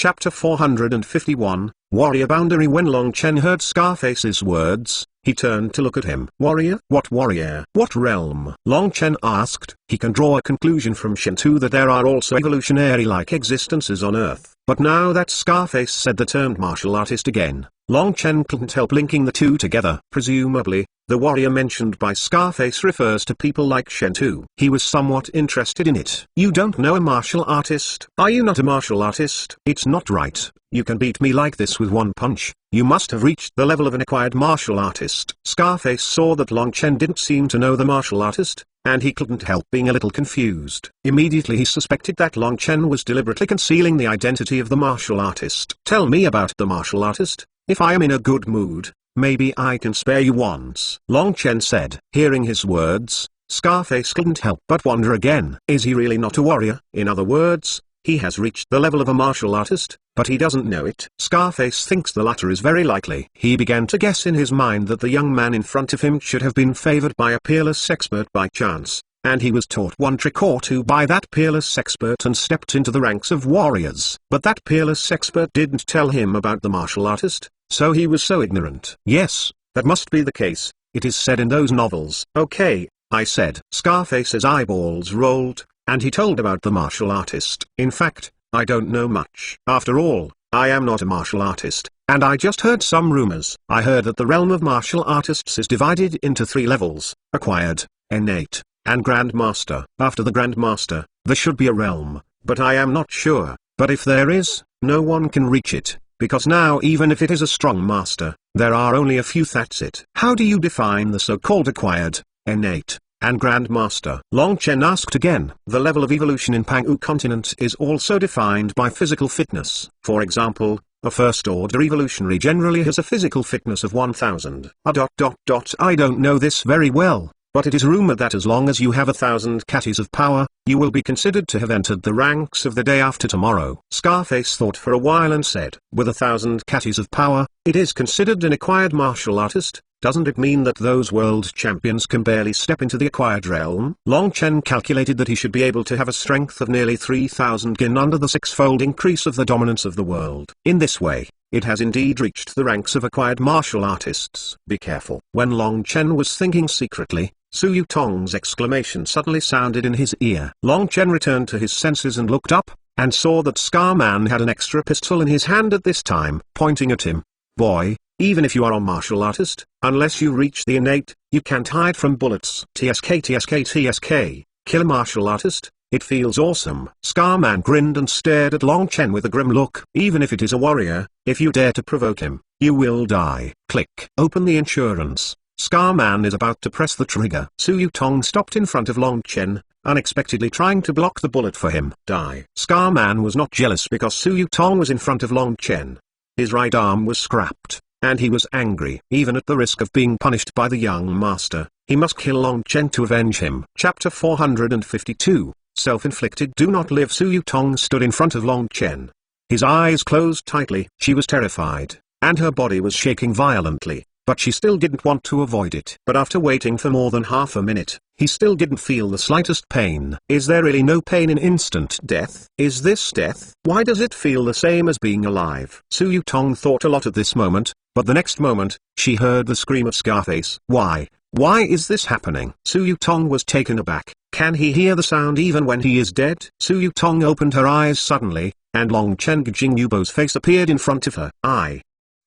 Chapter 451, Warrior Boundary. When Long Chen heard Scarface's words, he turned to look at him. Warrior? What warrior? What realm? Long Chen asked. He can draw a conclusion from Shen Tu that there are also evolutionary-like existences on Earth. But now that Scarface said the term martial artist again, Long Chen couldn't help linking the two together. Presumably, the warrior mentioned by Scarface refers to people like Shen Tu. He was somewhat interested in it. You don't know a martial artist? Are you not a martial artist? It's not right. You can beat me like this with one punch. You must have reached the level of an acquired martial artist. Scarface saw that Long Chen didn't seem to know the martial artist, and he couldn't help being a little confused. Immediately he suspected that Long Chen was deliberately concealing the identity of the martial artist. Tell me about the martial artist. If I am in a good mood, maybe I can spare you once, Long Chen said. Hearing his words, Scarface couldn't help but wonder again. Is he really not a warrior? In other words, he has reached the level of a martial artist, but he doesn't know it. Scarface thinks the latter is very likely. He began to guess in his mind that the young man in front of him should have been favored by a peerless expert by chance, and he was taught one trick or two by that peerless expert and stepped into the ranks of warriors. But that peerless expert didn't tell him about the martial artist, so he was so ignorant. Yes, that must be the case. It is said in those novels. Okay, I said. Scarface's eyeballs rolled, and he told about the martial artist. In fact, I don't know much. After all, I am not a martial artist, and I just heard some rumors. I heard that the realm of martial artists is divided into 3 levels: acquired, innate, and grandmaster. After the grandmaster, there should be a realm, but I am not sure. But if there is, no one can reach it, because now even if it is a strong master, there are only a few. That's it. How do you define the so-called acquired, innate, and grandmaster? Long Chen asked again. The level of evolution in Pangwu continent is also defined by physical fitness. For example, a first-order evolutionary generally has a physical fitness of 1000. I don't know this very well, but it is rumored that as long as you have 1000 katis of power, you will be considered to have entered the ranks of the day after tomorrow. Scarface thought for a while and said, with 1000 katis of power, it is considered an acquired martial artist? Doesn't it mean that those world champions can barely step into the acquired realm? Long Chen calculated that he should be able to have a strength of nearly 3000 kin under the 6-fold increase of the dominance of the world. In this way, it has indeed reached the ranks of acquired martial artists. Be careful. When Long Chen was thinking secretly, Su Yutong's exclamation suddenly sounded in his ear. Long Chen returned to his senses and looked up, and saw that Scarman had an extra pistol in his hand at this time, pointing at him. Boy, even if you are a martial artist, unless you reach the innate, you can't hide from bullets. TSK, kill a martial artist? It feels awesome. Scarman grinned and stared at Long Chen with a grim look. Even if it is a warrior, if you dare to provoke him, you will die. Click. Open the insurance. Scarman is about to press the trigger. Su Yutong stopped in front of Long Chen, unexpectedly trying to block the bullet for him. Die. Scarman was not jealous because Su Yutong was in front of Long Chen. His right arm was scrapped, and he was angry. Even at the risk of being punished by the young master, he must kill Long Chen to avenge him. Chapter 452, Self-inflicted. Do not live. Su Yutong stood in front of Long Chen. His eyes closed tightly. She was terrified, and her body was shaking violently, but she still didn't want to avoid it. But after waiting for more than half a minute, he still didn't feel the slightest pain. Is there really no pain in instant death? Is this death? Why does it feel the same as being alive? Su Yutong thought a lot at this moment, but the next moment, she heard the scream of Scarface. Why? Why is this happening? Su Yutong was taken aback. Can he hear the sound even when he is dead? Su Yutong opened her eyes suddenly, and Long Chen Jingyubo's face appeared in front of her.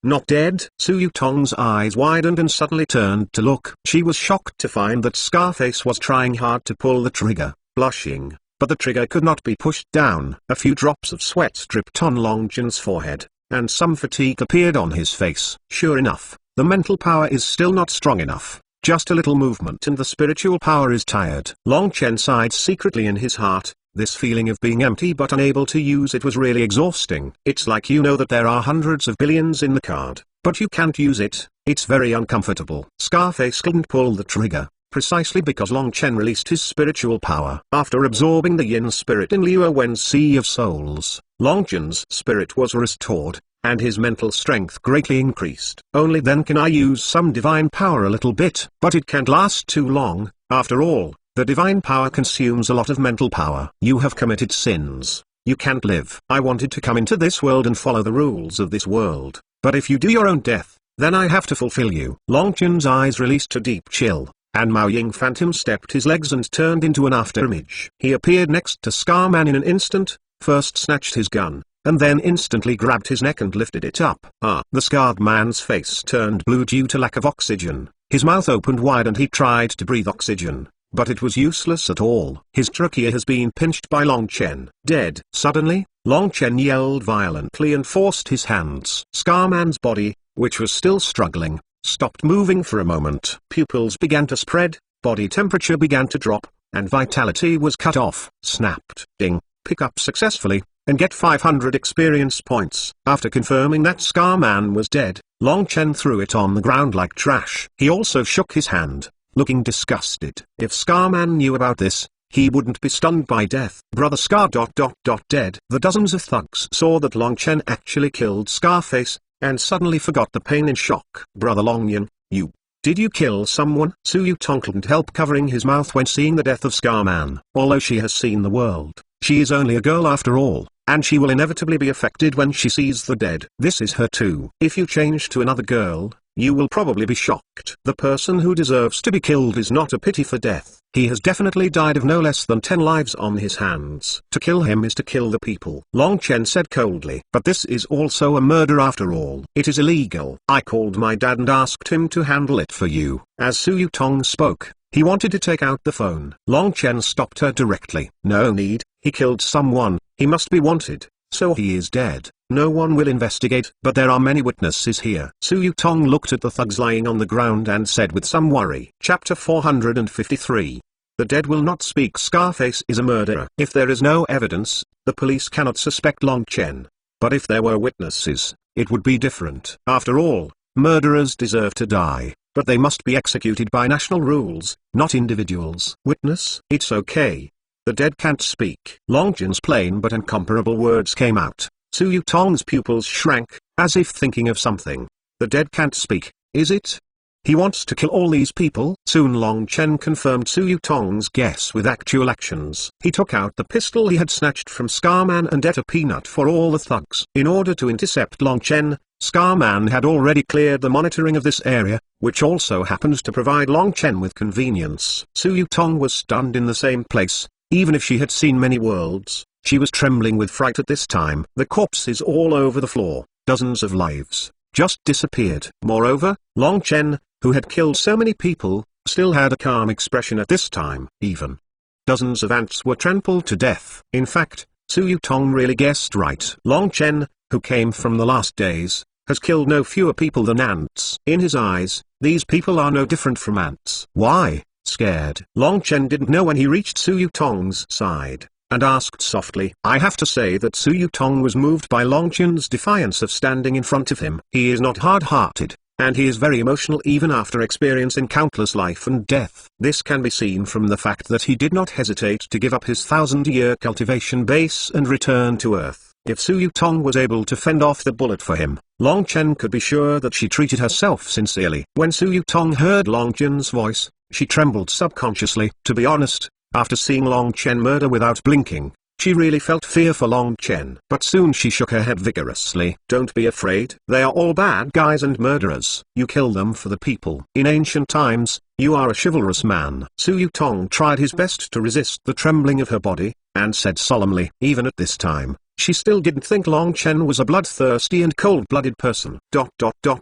Not dead? Su Yutong's eyes widened and suddenly turned to look. She was shocked to find that Scarface was trying hard to pull the trigger, blushing, but the trigger could not be pushed down. A few drops of sweat dripped on Long Chen's forehead, and some fatigue appeared on his face. Sure enough, the mental power is still not strong enough. Just a little movement and the spiritual power is tired. Long Chen sighed secretly in his heart. This feeling of being empty but unable to use it was really exhausting. It's like you know that there are hundreds of billions in the card, but you can't use it. It's very uncomfortable. Scarface couldn't pull the trigger, precisely because Long Chen released his spiritual power. After absorbing the yin spirit in Liu Wen's Sea of Souls, Long Chen's spirit was restored, and his mental strength greatly increased. Only then can I use some divine power a little bit. But it can't last too long. After all, the divine power consumes a lot of mental power. You have committed sins. You can't live. I wanted to come into this world and follow the rules of this world, but if you do your own death, then I have to fulfill you. Long Chen's eyes released a deep chill, and Mao Ying Phantom stepped his legs and turned into an afterimage. He appeared next to Scarman in an instant, first snatched his gun, and then instantly grabbed his neck and lifted it up. The scarred man's face turned blue due to lack of oxygen. His mouth opened wide and he tried to breathe oxygen, but it was useless at all. His trachea has been pinched by Long Chen. Dead. Suddenly, Long Chen yelled violently and forced his hands. Scarman's body, which was still struggling, stopped moving for a moment. Pupils began to spread, body temperature began to drop, and vitality was cut off. Snapped. Ding. Pick up successfully, and get 500 experience points. After confirming that Scarman was dead, Long Chen threw it on the ground like trash. He also shook his hand, looking disgusted. If Scarman knew about this, he wouldn't be stunned by death. Brother Scar ... dead. The dozens of thugs saw that Long Chen actually killed Scarface, and suddenly forgot the pain in shock. Brother Longyan, did you kill someone? Su Yutong couldn't help covering his mouth when seeing the death of Scarman. Although she has seen the world, she is only a girl after all, and she will inevitably be affected when she sees the dead. This is her too. If you change to another girl, you will probably be shocked. The person who deserves to be killed is not a pity for death. He has definitely died of no less than 10 lives on his hands. To kill him is to kill the people, Long Chen said coldly. But this is also a murder after all. It is illegal. I called my dad and asked him to handle it for you. As Su Yutong spoke, he wanted to take out the phone. Long Chen stopped her directly. No need, he killed someone, he must be wanted, so he is dead. No one will investigate. But there are many witnesses here. Su Yutong looked at the thugs lying on the ground and said with some worry. Chapter 453. The dead will not speak. Scarface is a murderer. If there is no evidence, the police cannot suspect Long Chen. But if there were witnesses, it would be different. After all, murderers deserve to die, but they must be executed by national rules, not individuals. Witness? It's okay. The dead can't speak. Long Chen's plain but incomparable words came out. Su Yutong's pupils shrank, as if thinking of something. The dead can't speak, is it? He wants to kill all these people? Soon Long Chen confirmed Su Yutong's guess with actual actions. He took out the pistol he had snatched from Scarman and ate a peanut for all the thugs. In order to intercept Long Chen, Scarman had already cleared the monitoring of this area, which also happens to provide Long Chen with convenience. Su Yutong was stunned in the same place. Even if she had seen many worlds, she was trembling with fright at this time. The corpses all over the floor, dozens of lives, just disappeared. Moreover, Long Chen, who had killed so many people, still had a calm expression at this time. Even dozens of ants were trampled to death. In fact, Su Yutong really guessed right. Long Chen, who came from the last days, has killed no fewer people than ants. In his eyes, these people are no different from ants. Why? Scared. Long Chen didn't know when he reached Su Yutong's side, and asked softly. I have to say that Su Yutong was moved by Long Chen's defiance of standing in front of him. He is not hard-hearted, and he is very emotional even after experiencing countless life and death. This can be seen from the fact that he did not hesitate to give up his 1000-year cultivation base and return to Earth. If Su Yutong was able to fend off the bullet for him, Long Chen could be sure that she treated herself sincerely. When Su Yutong heard Long Chen's voice, she trembled subconsciously. To be honest, after seeing Long Chen murder without blinking, she really felt fear for Long Chen. But soon she shook her head vigorously. Don't be afraid. They are all bad guys and murderers. You kill them for the people. In ancient times, you are a chivalrous man. Su Yutong tried his best to resist the trembling of her body, and said solemnly. Even at this time, she still didn't think Long Chen was a bloodthirsty and cold-blooded person.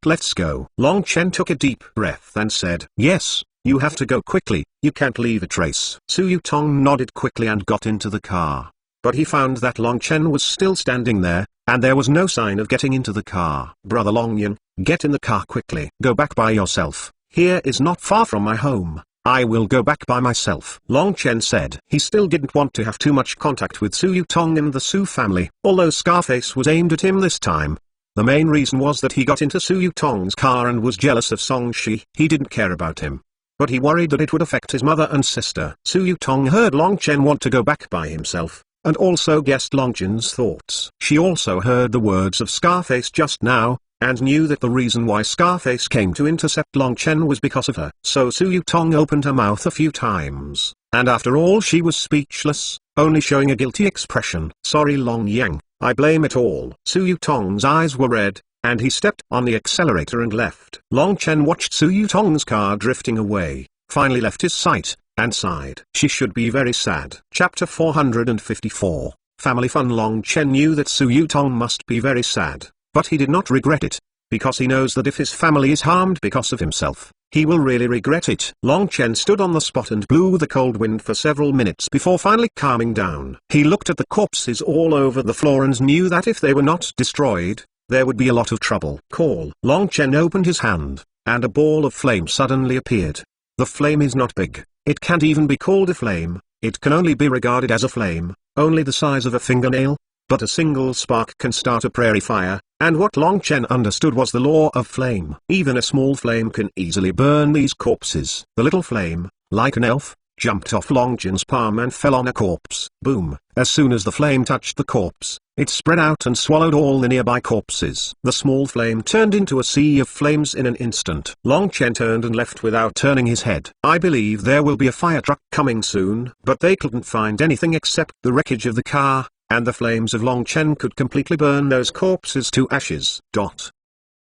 Let's go. Long Chen took a deep breath and said. Yes. You have to go quickly, you can't leave a trace. Su Yutong nodded quickly and got into the car. But he found that Long Chen was still standing there, and there was no sign of getting into the car. Brother Longyan, get in the car quickly. Go back by yourself. Here is not far from my home. I will go back by myself. Long Chen said. He still didn't want to have too much contact with Su Yutong and the Su family. Although Scarface was aimed at him this time, the main reason was that he got into Su Yutong's car and was jealous of Song Shi. He didn't care about him, but he worried that it would affect his mother and sister. Su Yutong heard Long Chen want to go back by himself, and also guessed Long Chen's thoughts. She also heard the words of Scarface just now, and knew that the reason why Scarface came to intercept Long Chen was because of her. So Su Yutong opened her mouth a few times, and after all she was speechless. only showing a guilty expression. "Sorry Long Yang, I blame it all." Su Yutong's eyes were red, and he stepped on the accelerator and left. Long Chen watched Su Yutong's car drifting away, finally left his sight, and sighed. She should be very sad. Chapter 454. Family Fun. Long Chen knew that Su Yutong must be very sad, but he did not regret it, because he knows that if his family is harmed because of himself, he will really regret it. Long Chen stood on the spot and blew the cold wind for several minutes before finally calming down. He looked at the corpses all over the floor and knew that if they were not destroyed, there would be a lot of trouble. Call. Long Chen opened his hand, and a ball of flame suddenly appeared. The flame is not big, it can't even be called a flame, it can only be regarded as a flame, only the size of a fingernail, but a single spark can start a prairie fire, and what Long Chen understood was the law of flame. Even a small flame can easily burn these corpses. The little flame, like an elf, jumped off Long Chen's palm and fell on a corpse. Boom! As soon as the flame touched the corpse, it spread out and swallowed all the nearby corpses. The small flame turned into a sea of flames in an instant. Long Chen turned and left without turning his head. I believe there will be a fire truck coming soon. But they couldn't find anything except the wreckage of the car, and the flames of Long Chen could completely burn those corpses to ashes.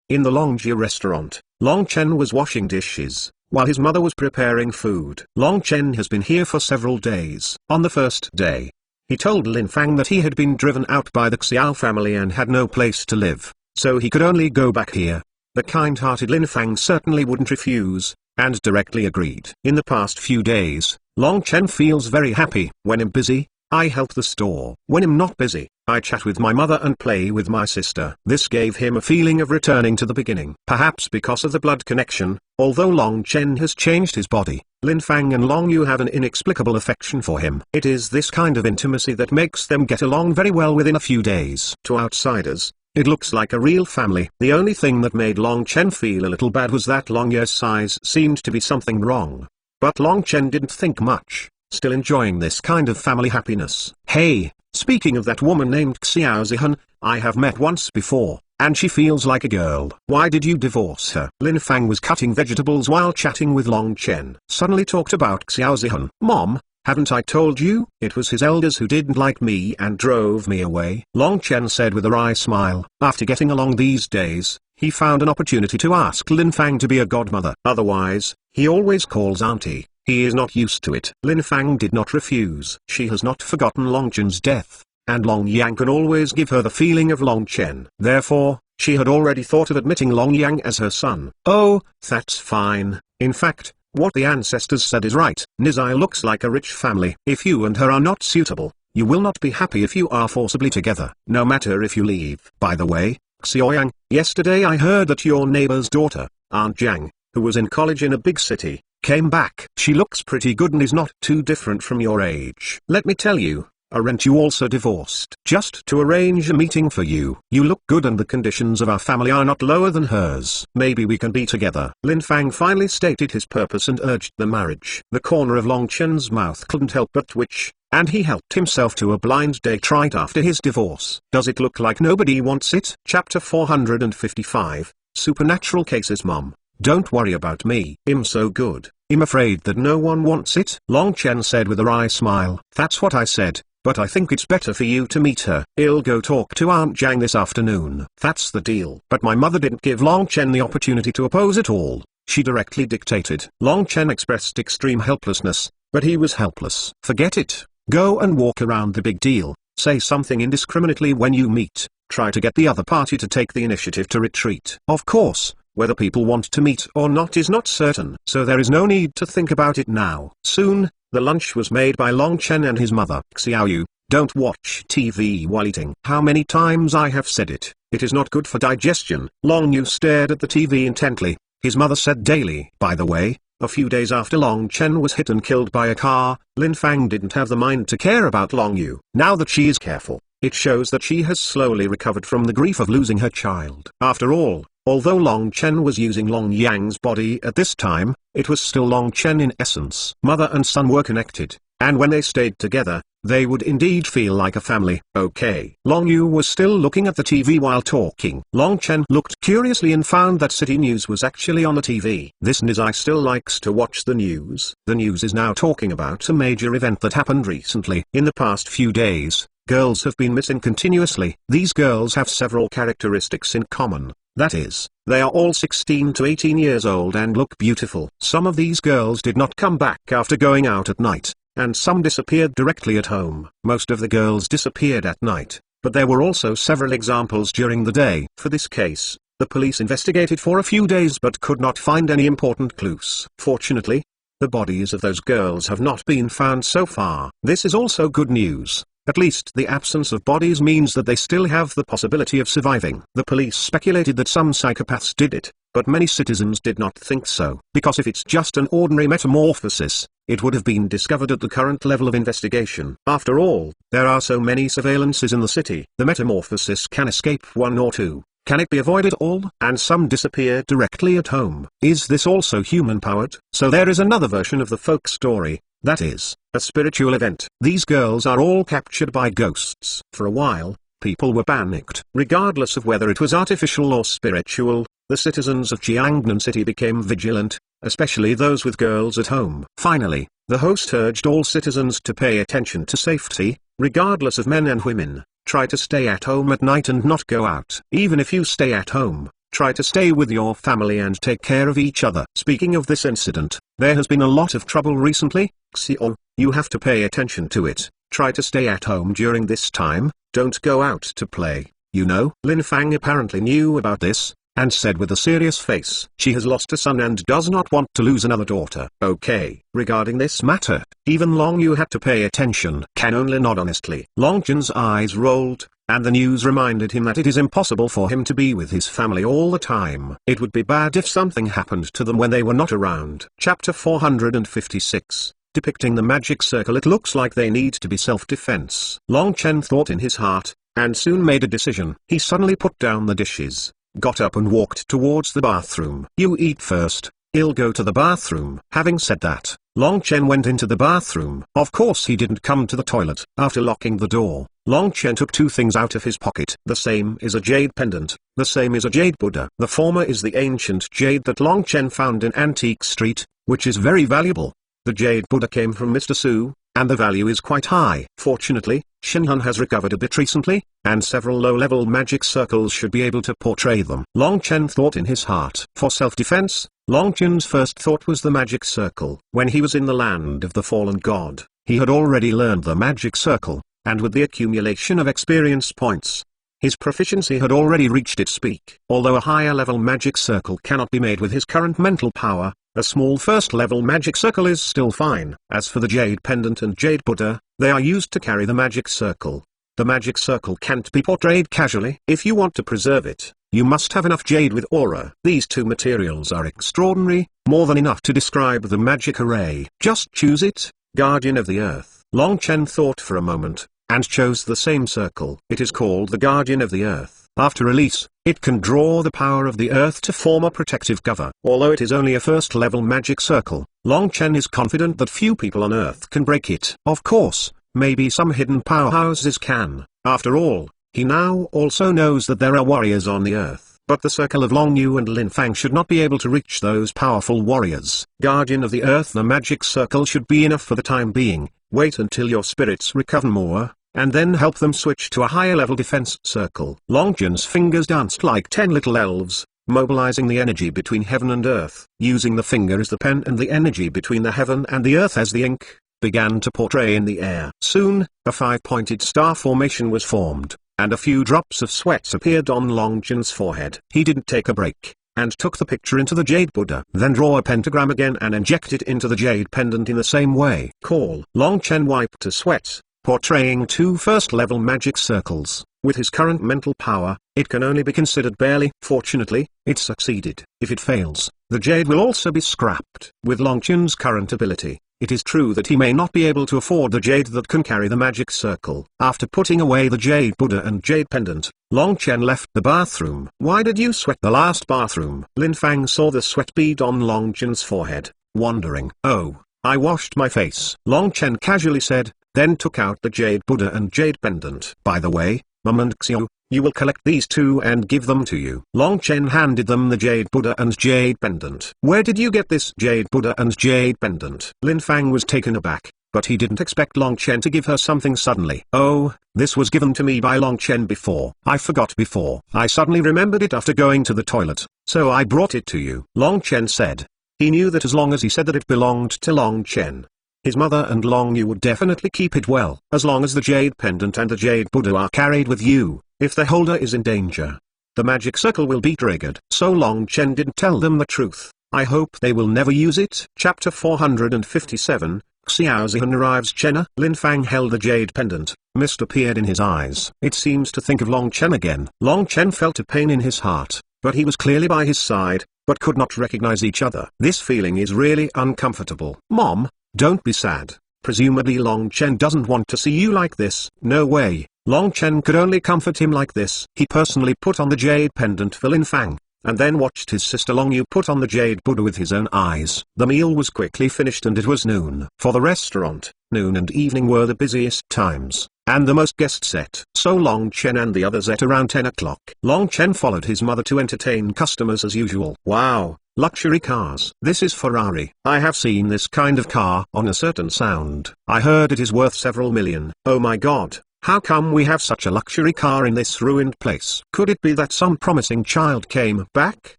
In the Longjia restaurant, Long Chen was washing dishes, while his mother was preparing food. Long Chen has been here for several days. On the first day, he told Lin Fang that he had been driven out by the Xiao family and had no place to live, so he could only go back here. The kind-hearted Lin Fang certainly wouldn't refuse, and directly agreed. In the past few days, Long Chen feels very happy. When I'm busy, I help the store. When I'm not busy, I chat with my mother and play with my sister. This gave him a feeling of returning to the beginning. Perhaps because of the blood connection, although Long Chen has changed his body, Lin Fang and Long Yu have an inexplicable affection for him. It is this kind of intimacy that makes them get along very well within a few days. To outsiders, it looks like a real family. The only thing that made Long Chen feel a little bad was that Long Yu's size seemed to be something wrong. But Long Chen didn't think much, still enjoying this kind of family happiness. Hey, speaking of that woman named Xiao Zihan, I have met once before, and she feels like a girl. Why did you divorce her? Lin Fang was cutting vegetables while chatting with Long Chen. Suddenly talked about Xiao Zihan. Mom, haven't I told you? It was his elders who didn't like me and drove me away. Long Chen said with a wry smile. After getting along these days, he found an opportunity to ask Lin Fang to be a godmother. Otherwise, he always calls auntie. He is not used to it. Lin Fang did not refuse. She has not forgotten Long Chen's death, and Long Yang can always give her the feeling of Long Chen. Therefore, she had already thought of admitting Long Yang as her son. Oh, that's fine. In fact, what the ancestors said is right. Nizai looks like a rich family. If you and her are not suitable, you will not be happy if you are forcibly together. No matter if you leave. By the way, Xiaoyang, yesterday I heard that your neighbor's daughter, Aunt Jiang, who was in college in a big city, came back. She looks pretty good and is not too different from your age. Let me tell you, aren't you also divorced? Just to arrange a meeting for you. You look good and the conditions of our family are not lower than hers. Maybe we can be together. Lin Fang finally stated his purpose and urged the marriage. The corner of Long Chen's mouth couldn't help but twitch, and he helped himself to a blind date right after his divorce. Does it look like nobody wants it? Chapter 455, Supernatural Cases. Mom, don't worry about me. I'm so good. I'm afraid that no one wants it. Long Chen said with a wry smile. That's what I said, but I think it's better for you to meet her. I'll go talk to Aunt Jiang this afternoon. That's the deal. But my mother didn't give Long Chen the opportunity to oppose at all. She directly dictated. Long Chen expressed extreme helplessness, but he was helpless. Forget it. Go and walk around the big deal. Say something indiscriminately when you meet. Try to get the other party to take the initiative to retreat. Of course, whether people want to meet or not is not certain, so there is no need to think about it now. Soon, the lunch was made by Long Chen and his mother. Xiaoyu, don't watch TV while eating. How many times I have said it, it is not good for digestion. Long Yu stared at the TV intently. His mother said daily. By the way, a few days after Long Chen was hit and killed by a car, Lin Fang didn't have the mind to care about Long Yu. Now that she is careful, it shows that she has slowly recovered from the grief of losing her child. After all, although Long Chen was using Long Yang's body at this time, it was still Long Chen in essence. Mother and son were connected, and when they stayed together, they would indeed feel like a family. Okay. Long Yu was still looking at the TV while talking. Long Chen looked curiously and found that City News was actually on the TV. This Nizai still likes to watch the news. The news is now talking about a major event that happened recently. In the past few days, girls have been missing continuously. These girls have several characteristics in common. That is, they are all 16 to 18 years old and look beautiful. Some of these girls did not come back after going out at night, and some disappeared directly at home. Most of the girls disappeared at night, but there were also several examples during the day. For this case, the police investigated for a few days but could not find any important clues. Fortunately, the bodies of those girls have not been found so far. This is also good news. At least the absence of bodies means that they still have the possibility of surviving. The police speculated that some psychopaths did it, but many citizens did not think so. Because if it's just an ordinary metamorphosis, it would have been discovered at the current level of investigation. After all, there are so many surveillances in the city. The metamorphosis can escape one or two. Can it be avoided all? And some disappear directly at home. Is this also human-powered? So there is another version of the folk story. That is, a spiritual event. These girls are all captured by ghosts. For a while, people were panicked. Regardless of whether it was artificial or spiritual, the citizens of Jiangnan City became vigilant, especially those with girls at home. Finally, the host urged all citizens to pay attention to safety, regardless of men and women. Try to stay at home at night and not go out. Even if you stay at home, try to stay with your family and take care of each other. Speaking of this incident, there has been a lot of trouble recently. Xiao, you have to pay attention to it. Try to stay at home during this time, don't go out to play, you know. Lin Fang apparently knew about this, and said with a serious face, she has lost a son and does not want to lose another daughter. Okay. Regarding this matter, even Long Yu had to pay attention. Can only nod honestly. Long Chen's eyes rolled, and the news reminded him that it is impossible for him to be with his family all the time. It would be bad if something happened to them when they were not around. Chapter 456. Depicting the magic circle. It looks like they need to be self-defense. Long Chen thought in his heart, and soon made a decision. He suddenly put down the dishes, got up and walked towards the bathroom. You eat first, I'll go to the bathroom. Having said that, Long Chen went into the bathroom. Of course he didn't come to the toilet. After locking the door, Long Chen took two things out of his pocket. The same is a jade pendant, the same is a jade Buddha. The former is the ancient jade that Long Chen found in Antique Street, which is very valuable. The jade Buddha came from Mr. Su, and the value is quite high. Fortunately, Shinhan has recovered a bit recently, and several low-level magic circles should be able to portray them. Long Chen thought in his heart. For self-defense, Long Chen's first thought was the magic circle. When he was in the land of the fallen god, he had already learned the magic circle, and with the accumulation of experience points, his proficiency had already reached its peak. Although a higher-level magic circle cannot be made with his current mental power, a small first-level magic circle is still fine. As for the jade pendant and jade Buddha, they are used to carry the magic circle. The magic circle can't be portrayed casually. If you want to preserve it, you must have enough jade with aura. These two materials are extraordinary, more than enough to describe the magic array. Just choose it, Guardian of the Earth. Long Chen thought for a moment, and chose the same circle. It is called the Guardian of the Earth. After release, it can draw the power of the earth to form a protective cover. Although it is only a first-level magic circle, Long Chen is confident that few people on earth can break it. Of course, maybe some hidden powerhouses can. After all, he now also knows that there are warriors on the earth. But the circle of Long Yu and Lin Fang should not be able to reach those powerful warriors. Guardian of the Earth. The magic circle should be enough for the time being. Wait until your spirits recover more, and then help them switch to a higher level defense circle. Long Chen's fingers danced like 10 little elves, mobilizing the energy between heaven and earth. Using the finger as the pen and the energy between the heaven and the earth as the ink, began to portray in the air. Soon, a 5-pointed star formation was formed, and a few drops of sweat appeared on Long Chen's forehead. He didn't take a break, and took the picture into the jade Buddha. Then draw a pentagram again and inject it into the jade pendant in the same way. Call. Long Chen wiped a sweat, portraying two first-level magic circles. With his current mental power, it can only be considered barely. Fortunately, it succeeded. If it fails, the jade will also be scrapped. With Long Chen's current ability, it is true that he may not be able to afford the jade that can carry the magic circle. After putting away the jade Buddha and jade pendant, Long Chen left the bathroom. Why did you sweat? The last bathroom. Lin Fang saw the sweat bead on Long Chen's forehead, wondering. Oh, I washed my face. Long Chen casually said, then took out the jade Buddha and jade pendant. By the way, Mum and Xiao, you will collect these two and give them to you. Long Chen handed them the jade Buddha and jade pendant. Where did you get this jade Buddha and jade pendant? Lin Fang was taken aback, but he didn't expect Long Chen to give her something suddenly. Oh, this was given to me by Long Chen before. I forgot before. I suddenly remembered it after going to the toilet, so I brought it to you. Long Chen said. He knew that as long as he said that it belonged to Long Chen, his mother and Long Yu would definitely keep it well. As long as the jade pendant and the jade Buddha are carried with you, if the holder is in danger, the magic circle will be triggered. So Long Chen didn't tell them the truth. I hope they will never use it. Chapter 457, Xiao Zihan arrives. Chenna. Lin Fang held the jade pendant. Mist appeared in his eyes. It seems to think of Long Chen again. Long Chen felt a pain in his heart, but he was clearly by his side, but could not recognize each other. This feeling is really uncomfortable. Mom, don't be sad. Presumably Long Chen doesn't want to see you like this. No way. Long Chen could only comfort him like this. He personally put on the jade pendant for Lin Fang, and then watched his sister Long Yu put on the jade Buddha with his own eyes. The meal was quickly finished and it was noon. For the restaurant, noon and evening were the busiest times, and the most guests set. So Long Chen and the others ate around 10 o'clock. Long Chen followed his mother to entertain customers as usual. Wow, luxury cars. This is Ferrari. I have seen this kind of car on a certain sound. I heard it is worth several million. Oh my god. How come we have such a luxury car in this ruined place? Could it be that some promising child came back?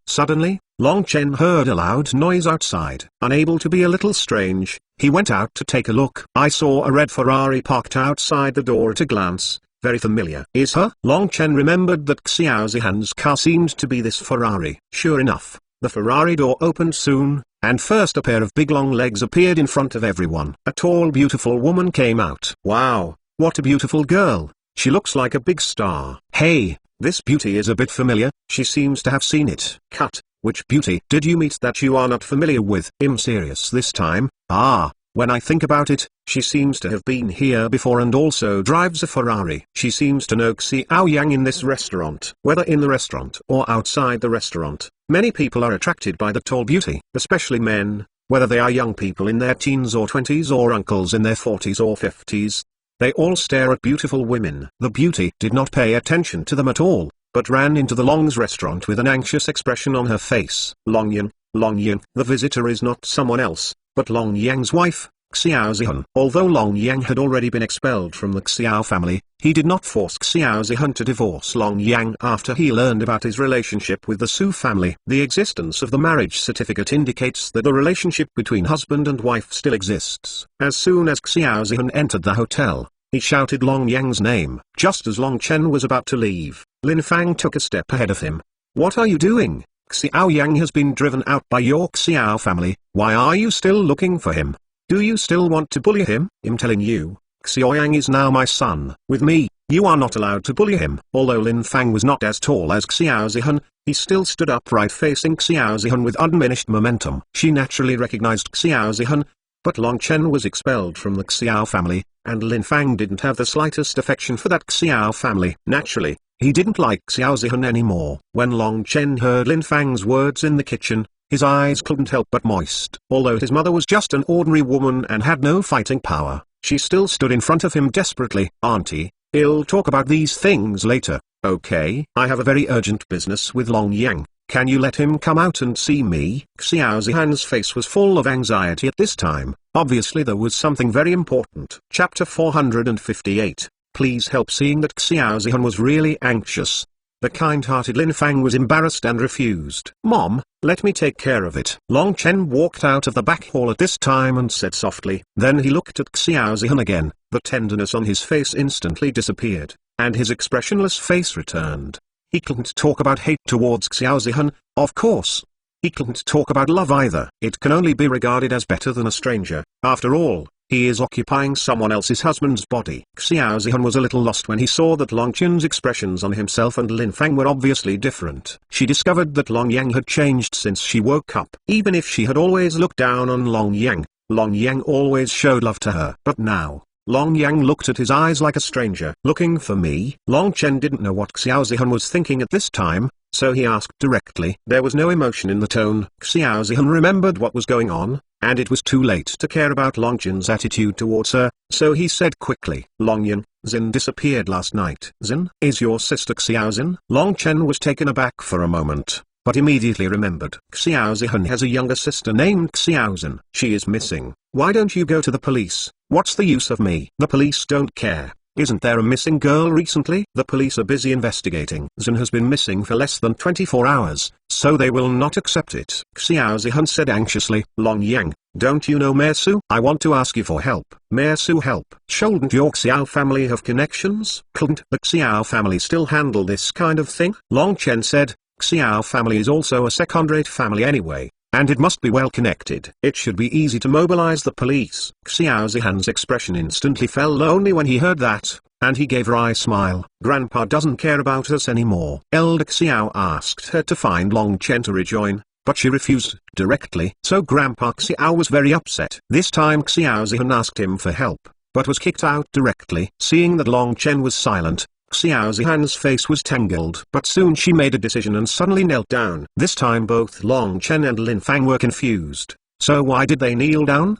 Suddenly, Long Chen heard a loud noise outside. Unable to be a little strange, he went out to take a look. I saw a red Ferrari parked outside the door at a glance. Very familiar. Is her? Long Chen remembered that Xiao Zihan's car seemed to be this Ferrari. Sure enough, the Ferrari door opened soon, and first a pair of big long legs appeared in front of everyone. A tall beautiful woman came out. Wow. What a beautiful girl. She looks like a big star. Hey, this beauty is a bit familiar. She seems to have seen it. Cut. Which beauty did you meet that you are not familiar with? I'm serious this time. Ah, when I think about it, she seems to have been here before and also drives a Ferrari. She seems to know Xiao Yang in this restaurant. Whether in the restaurant or outside the restaurant, many people are attracted by the tall beauty, especially men, whether they are young people in their teens or 20s or uncles in their 40s or 50s. They all stare at beautiful women. The beauty did not pay attention to them at all, but ran into the Long's restaurant with an anxious expression on her face. Long Yan, the visitor is not someone else, but Long Yang's wife, Xiao Zihan. Although Long Yang had already been expelled from the Xiao family, he did not force Xiao Zihan to divorce Long Yang after he learned about his relationship with the Su family. The existence of the marriage certificate indicates that the relationship between husband and wife still exists. As soon as Xiao Zihan entered the hotel, he shouted Long Yang's name. Just as Long Chen was about to leave, Lin Fang took a step ahead of him. What are you doing? Xiao Yang has been driven out by your Xiao family. Why are you still looking for him? Do you still want to bully him? I'm telling you, Xiao Yang is now my son. With me, you are not allowed to bully him. Although Lin Fang was not as tall as Xiao Zihan, he still stood upright facing Xiao Zihan with undiminished momentum. She naturally recognized Xiao Zihan, but Long Chen was expelled from the Xiao family, and Lin Fang didn't have the slightest affection for that Xiao family. Naturally, he didn't like Xiao Zihan anymore. When Long Chen heard Lin Fang's words in the kitchen, his eyes couldn't help but moist. Although his mother was just an ordinary woman and had no fighting power, she still stood in front of him desperately. Auntie, we'll talk about these things later, okay? I have a very urgent business with Long Yang. Can you let him come out and see me? Xiao Zihan's face was full of anxiety at this time. Obviously there was something very important. Chapter 458. Please help. Seeing that Xiao Zihan was really anxious, the kind-hearted Lin Fang was embarrassed and refused. Mom, let me take care of it. Long Chen walked out of the back hall at this time and said softly. Then he looked at Xiao Zihan again. The tenderness on his face instantly disappeared, and his expressionless face returned. He couldn't talk about hate towards Xiao Zihan, of course. He couldn't talk about love either. It can only be regarded as better than a stranger. After all, he is occupying someone else's husband's body. Xiao Zihan was a little lost when he saw that Long Chen's expressions on himself and Lin Fang were obviously different. She discovered that Long Yang had changed since she woke up. Even if she had always looked down on Long Yang always showed love to her. But now, Long Yang looked at his eyes like a stranger. Looking for me? Long Chen didn't know what Xiao Zihan was thinking at this time, so he asked directly. There was no emotion in the tone. Xiao Zihan remembered what was going on, and it was too late to care about Long Chen's attitude towards her, So he said quickly, Long Yan, Xin disappeared last night. Xin is your sister Xiao Xin? Long Chen was taken aback for a moment, but immediately remembered. Xiao Zihan has a younger sister named Xiao Xin. She is missing. Why don't you go to the police? What's the use of me? The police don't care. Isn't there a missing girl recently? The police are busy investigating. Xin has been missing for less than 24 hours, so they will not accept it. Xiao Zihan said anxiously, Long Yang, don't you know Mayor Su? I want to ask you for help. Mayor Su help? Shouldn't your Xiao family have connections? Couldn't the Xiao family still handle this kind of thing? Long Chen said, Xiao family is also a second-rate family anyway, and it must be well connected. It should be easy to mobilize the police. Xiao Zihan's expression instantly fell lonely when he heard that, and he gave a wry smile. Grandpa doesn't care about us anymore. Elder Xiao asked her to find Long Chen to rejoin, but she refused directly. So Grandpa Xiao was very upset. This time Xiao Zihan asked him for help, but was kicked out directly. Seeing that Long Chen was silent, Xiao Zihan's face was tangled. But soon she made a decision and suddenly knelt down. This time both Long Chen and Lin Fang were confused. So why did they kneel down?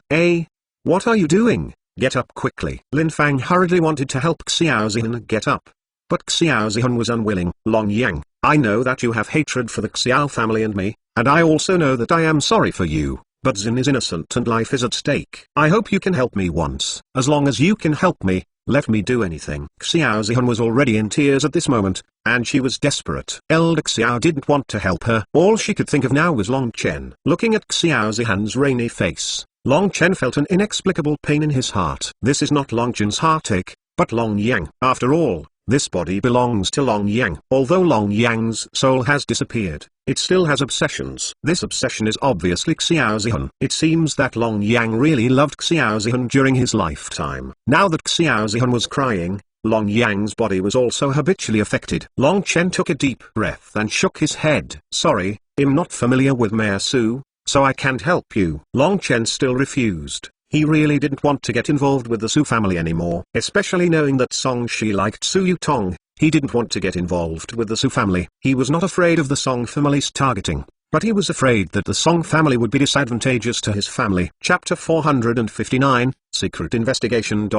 What are you doing? Get up quickly. Lin Fang hurriedly wanted to help Xiao Zihan get up, but Xiao Zihan was unwilling. Long Yang, I know that you have hatred for the Xiao family and me, and I also know that I am sorry for you, but Xin is innocent and life is at stake. I hope you can help me once. As long as you can help me, let me do anything. Xiao Zihan was already in tears at this moment, and she was desperate. Elder Xiao didn't want to help her. All she could think of now was Long Chen. Looking at Xiao Zihan's rainy face, Long Chen felt an inexplicable pain in his heart. This is not Long Chen's heartache, but Long Yang. After all, this body belongs to Long Yang. Although Long Yang's soul has disappeared, it still has obsessions. This obsession is obviously Xiao Zihan. It seems that Long Yang really loved Xiao Zihan during his lifetime. Now that Xiao Zihan was crying, Long Yang's body was also habitually affected. Long Chen took a deep breath and shook his head. Sorry, I'm not familiar with Mayor Su, so I can't help you. Long Chen still refused. He really didn't want to get involved with the Su family anymore. Especially knowing that Song Shi liked Su Yutong, he didn't want to get involved with the Su family. He was not afraid of the Song family's targeting, but he was afraid that the Song family would be disadvantageous to his family. Chapter 459, Secret Investigation.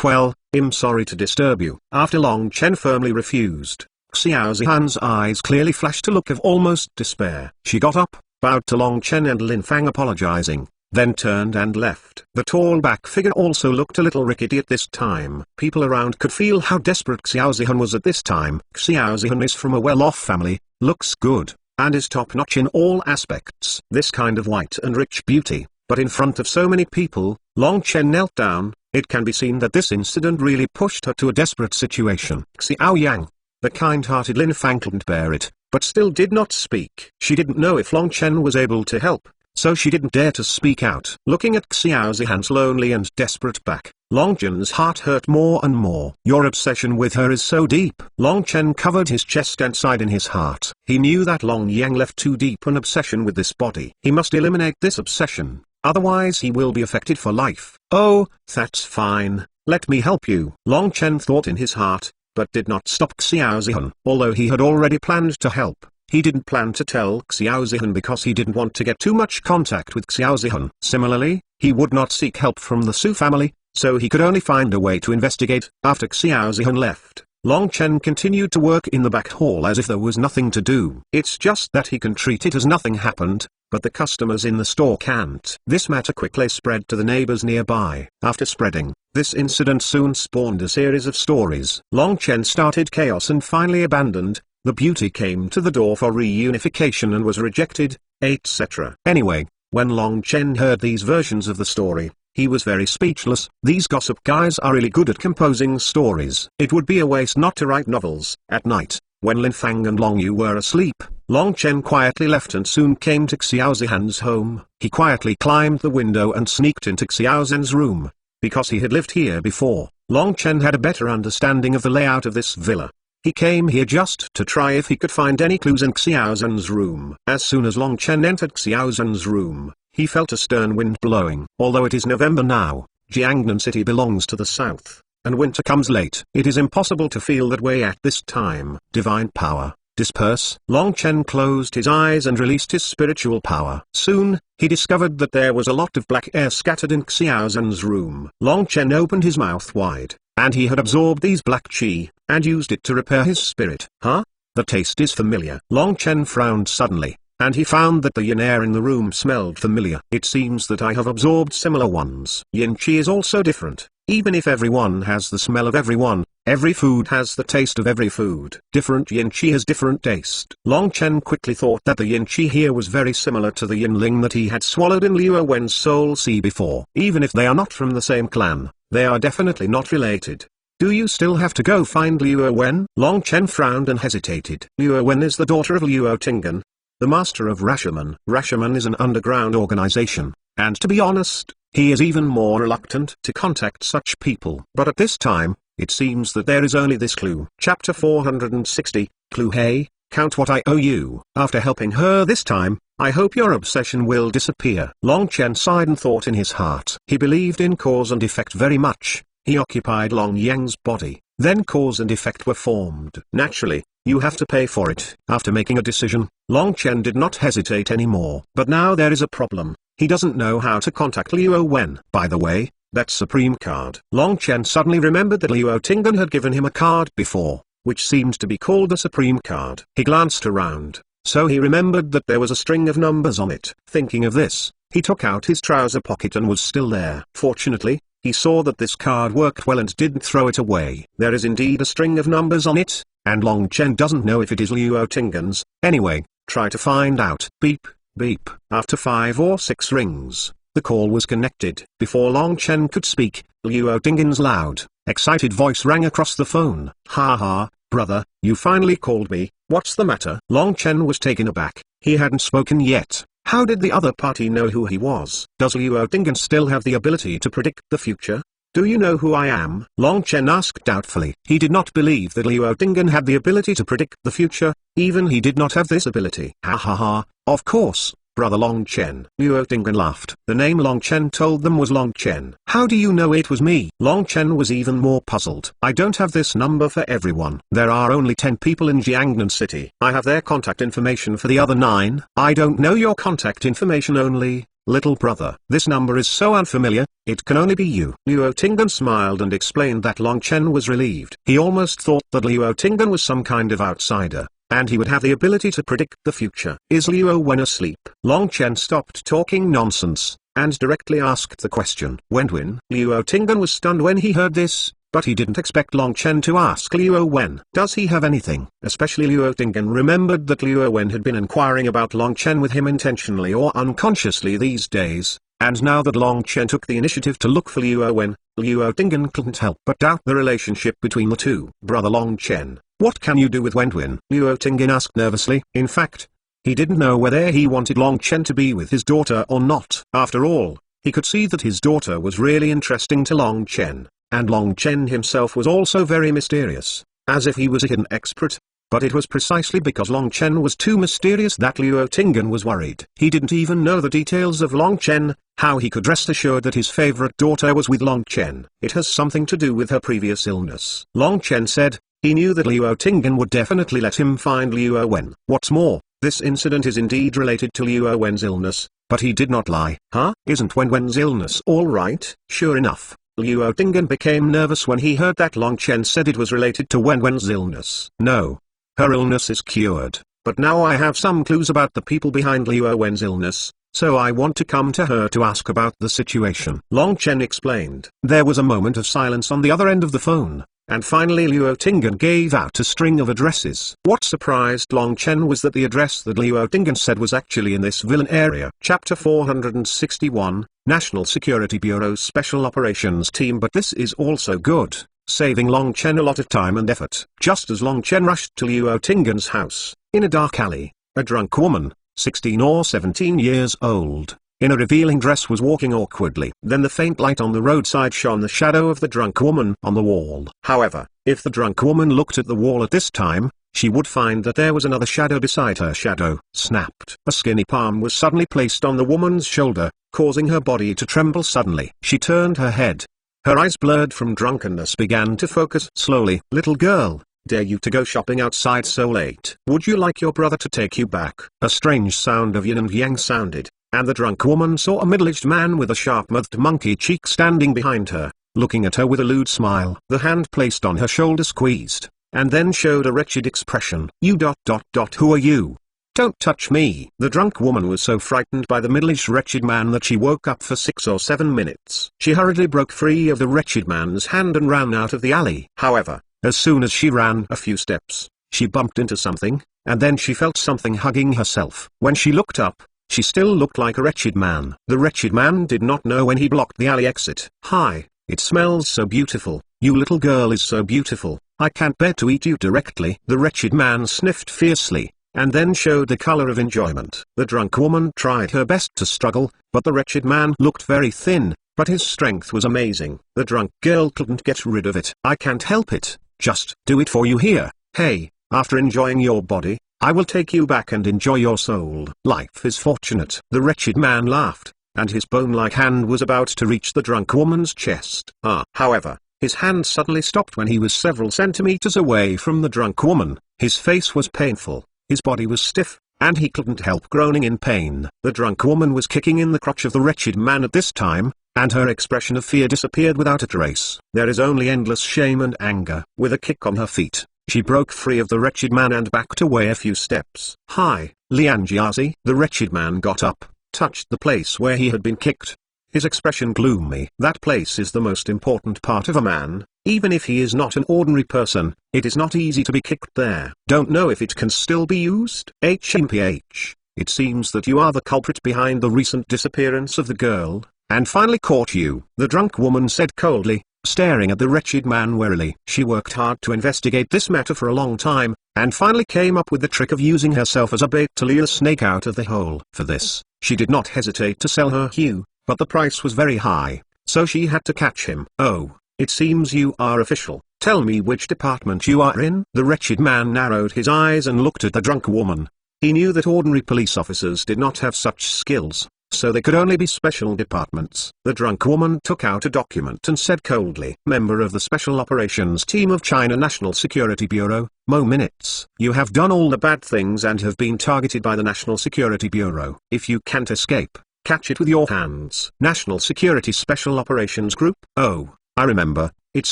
Well, I'm sorry to disturb you. After Long Chen firmly refused, Xiao Zihan's eyes clearly flashed a look of almost despair. She got up, bowed to Long Chen and Lin Fang apologizing, then turned and left. The tall back figure also looked a little rickety at this time. People around could feel how desperate Xiao Zihan was at this time. Xiao Zihan is from a well-off family, looks good, and is top-notch in all aspects. This kind of white and rich beauty, but in front of so many people, Long Chen knelt down. It can be seen that this incident really pushed her to a desperate situation. Xiao Yang, the kind-hearted Lin Fang couldn't bear it, but still did not speak. She didn't know if Long Chen was able to help, so she didn't dare to speak out. Looking at Xiao Zihan's lonely and desperate back, Long Chen's heart hurt more and more. Your obsession with her is so deep. Long Chen covered his chest and sighed in his heart. He knew that Long Yang left too deep an obsession with this body. He must eliminate this obsession, otherwise he will be affected for life. Oh, that's fine, let me help you. Long Chen thought in his heart, but did not stop Xiao Zihan. Although he had already planned to help, he didn't plan to tell Xiao Zihan because he didn't want to get too much contact with Xiao Zihan. Similarly, he would not seek help from the Su family, so he could only find a way to investigate. After Xiao Zihan left, Long Chen continued to work in the back hall as if there was nothing to do. It's just that he can treat it as nothing happened, but the customers in the store can't. This matter quickly spread to the neighbors nearby. After spreading, this incident soon spawned a series of stories. Long Chen started chaos and finally abandoned. The beauty came to the door for reunification and was rejected, etc. Anyway, when Long Chen heard these versions of the story, he was very speechless. These gossip guys are really good at composing stories. It would be a waste not to write novels. At night, when Lin Fang and Long Yu were asleep, Long Chen quietly left and soon came to Xiao Zihan's home. He quietly climbed the window and sneaked into Xiao Zhen's room. Because he had lived here before, Long Chen had a better understanding of the layout of this villa. He came here just to try if he could find any clues in Xiao Zhen's room. As soon as Long Chen entered Xiao Zhen's room, he felt a stern wind blowing. Although it is November now, Jiangnan City belongs to the south, and winter comes late. It is impossible to feel that way at this time. Divine power. disperse. Long Chen closed his eyes and released his spiritual power. Soon, he discovered that there was a lot of black air scattered in Xiaozhen's room. Long Chen opened his mouth wide, and he had absorbed these black qi, and used it to repair his spirit. Huh? The taste is familiar. Long Chen frowned suddenly, and he found that the yin air in the room smelled familiar. It seems that I have absorbed similar ones. Yin qi is also different. Even if everyone has the smell of everyone, every food has the taste of every food. Different yin qi has different taste. Long Chen quickly thought that the yin qi here was very similar to the yin ling that he had swallowed in Liu Wen's soul sea before. Even if they are not from the same clan, they are definitely not related. Do you still have to go find Liu Wen? Long Chen frowned and hesitated. Liu Wen is the daughter of Liu Tingen, the master of Rashomon. Rashomon is an underground organization, and to be honest, he is even more reluctant to contact such people. But at this time, it seems that there is only this clue. Chapter 460, Clue. Hey, count what I owe you. After helping her this time, I hope your obsession will disappear. Long Chen sighed and thought in his heart. He believed in cause and effect very much. He occupied Long Yang's body, then cause and effect were formed. Naturally, you have to pay for it. After making a decision, Long Chen did not hesitate anymore. But now there is a problem. He doesn't know how to contact Liu Wen. By the way, that supreme card. Long Chen suddenly remembered that Liu Tingen had given him a card before, which seemed to be called the supreme card. He glanced around, so he remembered that there was a string of numbers on it. Thinking of this, he took out his trouser pocket and was still there. Fortunately, he saw that this card worked well and didn't throw it away. There is indeed a string of numbers on it, and Long Chen doesn't know if it is Liu Tingen's. Anyway, try to find out. Beep, beep. After 5 or 6 rings, the call was connected. Before Long Chen could speak, Liu Tingen's loud, excited voice rang across the phone. Ha ha, brother, you finally called me. What's the matter? Long Chen was taken aback. He hadn't spoken yet. How did the other party know who he was? Does Liu Tingen still have the ability to predict the future? Do you know who I am? Long Chen asked doubtfully. He did not believe that Liu Tingen had the ability to predict the future, even he did not have this ability. Ha ha ha, of course, brother Long Chen. Liu Tingen laughed. The name Long Chen told them was Long Chen. How do you know it was me? Long Chen was even more puzzled. I don't have this number for everyone. There are only 10 people in Jiangnan City. I have their contact information for the other 9. I don't know your contact information only, little brother. This number is so unfamiliar, it can only be you. Liu Tingen smiled and explained that Long Chen was relieved. He almost thought that Liu Tingen was some kind of outsider, and he would have the ability to predict the future. Is Liu Wen asleep? Long Chen stopped talking nonsense, and directly asked the question. Wenwen? Liu Tingen was stunned when he heard this, but he didn't expect Long Chen to ask Liu Wen. Does he have anything? Especially Liu Tingen remembered that Liu Wen had been inquiring about Long Chen with him intentionally or unconsciously these days, and now that Long Chen took the initiative to look for Liu Wen, Liu Tingen couldn't help but doubt the relationship between the two. Brother Long Chen, what can you do with Wenwen? Liu Tingen asked nervously. In fact, he didn't know whether he wanted Long Chen to be with his daughter or not. After all, he could see that his daughter was really interesting to Long Chen, and Long Chen himself was also very mysterious, as if he was a hidden expert. But it was precisely because Long Chen was too mysterious that Liu Tingen was worried. He didn't even know the details of Long Chen, how he could rest assured that his favorite daughter was with Long Chen. It has something to do with her previous illness. Long Chen said, he knew that Liu Tingen would definitely let him find Liu Wen. What's more, this incident is indeed related to Liu Wen's illness, but he did not lie. Huh? Isn't Wenwen's illness all right? Sure enough, Liu Tingen became nervous when he heard that Long Chen said it was related to Wenwen's illness. No. Her illness is cured, but now I have some clues about the people behind Liu Wen's illness, so I want to come to her to ask about the situation. Long Chen explained. There was a moment of silence on the other end of the phone, and finally Liu Tingen gave out a string of addresses. What surprised Long Chen was that the address that Liu Tingen said was actually in this villain area. Chapter 461, National Security Bureau's Special Operations Team. But this is also good, saving Long Chen a lot of time and effort. Just as Long Chen rushed to Liu Tingen's house, in a dark alley, a drunk woman, 16 or 17 years old, in a revealing dress was walking awkwardly. Then the faint light on the roadside shone the shadow of the drunk woman on the wall. However, if the drunk woman looked at the wall at this time, she would find that there was another shadow beside her shadow. Snapped. A skinny palm was suddenly placed on the woman's shoulder, causing her body to tremble suddenly. She turned her head. Her eyes blurred from drunkenness began to focus. Slowly. Little girl, dare you to go shopping outside so late? Would you like your brother to take you back? A strange sound of yin and yang sounded, and the drunk woman saw a middle-aged man with a sharp-mouthed monkey cheek standing behind her, looking at her with a lewd smile. The hand placed on her shoulder squeezed, and then showed a wretched expression. Who are you? Don't touch me. The drunk woman was so frightened by the middle-aged wretched man that she woke up for 6 or 7 minutes. She hurriedly broke free of the wretched man's hand and ran out of the alley. However, as soon as she ran a few steps, she bumped into something, and then she felt something hugging herself. When she looked up, she still looked like a wretched man. The wretched man did not know when he blocked the alley exit. Hi, it smells so beautiful. You little girl is so beautiful. I can't bear to eat you directly. The wretched man sniffed fiercely, and then showed the color of enjoyment. The drunk woman tried her best to struggle, but the wretched man looked very thin, but his strength was amazing. The drunk girl couldn't get rid of it. I can't help it, just do it for you here. Hey, after enjoying your body, I will take you back and enjoy your soul. Life is fortunate. The wretched man laughed, and his bone-like hand was about to reach the drunk woman's chest. However, his hand suddenly stopped when he was several centimeters away from the drunk woman. His face was painful. His body was stiff, and he couldn't help groaning in pain. The drunk woman was kicking in the crotch of the wretched man at this time, and her expression of fear disappeared without a trace. There is only endless shame and anger. With a kick on her feet, she broke free of the wretched man and backed away a few steps. Hi, Lian Jiazi. The wretched man got up, touched the place where he had been kicked. His expression gloomy. That place is the most important part of a man. Even if he is not an ordinary person, it is not easy to be kicked there. Don't know if it can still be used? HMPH. It seems that you are the culprit behind the recent disappearance of the girl, and finally caught you. The drunk woman said coldly, staring at the wretched man warily. She worked hard to investigate this matter for a long time, and finally came up with the trick of using herself as a bait to lure a snake out of the hole. For this, she did not hesitate to sell her Hugh, but the price was very high, so she had to catch him. Oh, it seems you are official. Tell me which department you are in. The wretched man narrowed his eyes and looked at the drunk woman. He knew that ordinary police officers did not have such skills, so they could only be special departments. The drunk woman took out a document and said coldly, Member of the Special Operations Team of China National Security Bureau, Mo Minutes. You have done all the bad things and have been targeted by the National Security Bureau. If you can't escape, catch it with your hands. National Security Special Operations Group? Oh, I remember, it's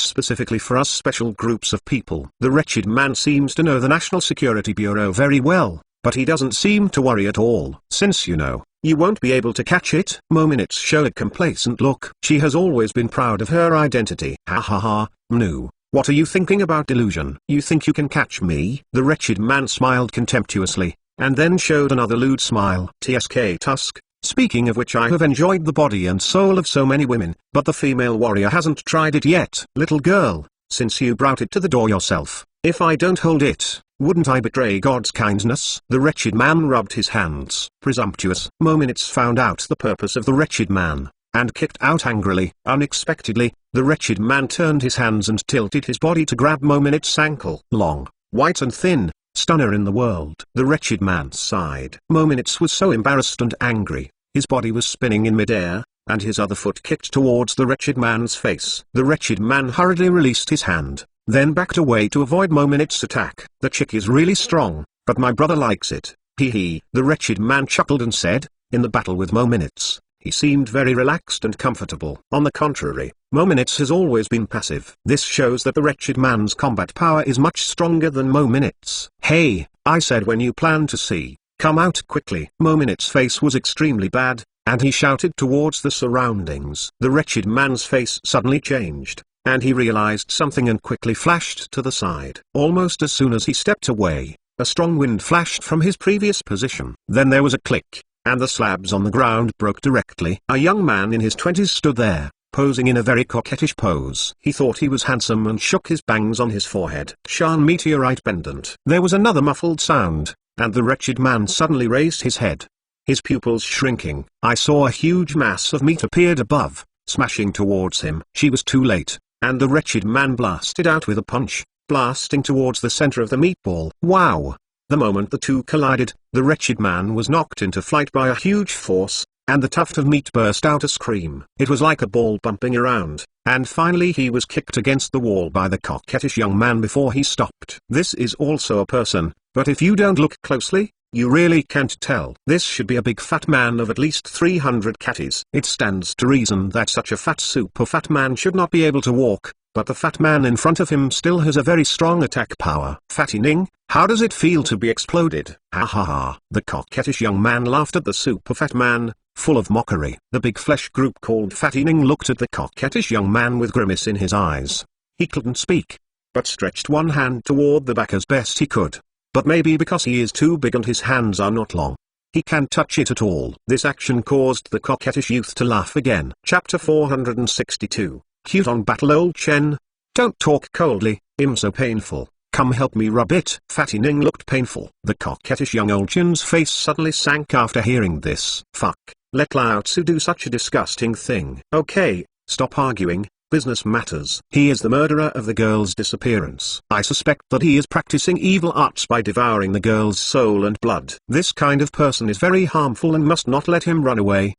specifically for us special groups of people. The wretched man seems to know the National Security Bureau very well, but he doesn't seem to worry at all. Since you know, you won't be able to catch it. Mo Minutes showed a complacent look. She has always been proud of her identity. Ha ha ha, no. What are you thinking about delusion? You think you can catch me? The wretched man smiled contemptuously, and then showed another lewd smile. TSK Tusk. Speaking of which, I have enjoyed the body and soul of so many women, but the female warrior hasn't tried it yet. Little girl, since you brought it to the door yourself, if I don't hold it, wouldn't I betray God's kindness? The wretched man rubbed his hands. Presumptuous. Mo Minutes found out the purpose of the wretched man, and kicked out angrily. Unexpectedly, the wretched man turned his hands and tilted his body to grab Mo Minutes' ankle. Long, white and thin, stunner in the world. The wretched man sighed. Mo Minutes was so embarrassed and angry. His body was spinning in midair, and his other foot kicked towards the wretched man's face. The wretched man hurriedly released his hand, then backed away to avoid Mo Minutes' attack. The chick is really strong, but my brother likes it. Hee hee. The wretched man chuckled and said, in the battle with Mo Minutes, he seemed very relaxed and comfortable. On the contrary, Mo Minutes has always been passive. This shows that the wretched man's combat power is much stronger than Mo Minutes. Hey, I said when you plan to see. Come out quickly. Mo Minutes' face was extremely bad, and he shouted towards the surroundings. The wretched man's face suddenly changed, and he realized something and quickly flashed to the side. Almost as soon as he stepped away, a strong wind flashed from his previous position. Then there was a click, and the slabs on the ground broke directly. A young man in his 20s stood there, posing in a very coquettish pose. He thought he was handsome and shook his bangs on his forehead. Shan meteorite pendant. There was another muffled sound, and the wretched man suddenly raised his head. His pupils shrinking, I saw a huge mass of meat appeared above, smashing towards him. She was too late, and the wretched man blasted out with a punch, blasting towards the center of the meatball. Wow! The moment the two collided, the wretched man was knocked into flight by a huge force, and the tuft of meat burst out a scream. It was like a ball bumping around, and finally he was kicked against the wall by the coquettish young man before he stopped. This is also a person, but if you don't look closely, you really can't tell. This should be a big fat man of at least 300 catties. It stands to reason that such a super fat man should not be able to walk, but the fat man in front of him still has a very strong attack power. Fatty Ning, how does it feel to be exploded? Ha ha ha. The coquettish young man laughed at the super fat man, full of mockery. The big flesh group called Fatty Ning looked at the coquettish young man with grimace in his eyes. He couldn't speak, but stretched one hand toward the back as best he could. But maybe because he is too big and his hands are not long, he can't touch it at all. This action caused the coquettish youth to laugh again. Chapter 462. Cute on battle old Chen. Don't talk coldly, I'm so painful. Come help me rub it. Fatty Ning looked painful. The coquettish young old Chen's face suddenly sank after hearing this. Fuck, let Lao Tzu do such a disgusting thing. Okay, stop arguing. Business matters. He is the murderer of the girl's disappearance. I suspect that he is practicing evil arts by devouring the girl's soul and blood. This kind of person is very harmful and must not let him run away.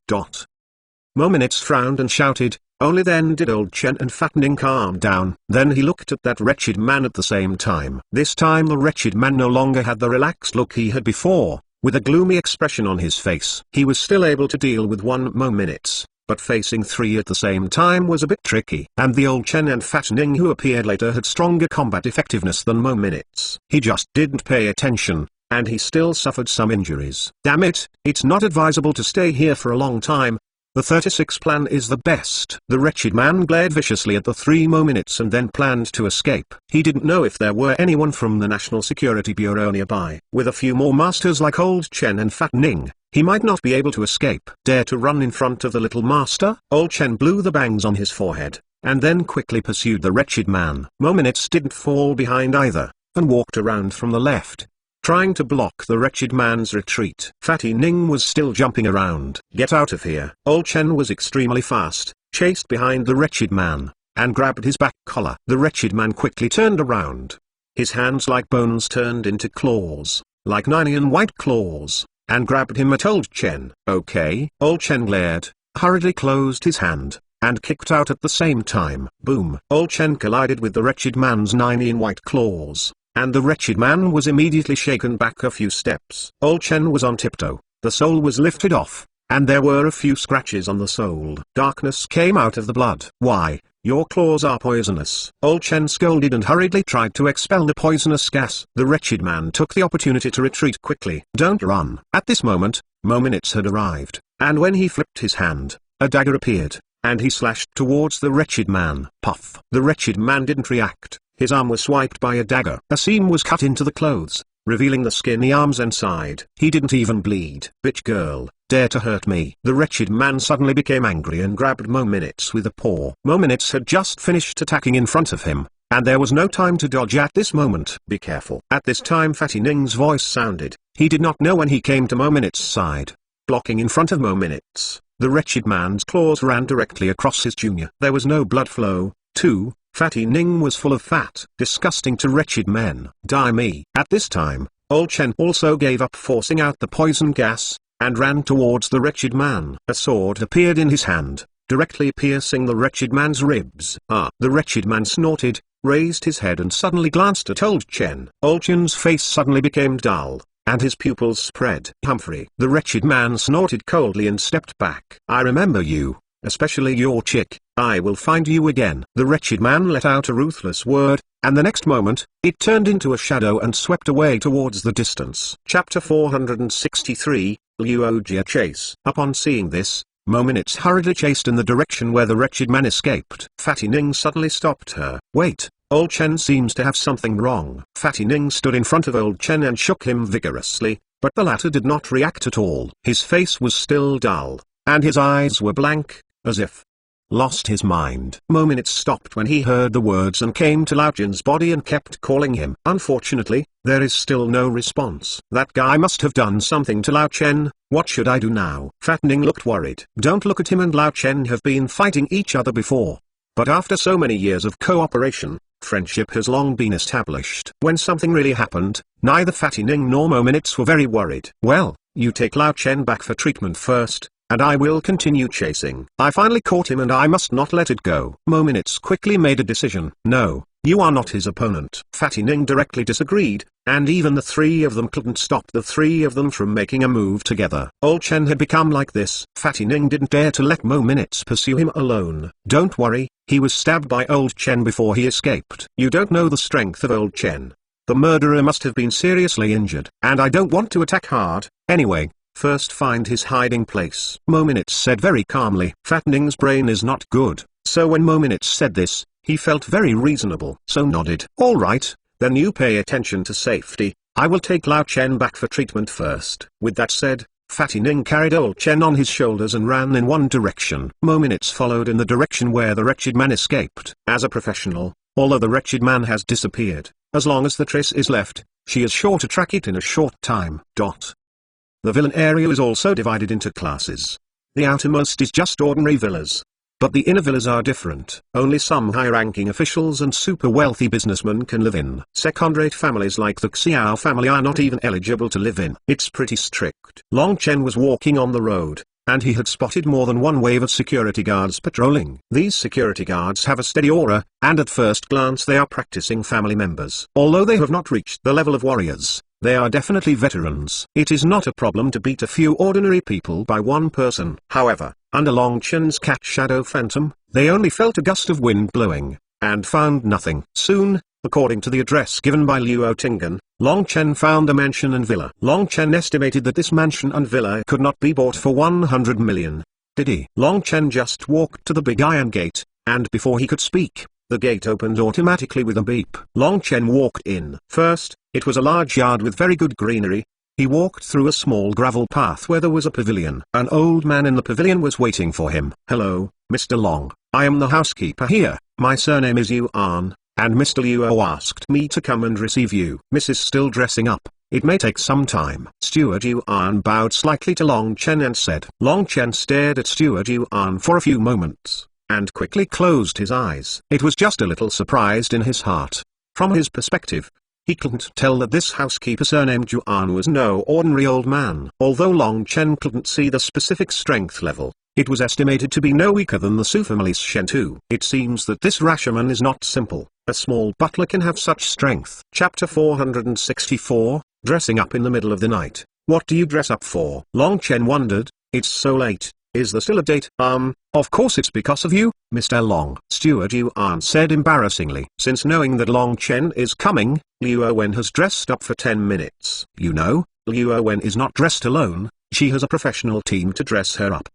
Mominitz frowned and shouted. Only then did old Chen and Fat Ning calm down. Then he looked at that wretched man at the same time. This time the wretched man no longer had the relaxed look he had before, with a gloomy expression on his face. He was still able to deal with one Mominitz, but facing three at the same time was a bit tricky. And the old Chen and Fat Ning who appeared later had stronger combat effectiveness than Mominitz. He just didn't pay attention, and he still suffered some injuries. Damn it, it's not advisable to stay here for a long time. The 36 plan is the best. The wretched man glared viciously at the three Mominitz and then planned to escape. He didn't know if there were anyone from the National Security Bureau nearby. With a few more masters like old Chen and Fat Ning, he might not be able to escape. Dare to run in front of the little master? Old Chen blew the bangs on his forehead, and then quickly pursued the wretched man. Mominitz didn't fall behind either, and walked around from the left, trying to block the wretched man's retreat. Fatty Ning was still jumping around. Get out of here. Old Chen was extremely fast, chased behind the wretched man, and grabbed his back collar. The wretched man quickly turned around. His hands like bones turned into claws, like Ninian white claws, and grabbed him at old Chen. Okay. Old Chen glared, hurriedly closed his hand, and kicked out at the same time. Boom. Old Chen collided with the wretched man's Ninian white claws, and the wretched man was immediately shaken back a few steps. Old Chen was on tiptoe, the soul was lifted off, and there were a few scratches on the soul. Darkness came out of the blood. Why, your claws are poisonous. Old Chen scolded and hurriedly tried to expel the poisonous gas. The wretched man took the opportunity to retreat quickly. Don't run. At this moment, Mominitz had arrived, and when he flipped his hand, a dagger appeared, and he slashed towards the wretched man. Puff. The wretched man didn't react. His arm was swiped by a dagger. A seam was cut into the clothes, revealing the skinny arms and side. He didn't even bleed. Bitch girl, dare to hurt me. The wretched man suddenly became angry and grabbed Mominitz with a paw. Mominitz had just finished attacking in front of him, and there was no time to dodge at this moment. Be careful. At this time Fatty Ning's voice sounded. He did not know when he came to Mominitz's side. Blocking in front of Mominitz, the wretched man's claws ran directly across his junior. There was no blood flow, too. Fatty Ning was full of fat. Disgusting to wretched men. Die me. At this time, old Chen also gave up forcing out the poison gas, and ran towards the wretched man. A sword appeared in his hand, directly piercing the wretched man's ribs. The wretched man snorted, raised his head and suddenly glanced at old Chen. Old Chen's face suddenly became dull, and his pupils spread. Humphrey. The wretched man snorted coldly and stepped back. I remember you. Especially your chick. I will find you again. The wretched man let out a ruthless word, and the next moment, it turned into a shadow and swept away towards the distance. Chapter 463, Luojia Chase. Upon seeing this, Mominitz hurriedly chased in the direction where the wretched man escaped. Fatty Ning suddenly stopped her. Wait, old Chen seems to have something wrong. Fatty Ning stood in front of old Chen and shook him vigorously, but the latter did not react at all. His face was still dull, and his eyes were blank, as if lost his mind. Mominitz stopped when he heard the words and came to Lao Chen's body and kept calling him. Unfortunately, there is still no response. That guy must have done something to Lao Chen. What should I do now? Fat Ning looked worried. Don't look at him and Lao Chen have been fighting each other before. But after so many years of cooperation, friendship has long been established. When something really happened, neither Fatty Ning nor Mominitz were very worried. Well, you take Lao Chen back for treatment first, and I will continue chasing. I finally caught him and I must not let it go. Mo Minutes quickly made a decision. No, you are not his opponent. Fatty Ning directly disagreed, and even the three of them couldn't stop the three of them from making a move together. Old Chen had become like this. Fatty Ning didn't dare to let Mo Minutes pursue him alone. Don't worry, he was stabbed by Old Chen before he escaped. You don't know the strength of Old Chen. The murderer must have been seriously injured. And I don't want to attack hard. Anyway, first find his hiding place. Mo Minutes said very calmly. Fat Ning's brain is not good, so when Mo Minutes said this, he felt very reasonable. So nodded. Alright, then you pay attention to safety. I will take Lao Chen back for treatment first. With that said, Fatty Ning carried Old Chen on his shoulders and ran in one direction. Mo Minutes followed in the direction where the wretched man escaped. As a professional, although the wretched man has disappeared, as long as the trace is left, she is sure to track it in a short time. The villain area is also divided into classes. The outermost is just ordinary villas. But the inner villas are different. Only some high-ranking officials and super-wealthy businessmen can live in. Second-rate families like the Xiao family are not even eligible to live in. It's pretty strict. Long Chen was walking on the road, and he had spotted more than one wave of security guards patrolling. These security guards have a steady aura, and at first glance they are practicing family members. Although they have not reached the level of warriors, they are definitely veterans. It is not a problem to beat a few ordinary people by one person. However, under Long Chen's cat Shadow Phantom, they only felt a gust of wind blowing, and found nothing. Soon, according to the address given by Luo Tingen, Long Chen found a mansion and villa. Long Chen estimated that this mansion and villa could not be bought for 100 million. Did he? Long Chen just walked to the big iron gate, and before he could speak, the gate opened automatically with a beep. Long Chen walked in. First, it was a large yard with very good greenery. He walked through a small gravel path where there was a pavilion. An old man in the pavilion was waiting for him. Hello, Mr. Long. I am the housekeeper here. My surname is Yuan, and Mr. Luo asked me to come and receive you. Mrs. Still dressing up. It may take some time. Steward Yuan bowed slightly to Long Chen and said. Long Chen stared at Steward Yuan for a few moments, and quickly closed his eyes. It was just a little surprised in his heart. From his perspective, he couldn't tell that this housekeeper surnamed Yuan was no ordinary old man. Although Long Chen couldn't see the specific strength level, it was estimated to be no weaker than the Su family's Shen Tu. It seems that this Rashomon is not simple. A small butler can have such strength. Chapter 464, Dressing Up in the Middle of the Night. What do you dress up for? Long Chen wondered. It's so late. Is there still a date? Of course it's because of you, Mr. Long. Steward Yuan said embarrassingly. Since knowing that Long Chen is coming, Luo Wen has dressed up for 10 minutes. You know, Luo Wen is not dressed alone, she has a professional team to dress her up.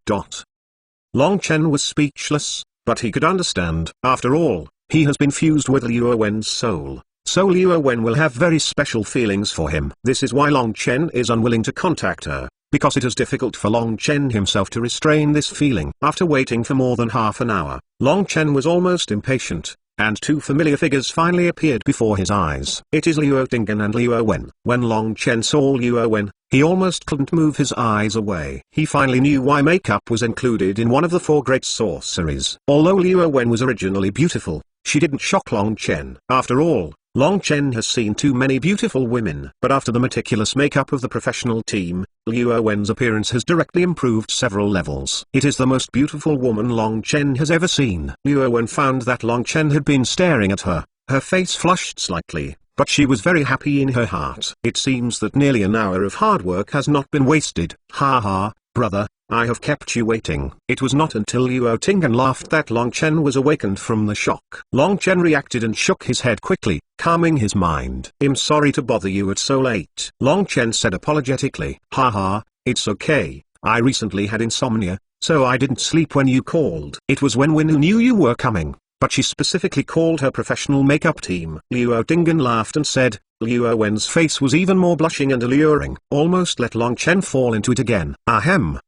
Long Chen was speechless, but he could understand. After all, he has been fused with Luo Wen's soul, so Luo Wen will have very special feelings for him. This is why Long Chen is unwilling to contact her, because it is difficult for Long Chen himself to restrain this feeling. After waiting for more than half an hour, Long Chen was almost impatient, and two familiar figures finally appeared before his eyes. It is Luo Tingen and Luo Wen. When Long Chen saw Luo Wen, he almost couldn't move his eyes away. He finally knew why makeup was included in one of the 4 great sorceries. Although Luo Wen was originally beautiful, she didn't shock Long Chen. After all, Long Chen has seen too many beautiful women. But after the meticulous makeup of the professional team, Luo Wen's appearance has directly improved several levels. It is the most beautiful woman Long Chen has ever seen. Luo Wen found that Long Chen had been staring at her. Her face flushed slightly, but she was very happy in her heart. It seems that nearly an hour of hard work has not been wasted. Ha ha, brother. I have kept you waiting. It was not until Luo Tingen laughed that Long Chen was awakened from the shock. Long Chen reacted and shook his head quickly, calming his mind. I'm sorry to bother you at so late. Long Chen said apologetically. Haha, it's okay. I recently had insomnia, so I didn't sleep when you called. It was when Winu knew you were coming, but she specifically called her professional makeup team. Luo Tingen laughed and said. Luo Wen's face was even more blushing and alluring. Almost let Long Chen fall into it again. Ahem.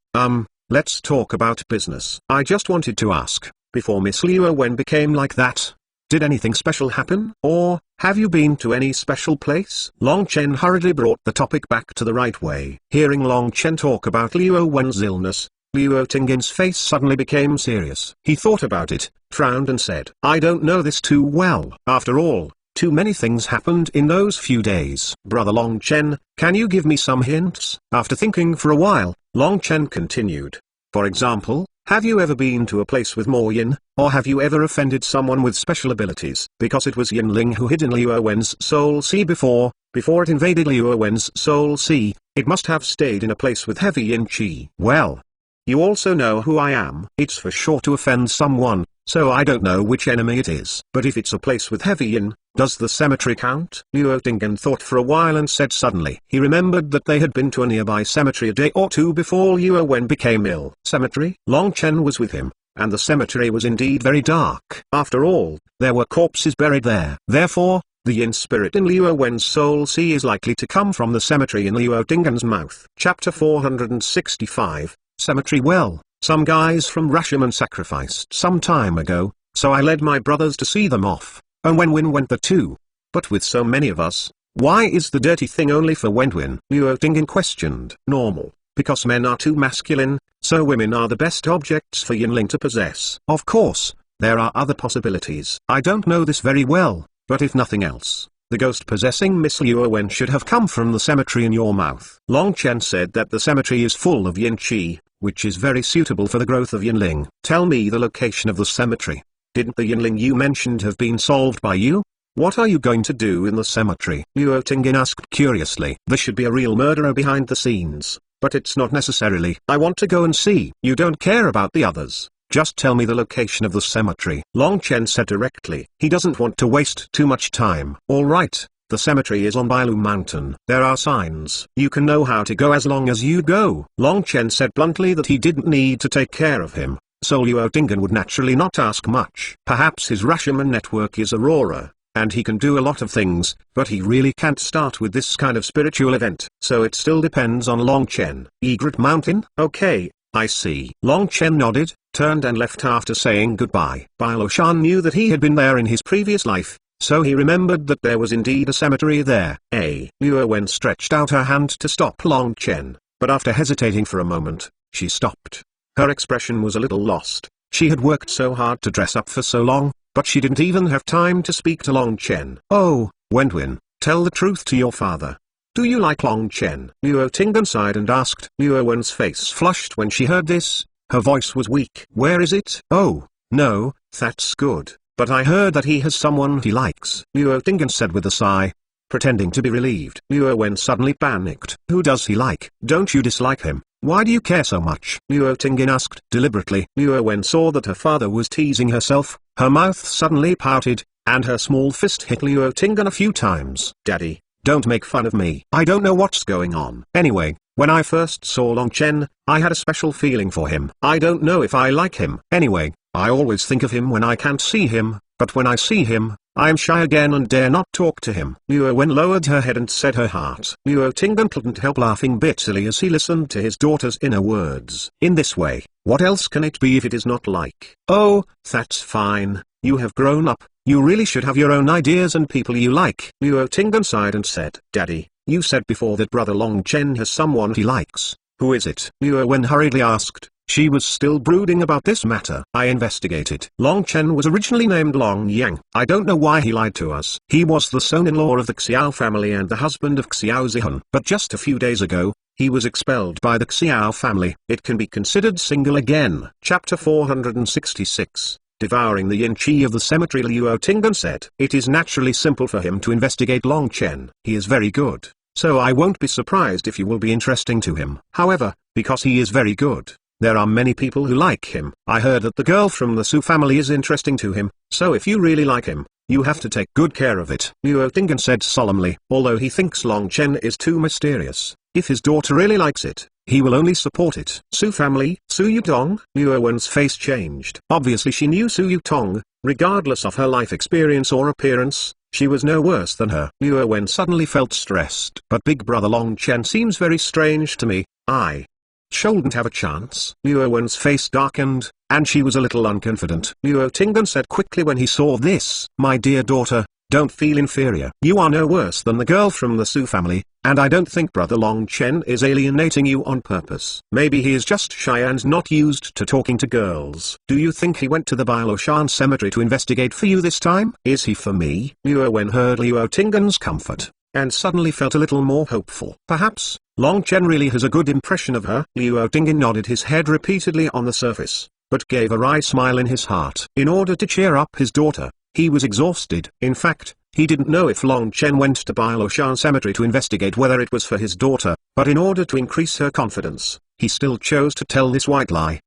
Let's talk about business. I just wanted to ask, before Miss Luo Wen became like that, did anything special happen? Or, have you been to any special place? Long Chen hurriedly brought the topic back to the right way. Hearing Long Chen talk about Luo Wen's illness, Luo Tingin's face suddenly became serious. He thought about it, frowned and said, I don't know this too well. After all, too many things happened in those few days. Brother Long Chen, can you give me some hints? After thinking for a while, Long Chen continued. For example, have you ever been to a place with more yin, or have you ever offended someone with special abilities? Because it was Yinling who hid in Liu Wen's soul sea before it invaded Liu Wen's soul sea, it must have stayed in a place with heavy yin qi. Well, you also know who I am. It's for sure to offend someone, so I don't know which enemy it is. But if it's a place with heavy yin, does the cemetery count? Luo Tingan thought for a while and said suddenly. He remembered that they had been to a nearby cemetery a day or two before Liu Wen became ill. Cemetery? Long Chen was with him, and the cemetery was indeed very dark. After all, there were corpses buried there. Therefore, the yin spirit in Liu Wen's soul sea is likely to come from the cemetery in Luo Tingan's mouth. Chapter 465. Cemetery. Well, some guys from Rashomon sacrificed some time ago, so I led my brothers to see them off, and Wenwen went there too. But with so many of us, why is the dirty thing only for Wenwen? Luo Tingan questioned. Normal, because men are too masculine, so women are the best objects for Yinling to possess. Of course, there are other possibilities. I don't know this very well, but if nothing else, the ghost possessing Miss Liu Wen should have come from the cemetery in your mouth. Long Chen said that the cemetery is full of yin qi, which is very suitable for the growth of Yinling. Tell me the location of the cemetery. Didn't the Yinling you mentioned have been solved by you? What are you going to do in the cemetery? Luo Tingan asked curiously. There should be a real murderer behind the scenes, but it's not necessarily. I want to go and see. You don't care about the others. Just tell me the location of the cemetery. Long Chen said directly. He doesn't want to waste too much time. All right, the cemetery is on Bailu Mountain. There are signs. You can know how to go as long as you go. Long Chen said bluntly that he didn't need to take care of him, so Luo Tingan would naturally not ask much. Perhaps his Rashomon network is Aurora, and he can do a lot of things, but he really can't start with this kind of spiritual event. So it still depends on Long Chen. Egret Mountain? Okay, I see. Long Chen nodded, turned and left after saying goodbye. Bai Shan knew that he had been there in his previous life, so he remembered that there was indeed a cemetery there. Liu Wen stretched out her hand to stop Long Chen, but after hesitating for a moment, she stopped. Her expression was a little lost. She had worked so hard to dress up for so long, but she didn't even have time to speak to Long Chen. Oh, Wenwen, tell the truth to your father. Do you like Long Chen? Luo Tingan sighed and asked. Luo Wen's face flushed when she heard this. Her voice was weak. Where is it? Oh, no, that's good, but I heard that he has someone he likes. Luo Tingan said with a sigh, pretending to be relieved. Luo Wen suddenly panicked. Who does he like? Don't you dislike him? Why do you care so much? Luo Tingan asked. Deliberately, Luo Wen saw that her father was teasing herself. Her mouth suddenly pouted, and her small fist hit Luo Tingan a few times. Daddy, don't make fun of me. I don't know what's going on. Anyway, when I first saw Long Chen, I had a special feeling for him. I don't know if I like him. Anyway, I always think of him when I can't see him, but when I see him, I am shy again and dare not talk to him. Luo Wen lowered her head and said her heart. Luo Tingan couldn't help laughing bitterly as he listened to his daughter's inner words. In this way, what else can it be if it is not like? Oh, that's fine. You have grown up. You really should have your own ideas and people you like. Luo Tingan sighed and said, Daddy, you said before that brother Long Chen has someone he likes. Who is it? Luo Wen hurriedly asked. She was still brooding about this matter. I investigated. Long Chen was originally named Long Yang. I don't know why he lied to us. He was the son-in-law of the Xiao family and the husband of Xiao Zihun. But just a few days ago, he was expelled by the Xiao family. It can be considered single again. Chapter 466. Devouring the yin qi of the cemetery. Luo Tingan said. It is naturally simple for him to investigate Long Chen. He is very good, so I won't be surprised if you will be interesting to him. However, because he is very good, there are many people who like him. I heard that the girl from the Su family is interesting to him, so if you really like him, you have to take good care of it. Luo Tingan said solemnly. Although he thinks Long Chen is too mysterious, if his daughter really likes it, he will only support it. Su family? Su Yutong? Luo Wen's face changed. Obviously she knew Su Yutong. Regardless of her life experience or appearance, she was no worse than her. Luo Wen suddenly felt stressed. But big brother Long Chen seems very strange to me. I shouldn't have a chance. Luo Wen's face darkened, and she was a little unconfident. Luo Tingan said quickly when he saw this. My dear daughter, don't feel inferior. You are no worse than the girl from the Su family, and I don't think brother Long Chen is alienating you on purpose. Maybe he is just shy and not used to talking to girls. Do you think he went to the Bailoshan cemetery to investigate for you this time? Is he for me? Luo Wen heard Luo Tingan's comfort. and suddenly felt a little more hopeful. Perhaps, Long Chen really has a good impression of her. Luo Tingyun nodded his head repeatedly on the surface, but gave a wry smile in his heart. In order to cheer up his daughter, he was exhausted. In fact, he didn't know if Long Chen went to Bailoshan Cemetery to investigate whether it was for his daughter, but in order to increase her confidence, he still chose to tell this white lie.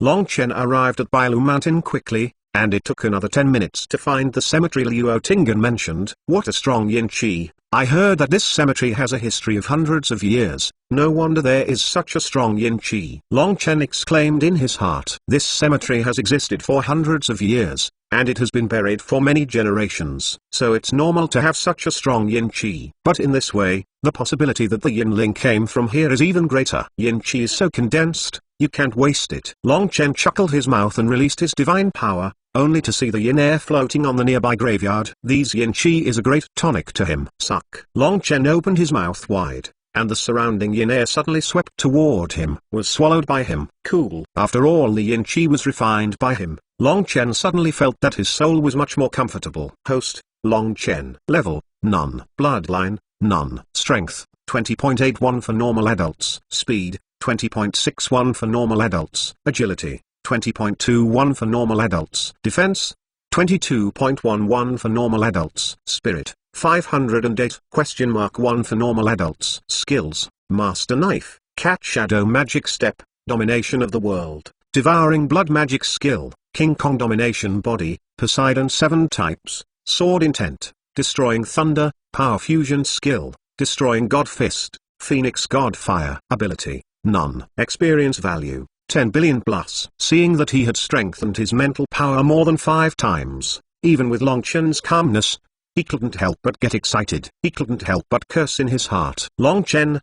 Long Chen arrived at Bailu Mountain quickly, and it took another 10 minutes to find the cemetery Luo Tingyun mentioned. What a strong yin qi. I heard that this cemetery has a history of hundreds of years. No wonder there is such a strong yin qi. Long Chen exclaimed in his heart. This cemetery has existed for hundreds of years, and it has been buried for many generations. So it's normal to have such a strong yin qi. But in this way, the possibility that the yin ling came from here is even greater. Yin qi is so condensed, you can't waste it. Long Chen chuckled his mouth and released his divine power, only to see the yin air floating on the nearby graveyard. These yin qi is a great tonic to him. Suck. Long Chen opened his mouth wide, and the surrounding yin air suddenly swept toward him, was swallowed by him. Cool. After all the yin qi was refined by him, Long Chen suddenly felt that his soul was much more comfortable. Host, Long Chen. Level, none. Bloodline, none. Strength, 20.81 for normal adults. Speed, 20.61 for normal adults. Agility, 20.21 for normal adults. Defense, 22.11 for normal adults. Spirit, 508?1 for normal adults. Skills, Master Knife, Cat Shadow Magic Step, Domination of the World, Devouring Blood Magic Skill, King Kong Domination Body, Poseidon 7 Types, Sword Intent, Destroying Thunder, Power Fusion Skill, Destroying God Fist, Phoenix God Fire. Ability, none. Experience value, 10 billion plus. Seeing that he had strengthened his mental power more than 5 times, even with Long Chen's calmness, he couldn't help but get excited. He couldn't help but curse in his heart. Long Chen,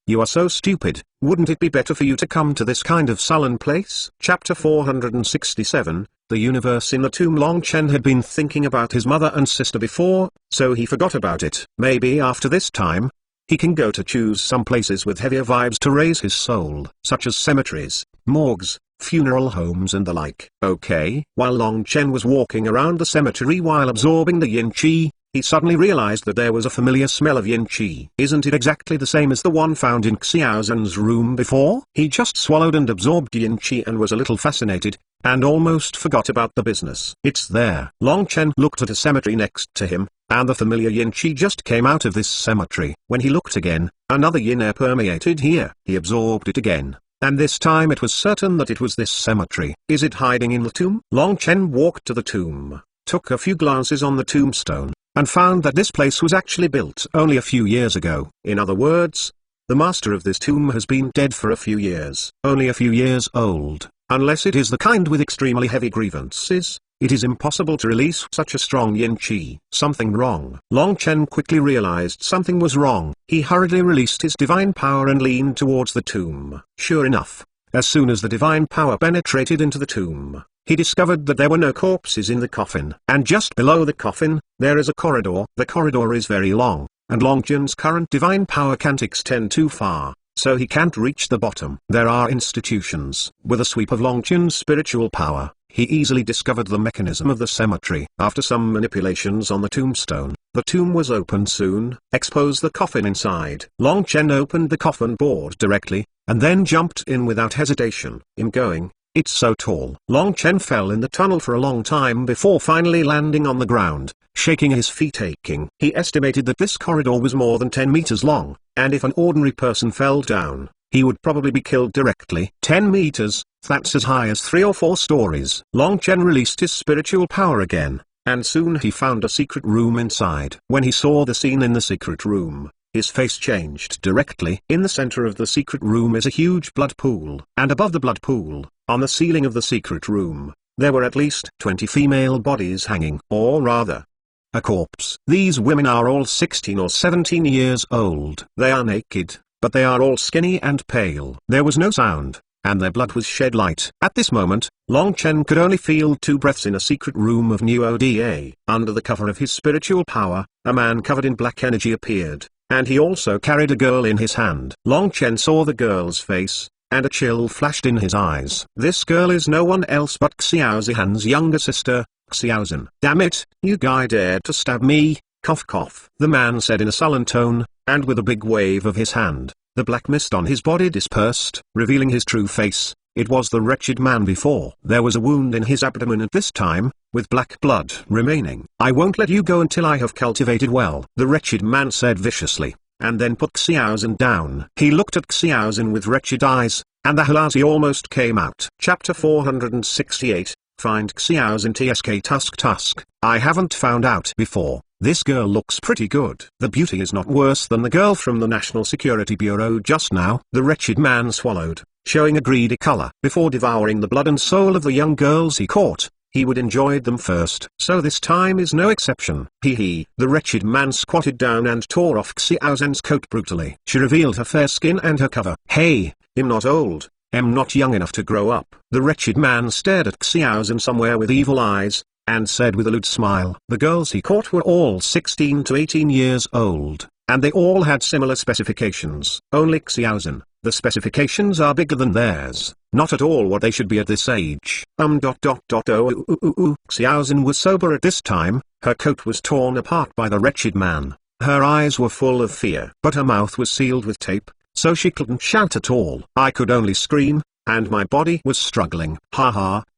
you are so stupid. Wouldn't it be better for you to come to this kind of sullen place? Chapter 467, The Universe in the Tomb. Long Chen had been thinking about his mother and sister before, so he forgot about it. Maybe after this time, he can go to choose some places with heavier vibes to raise his soul, such as cemeteries, morgues, funeral homes and the like. Okay. While Long Chen was walking around the cemetery while absorbing the yin qi, he suddenly realized that there was a familiar smell of yin qi. Isn't it exactly the same as the one found in Xiao Zhen's room before? He just swallowed and absorbed yin qi and was a little fascinated, and almost forgot about the business. It's there. Long Chen looked at a cemetery next to him, and the familiar yin qi just came out of this cemetery. When he looked again, another yin air permeated here. He absorbed it again, and this time it was certain that it was this cemetery. Is it hiding in the tomb? Long Chen walked to the tomb, took a few glances on the tombstone, and found that this place was actually built only a few years ago. In other words, the master of this tomb has been dead for a few years. Only a few years old. Unless it is the kind with extremely heavy grievances, it is impossible to release such a strong yin qi. Something wrong. Long Chen quickly realized something was wrong. He hurriedly released his divine power and leaned towards the tomb. Sure enough, as soon as the divine power penetrated into the tomb, he discovered that there were no corpses in the coffin. And just below the coffin, there is a corridor. The corridor is very long, and Long Chen's current divine power can't extend too far, so he can't reach the bottom. There are institutions. With a sweep of Long Chen's spiritual power, he easily discovered the mechanism of the cemetery. After some manipulations on the tombstone, the tomb was opened soon. Expose the coffin inside. Long Chen opened the coffin board directly, and then jumped in without hesitation. It's so tall. Long Chen fell in the tunnel for a long time before finally landing on the ground, shaking his feet aching. He estimated that this corridor was more than 10 meters long, and if an ordinary person fell down, he would probably be killed directly. 10 meters, that's as high as 3 or 4 stories. Long Chen released his spiritual power again, and soon he found a secret room inside. When he saw the scene in the secret room, his face changed directly. In the center of the secret room is a huge blood pool, and above the blood pool, on the ceiling of the secret room, there were at least 20 female bodies hanging, or rather, a corpse. These women are all 16 or 17 years old. They are naked, but they are all skinny and pale. There was no sound, and their blood was shed light. At this moment, Long Chen could only feel 2 breaths in a secret room of New Oda. Under the cover of his spiritual power, a man covered in black energy appeared, and he also carried a girl in his hand. Long Chen saw the girl's face, and a chill flashed in his eyes. This girl is no one else but Xiao Zihan's younger sister, Xiao Zhan. Damn it, you guy dared to stab me. Cough cough. The man said in a sullen tone, and with a big wave of his hand, the black mist on his body dispersed, revealing his true face. It was the wretched man before. There was a wound in his abdomen at this time, with black blood remaining. I won't let you go until I have cultivated well, the wretched man said viciously, and then put Xiaozhen down. He looked at Xiaozhen with wretched eyes, and the halasi almost came out. Chapter 468, Find Xiaozhen Tusk. I haven't found out before. This girl looks pretty good. The beauty is not worse than the girl from the National Security Bureau just now. The wretched man swallowed, showing a greedy color. Before devouring the blood and soul of the young girls he caught, he would enjoy them first. So this time is no exception. Hee. The wretched man squatted down and tore off Xiaozhen's coat brutally. She revealed her fair skin and her cover. Hey, I'm not old. I'm not young enough to grow up. The wretched man stared at Xiaozhen somewhere with evil eyes, and said with a lewd smile. The girls he caught were all 16 to 18 years old, and they all had similar specifications. Only Xiaozhen, the specifications are bigger than theirs, not at all what they should be at this age. Xiaozhen was sober at this time, her coat was torn apart by the wretched man, her eyes were full of fear. But her mouth was sealed with tape, so she couldn't shout at all. I could only scream, and my body was struggling.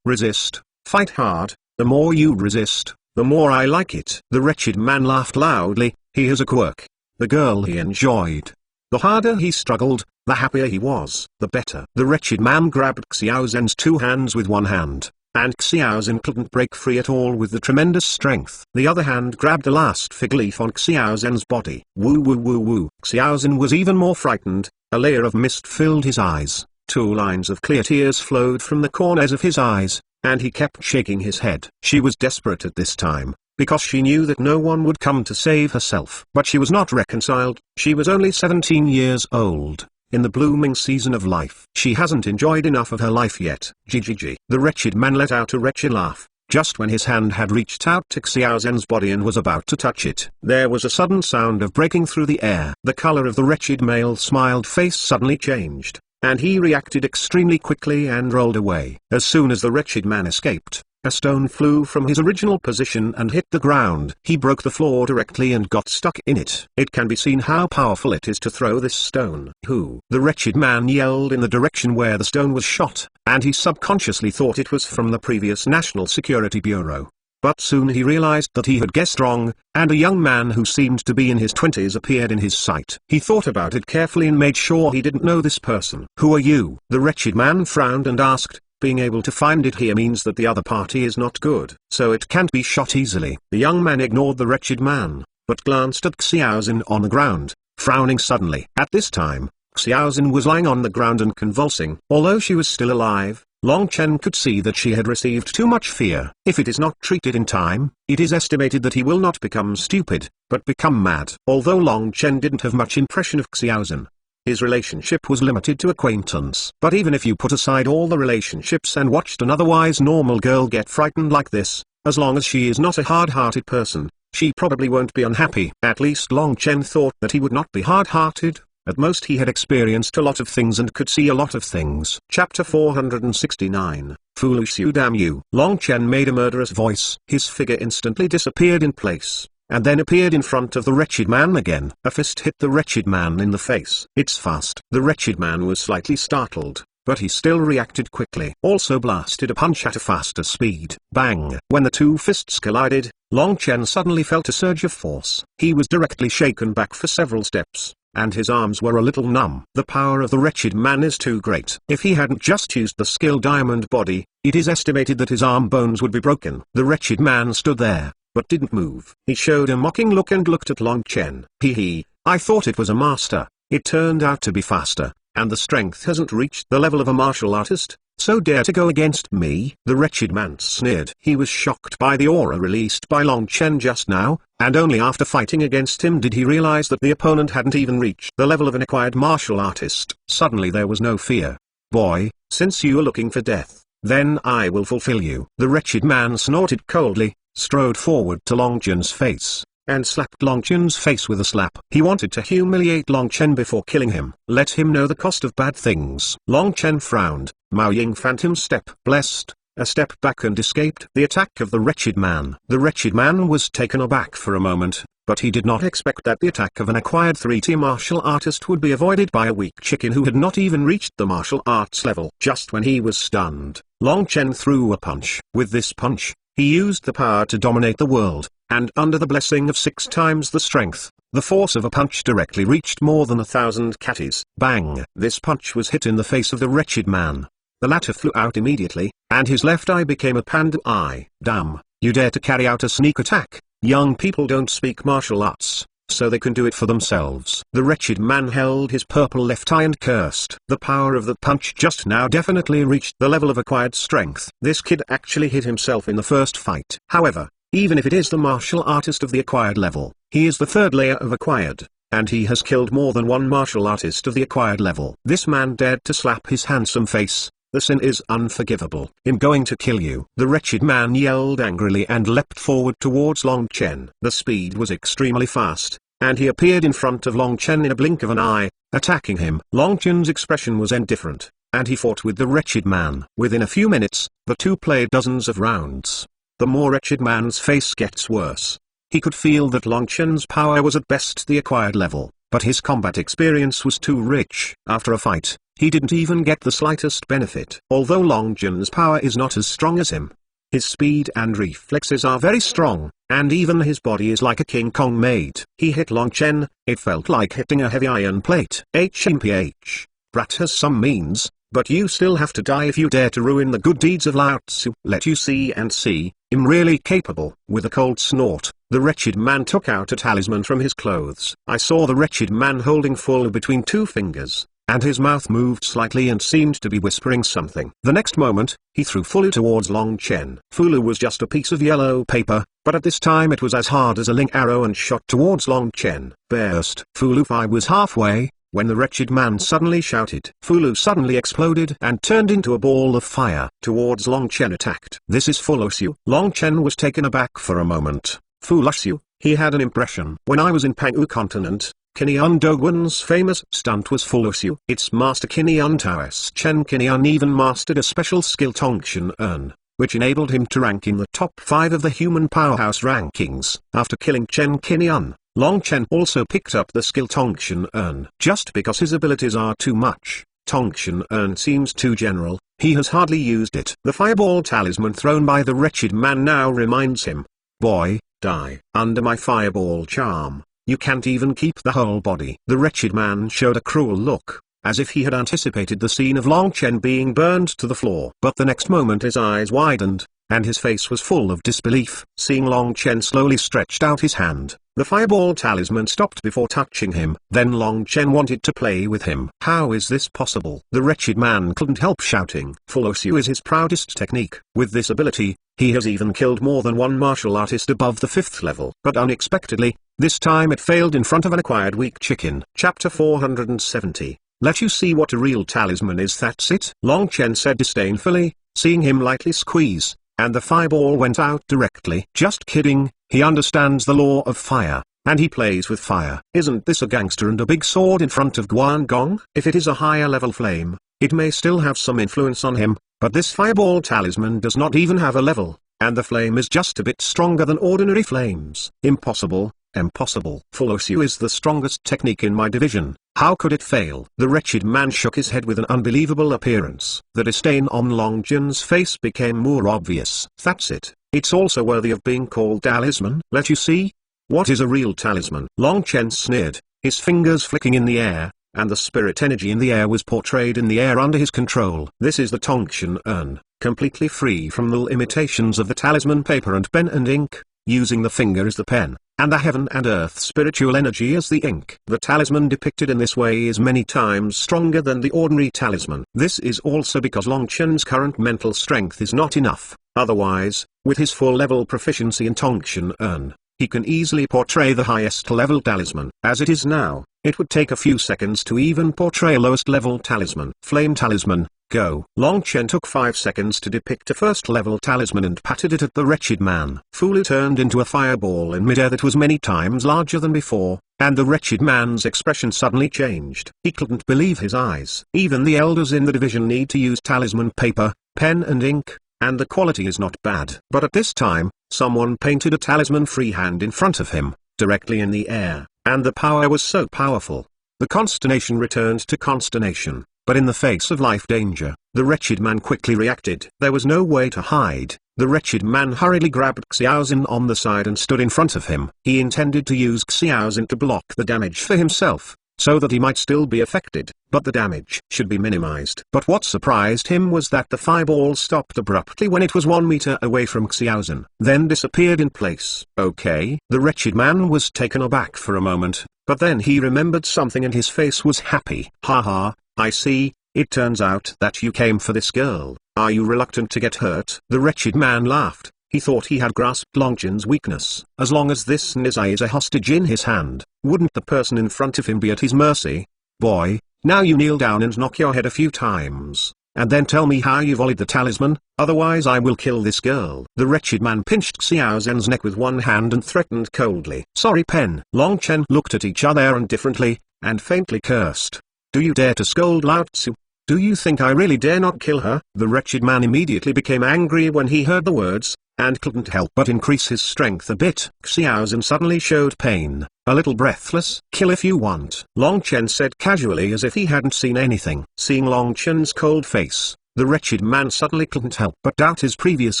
Resist, fight hard. The more you resist, the more I like it. The wretched man laughed loudly. He has a quirk. The girl he enjoyed. The harder he struggled, the happier he was, the better. The wretched man grabbed Xiaozhen's two hands with one hand, and Xiaozhen couldn't break free at all with the tremendous strength. The other hand grabbed a last fig leaf on Xiaozhen's body. Woo. Xiaozhen was even more frightened. A layer of mist filled his eyes. 2 lines of clear tears flowed from the corners of his eyes, and he kept shaking his head. She was desperate at this time, because she knew that no one would come to save herself. But she was not reconciled. She was only 17 years old, in the blooming season of life. She hasn't enjoyed enough of her life yet. GGG. The wretched man let out a wretched laugh. Just when his hand had reached out to Xiaozhen's body and was about to touch it, there was a sudden sound of breaking through the air. The color of the wretched male's smiled face suddenly changed, and he reacted extremely quickly and rolled away. As soon as the wretched man escaped, a stone flew from his original position and hit the ground. He broke the floor directly and got stuck in it. It can be seen how powerful it is to throw this stone. Who? The wretched man yelled in the direction where the stone was shot, and he subconsciously thought it was from the previous National Security Bureau. But soon he realized that he had guessed wrong, and a young man who seemed to be in his 20s appeared in his sight. He thought about it carefully and made sure he didn't know this person. Who are you? The wretched man frowned and asked. Being able to find it here means that the other party is not good, so it can't be shot easily. The young man ignored the wretched man, but glanced at Xiaozhen on the ground, frowning suddenly. At this time, Xiaozhen was lying on the ground and convulsing. Although she was still alive, Long Chen could see that she had received too much fear. If it is not treated in time, it is estimated that he will not become stupid, but become mad. Although Long Chen didn't have much impression of Xiaozhen, his relationship was limited to acquaintance. But even if you put aside all the relationships and watched an otherwise normal girl get frightened like this, as long as she is not a hard-hearted person, she probably won't be unhappy. At least Long Chen thought that he would not be hard-hearted. At most he had experienced a lot of things and could see a lot of things. Chapter 469, Foolish you damn you. Long Chen made a murderous voice. His figure instantly disappeared in place, and then appeared in front of the wretched man again. A fist hit the wretched man in the face. It's fast. The wretched man was slightly startled, but he still reacted quickly. Also blasted a punch at a faster speed. Bang! When the two fists collided, Long Chen suddenly felt a surge of force. He was directly shaken back for several steps, and his arms were a little numb. The power of the wretched man is too great. If he hadn't just used the skill Diamond Body, it is estimated that his arm bones would be broken. The wretched man stood there, but didn't move. He showed a mocking look and looked at Long Chen. I thought it was a master. It turned out to be faster, and the strength hasn't reached the level of a martial artist, so dare to go against me? The wretched man sneered. He was shocked by the aura released by Long Chen just now, and only after fighting against him did he realize that the opponent hadn't even reached the level of an acquired martial artist. Suddenly there was no fear. Boy, since you are looking for death, then I will fulfill you. The wretched man snorted coldly, strode forward to Long Chen's face, and slapped Long Chen's face with a slap. He wanted to humiliate Long Chen before killing him. Let him know the cost of bad things. Long Chen frowned. Mao Ying phantom step. Blessed. A step back and escaped the attack of the wretched man. The wretched man was taken aback for a moment, but he did not expect that the attack of an acquired 3-tier martial artist would be avoided by a weak chicken who had not even reached the martial arts level. Just when he was stunned, Long Chen threw a punch. With this punch, he used the power to dominate the world, and under the blessing of 6 times the strength, the force of a punch directly reached more than 1,000 catties. Bang! This punch was hit in the face of the wretched man. The latter flew out immediately, and his left eye became a panda eye. Damn, you dare to carry out a sneak attack? Young people don't speak martial arts, so they can do it for themselves. The wretched man held his purple left eye and cursed. The power of the punch just now definitely reached the level of acquired strength. This kid actually hit himself in the first fight. However, even if it is the martial artist of the acquired level, he is the 3rd layer of acquired, and he has killed more than one martial artist of the acquired level. This man dared to slap his handsome face. The sin is unforgivable. I'm going to kill you. The wretched man yelled angrily and leapt forward towards Long Chen. The speed was extremely fast, and he appeared in front of Long Chen in a blink of an eye, attacking him. Long Chen's expression was indifferent, and he fought with the wretched man. Within a few minutes, the two played dozens of rounds. The more wretched man's face gets worse. He could feel that Long Chen's power was at best the acquired level, but his combat experience was too rich. After a fight, he didn't even get the slightest benefit. Although Long Chen's power is not as strong as him, his speed and reflexes are very strong, and even his body is like a King Kong made. He hit Long Chen, it felt like hitting a heavy iron plate. HMPH. Brat has some means, but you still have to die if you dare to ruin the good deeds of Lao Tzu. Let you see and see, I'm really capable. With a cold snort, the wretched man took out a talisman from his clothes. I saw the wretched man holding Fulu between 2 fingers, and his mouth moved slightly and seemed to be whispering something. The next moment, he threw Fulu towards Long Chen. Fulu was just a piece of yellow paper, but at this time it was as hard as a ling arrow and shot towards Long Chen. Burst. Fulu Fi was halfway, when the wretched man suddenly shouted. Fulu suddenly exploded and turned into a ball of fire. Towards Long Chen attacked. This is Fulushu. Long Chen was taken aback for a moment. Fulushu, he had an impression. When I was in Pangu continent, Kinyan Doguan's famous stunt was Fulushu. Its master Kinyan Taoist Chen Kinyan even mastered a special skill Tongshan Urn, which enabled him to rank in the top 5 of the human powerhouse rankings. After killing Chen Kinyan, Long Chen also picked up the skill Tongshan Urn. Just because his abilities are too much, Tongshan Urn seems too general, he has hardly used it. The fireball talisman thrown by the wretched man now reminds him, boy, die. Under my fireball charm, you can't even keep the whole body. The wretched man showed a cruel look, as if he had anticipated the scene of Long Chen being burned to the floor. But the next moment his eyes widened, and his face was full of disbelief. Seeing Long Chen slowly stretched out his hand, the fireball talisman stopped before touching him. Then Long Chen wanted to play with him. How is this possible? The wretched man couldn't help shouting. Fulushu is his proudest technique. With this ability, he has even killed more than one martial artist above the 5th level. But unexpectedly, this time it failed in front of an acquired weak chicken. Chapter 470. Let you see what a real talisman is. That's it? Long Chen said disdainfully, seeing him lightly squeeze, and the fireball went out directly. Just kidding, he understands the law of fire, and he plays with fire. Isn't this a gangster and a big sword in front of Guangong? If it is a higher level flame, it may still have some influence on him, but this fireball talisman does not even have a level, and the flame is just a bit stronger than ordinary flames. Impossible. Impossible. Fulushu is the strongest technique in my division. How could it fail? The wretched man shook his head with an unbelievable appearance. The disdain on Long Chen's face became more obvious. That's it. It's also worthy of being called talisman. Let you see? What is a real talisman? Long Chen sneered, his fingers flicking in the air, and the spirit energy in the air was portrayed in the air under his control. This is the Tongshan Urn, completely free from the limitations of the talisman paper and pen and ink, using the finger as the pen, and the heaven and earth spiritual energy as the ink. The talisman depicted in this way is many times stronger than the ordinary talisman. This is also because Long Chen's current mental strength is not enough. Otherwise, with his full level proficiency in Tongshan Urn, he can easily portray the highest level talisman. As it is now, it would take a few seconds to even portray a lowest level talisman. Flame talisman, go. Long Chen took 5 seconds to depict a first level talisman and patted it at the wretched man. Fulu turned into a fireball in midair that was many times larger than before, and the wretched man's expression suddenly changed. He couldn't believe his eyes. Even the elders in the division need to use talisman paper, pen and ink, and the quality is not bad. But at this time, someone painted a talisman freehand in front of him. directly in the air, and the power was so powerful. The consternation returned to consternation, but in the face of life danger, the wretched man quickly reacted. There was no way to hide. The wretched man hurriedly grabbed Xiaozin on the side and stood in front of him. He intended to use Xiaozin to block the damage for himself, so that he might still be affected, but the damage should be minimized. But what surprised him was that the fireball stopped abruptly when it was 1 meter away from Xiaozin, then disappeared in place. Okay. The wretched man was taken aback for a moment, but then he remembered something and his face was happy. Haha, I see, it turns out that you came for this girl. Are you reluctant to get hurt? The wretched man laughed. He thought he had grasped Long Chen's weakness. As long as this Nizai is a hostage in his hand, wouldn't the person in front of him be at his mercy? Boy, now you kneel down and knock your head a few times, and then tell me how you volleyed the talisman, otherwise I will kill this girl. The wretched man pinched Xiao Zhen's neck with one hand and threatened coldly. Sorry Pen. Long Chen looked at each other indifferently, and faintly cursed. Do you dare to scold Lao Tzu? Do you think I really dare not kill her? The wretched man immediately became angry when he heard the words, and couldn't help but increase his strength a bit. Xiaozhen suddenly showed pain, a little breathless. Kill if you want, Long Chen said casually as if he hadn't seen anything. Seeing Long Chen's cold face, the wretched man suddenly couldn't help but doubt his previous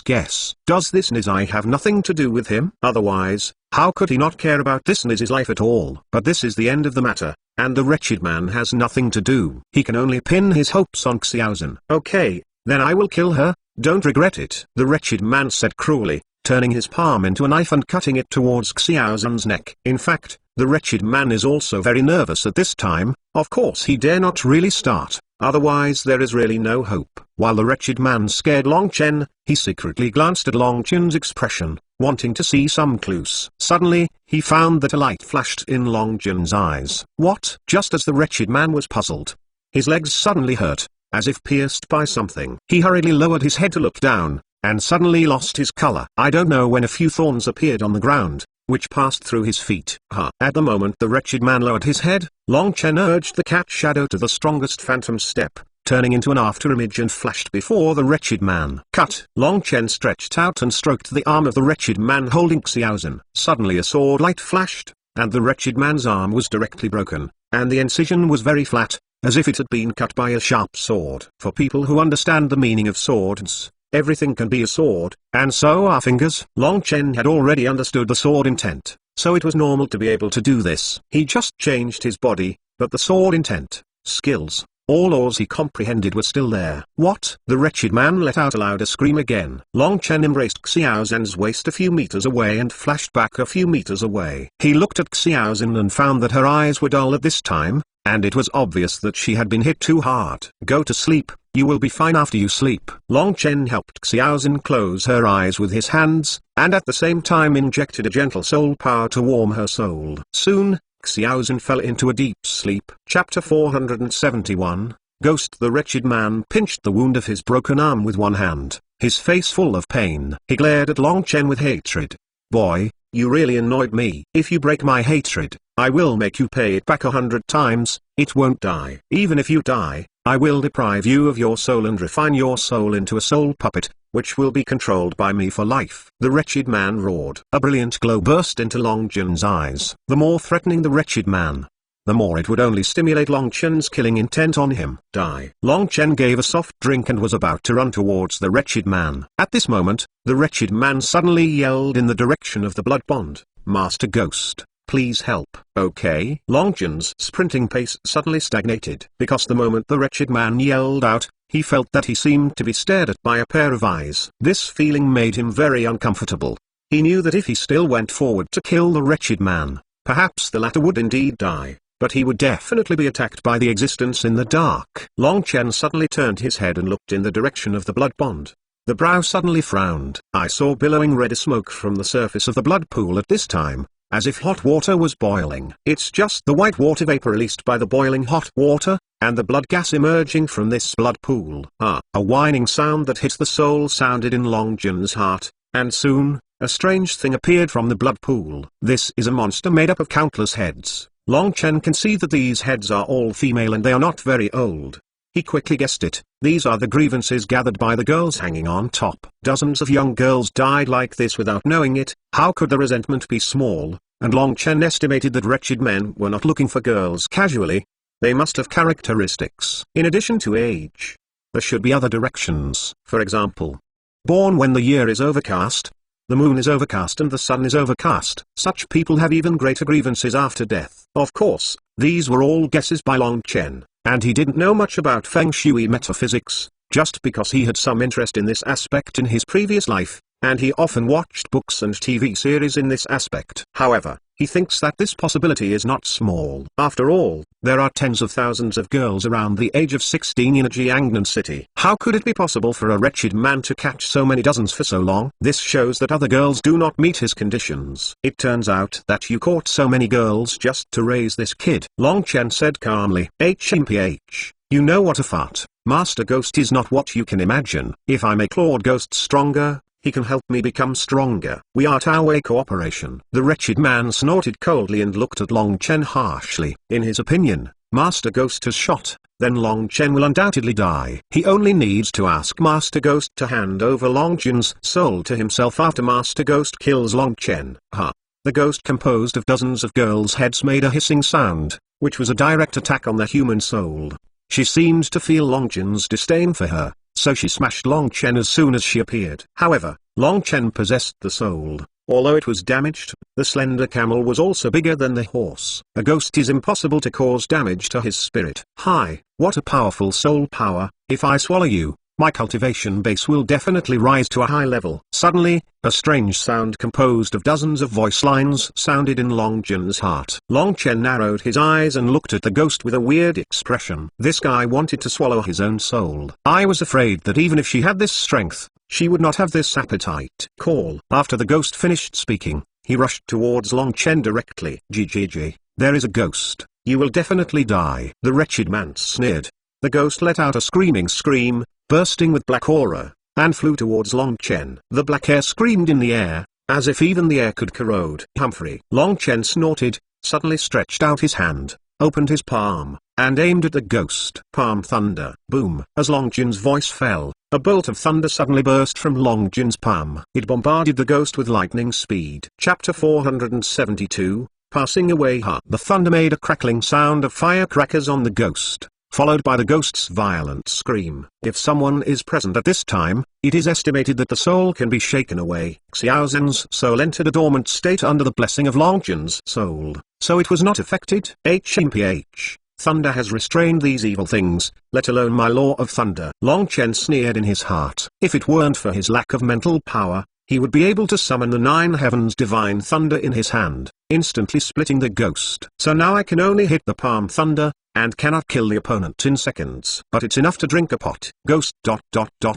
guess. Does this Nizai have nothing to do with him? Otherwise, how could he not care about this Nizai's life at all? But this is the end of the matter, and the wretched man has nothing to do. He can only pin his hopes on Xiaozhen. Okay, then I will kill her. Don't regret it, the wretched man said cruelly, turning his palm into a knife and cutting it towards Xiaozhen's neck. In fact, the wretched man is also very nervous at this time. Of course he dare not really start, otherwise there is really no hope. While the wretched man scared Long Chen, he secretly glanced at Long Chen's expression, wanting to see some clues. Suddenly, he found that a light flashed in Long Chen's eyes. What? Just as the wretched man was puzzled, his legs suddenly hurt, as if pierced by something. He hurriedly lowered his head to look down, and suddenly lost his color. I don't know when a few thorns appeared on the ground, which passed through his feet. At the moment the wretched man lowered his head, Long Chen urged the cat shadow to the strongest phantom step, turning into an afterimage and flashed before the wretched man. Cut! Long Chen stretched out and stroked the arm of the wretched man holding Xiaozhen. Suddenly a sword light flashed, and the wretched man's arm was directly broken, and the incision was very flat, as if it had been cut by a sharp sword. For people who understand the meaning of swords, everything can be a sword, and so are fingers. Long Chen had already understood the sword intent, so it was normal to be able to do this. He just changed his body, but the sword intent, skills, all laws he comprehended were still there. What? The wretched man let out a louder scream again. Long Chen embraced Xiaozhen's waist a few meters away and flashed back a few meters away. He looked at Xiaozhen and found that her eyes were dull at this time, and it was obvious that she had been hit too hard. Go to sleep, you will be fine after you sleep. Long Chen helped Xiaozhen close her eyes with his hands, and at the same time injected a gentle soul power to warm her soul. Soon, Xiaozhen fell into a deep sleep. Chapter 471, Ghost. The wretched man pinched the wound of his broken arm with one hand, his face full of pain. He glared at Long Chen with hatred. Boy, you really annoyed me. If you break my hatred, I will make you pay it back 100 times. It won't die. Even if you die, I will deprive you of your soul and refine your soul into a soul puppet, which will be controlled by me for life. The wretched man roared. A brilliant glow burst into Long Chen's eyes. The more threatening the wretched man, the more it would only stimulate Long Chen's killing intent on him. Die. Long Chen gave a soft drink and was about to run towards the wretched man. At this moment, the wretched man suddenly yelled in the direction of the blood bond. Master Ghost, please help. Okay. Long Chen's sprinting pace suddenly stagnated, because the moment the wretched man yelled out, he felt that he seemed to be stared at by a pair of eyes. This feeling made him very uncomfortable. He knew that if he still went forward to kill the wretched man, perhaps the latter would indeed die, but he would definitely be attacked by the existence in the dark. Long Chen suddenly turned his head and looked in the direction of the blood pond. The brow suddenly frowned. I saw billowing red smoke from the surface of the blood pool at this time, as if hot water was boiling. It's just the white water vapor released by the boiling hot water, and the blood gas emerging from this blood pool. A whining sound that hit the soul sounded in Long Chen's heart, and soon, a strange thing appeared from the blood pool. This is a monster made up of countless heads. Long Chen can see that these heads are all female and they are not very old. He quickly guessed it. These are the grievances gathered by the girls hanging on top. Dozens of young girls died like this without knowing it. How could the resentment be small? And Long Chen estimated that wretched men were not looking for girls casually. They must have characteristics. In addition to age, there should be other directions. For example, born when the year is overcast, the moon is overcast and the sun is overcast. Such people have even greater grievances after death. Of course, these were all guesses by Long Chen, and he didn't know much about Feng Shui metaphysics, just because he had some interest in this aspect in his previous life, and he often watched books and TV series in this aspect. However, he thinks that this possibility is not small. After all, there are tens of thousands of girls around the age of 16 in a Jiangnan city. How could it be possible for a wretched man to catch so many dozens for so long? This shows that other girls do not meet his conditions. It turns out that you caught so many girls just to raise this kid. Long Chen said calmly. HMPH, you know what a fart. Master Ghost is not what you can imagine. If I make Lord Ghost stronger, he can help me become stronger. We are Taowei cooperation. The wretched man snorted coldly and looked at Long Chen harshly. In his opinion, Master Ghost has shot, then Long Chen will undoubtedly die. He only needs to ask Master Ghost to hand over Long Chen's soul to himself after Master Ghost kills Long Chen. Ha! The ghost composed of dozens of girls' heads made a hissing sound, which was a direct attack on the human soul. She seemed to feel Long Chen's disdain for her, so she smashed Long Chen as soon as she appeared. However, Long Chen possessed the soul. Although it was damaged, the slender camel was also bigger than the horse. A ghost is impossible to cause damage to his spirit. Hi, what a powerful soul power. If I swallow you, my cultivation base will definitely rise to a high level. Suddenly, a strange sound composed of dozens of voice lines sounded in Long Chen's heart. Long Chen narrowed his eyes and looked at the ghost with a weird expression. This guy wanted to swallow his own soul. I was afraid that even if she had this strength, she would not have this appetite. Call. After the ghost finished speaking, he rushed towards Long Chen directly. GGG, there is a ghost. You will definitely die. The wretched man sneered. The ghost let out a screaming scream, bursting with black aura, and flew towards Long Chen. The black air screamed in the air, as if even the air could corrode. Humphrey. Long Chen snorted, suddenly stretched out his hand, opened his palm, and aimed at the ghost. Palm thunder. Boom. As Long Chen's voice fell, a bolt of thunder suddenly burst from Long Chen's palm. It bombarded the ghost with lightning speed. Chapter 472, Passing Away. The thunder made a crackling sound of firecrackers on the ghost, followed by the ghost's violent scream. If someone is present at this time, it is estimated that the soul can be shaken away. Xiao Zhen's soul entered a dormant state under the blessing of Long Chen's soul, so it was not affected. HMPH, thunder has restrained these evil things, let alone my law of thunder. Long Chen sneered in his heart. If it weren't for his lack of mental power, he would be able to summon the 9 heavens divine thunder in his hand, instantly splitting the ghost. So now I can only hit the palm thunder, and cannot kill the opponent in seconds. But it's enough to drink a pot. Ghost.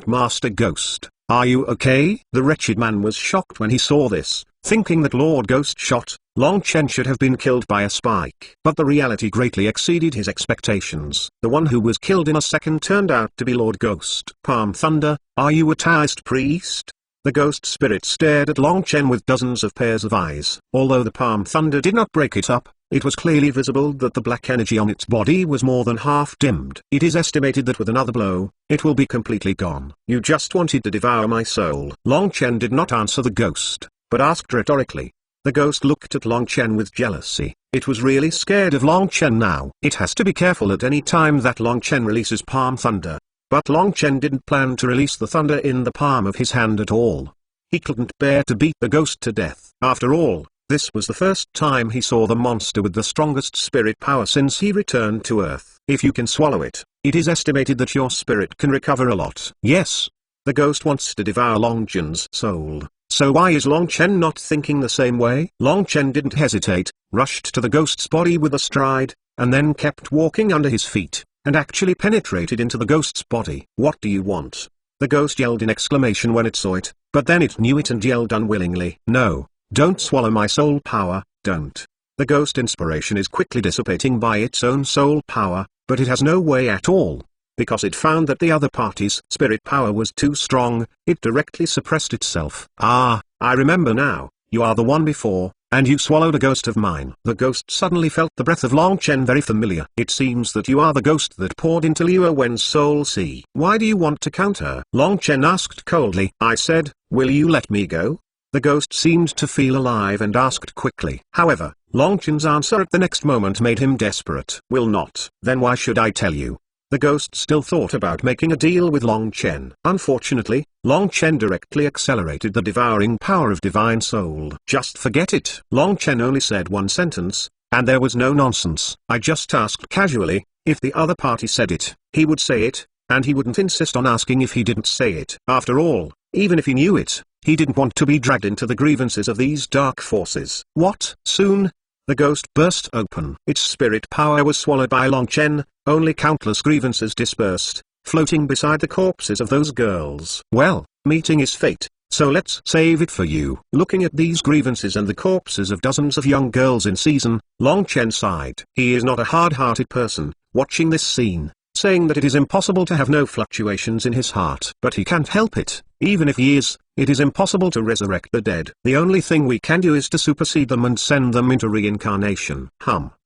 Master Ghost, are you okay? The wretched man was shocked when he saw this, thinking that Lord Ghost shot Long Chen should have been killed by a spike. But the reality greatly exceeded his expectations. The one who was killed in a second turned out to be Lord Ghost. Palm thunder, are you a Taoist priest? The ghost spirit stared at Long Chen with dozens of pairs of eyes. Although the palm thunder did not break it up, it was clearly visible that the black energy on its body was more than half dimmed. It is estimated that with another blow, it will be completely gone. You just wanted to devour my soul. Long Chen did not answer the ghost, but asked rhetorically. The ghost looked at Long Chen with jealousy. It was really scared of Long Chen now. It has to be careful at any time that Long Chen releases palm thunder. But Long Chen didn't plan to release the thunder in the palm of his hand at all. He couldn't bear to beat the ghost to death. After all, this was the first time he saw the monster with the strongest spirit power since he returned to Earth. If you can swallow it, it is estimated that your spirit can recover a lot. Yes. The ghost wants to devour Long Chen's soul. So why is Long Chen not thinking the same way? Long Chen didn't hesitate, rushed to the ghost's body with a stride, and then kept walking under his feet, and actually penetrated into the ghost's body. What do you want? The ghost yelled in exclamation when it saw it, but then it knew it and yelled unwillingly. No, don't swallow my soul power, don't. The ghost inspiration is quickly dissipating by its own soul power, but it has no way at all. Because it found that the other party's spirit power was too strong, it directly suppressed itself. Ah, I remember now, you are the one before, and you swallowed a ghost of mine." The ghost suddenly felt the breath of Long Chen very familiar. "It seems that you are the ghost that poured into Liu Wen's soul sea. Why do you want to counter?" Long Chen asked coldly. "I said, will you let me go?" The ghost seemed to feel alive and asked quickly. However, Long Chen's answer at the next moment made him desperate. "Will not." "Then why should I tell you?" The ghost still thought about making a deal with Long Chen. Unfortunately, Long Chen directly accelerated the devouring power of Divine Soul. "Just forget it." Long Chen only said one sentence, and there was no nonsense. "I just asked casually, if the other party said it, he would say it, and he wouldn't insist on asking if he didn't say it. After all, even if he knew it, he didn't want to be dragged into the grievances of these dark forces." "What?" Soon, the ghost burst open. Its spirit power was swallowed by Long Chen, only countless grievances dispersed, floating beside the corpses of those girls. "Well, meeting is fate, so let's save it for you." Looking at these grievances and the corpses of dozens of young girls in season, Long Chen sighed. He is not a hard-hearted person, watching this scene, saying that it is impossible to have no fluctuations in his heart. But he can't help it. Even if he is, it is impossible to resurrect the dead. The only thing we can do is to supersede them and send them into reincarnation.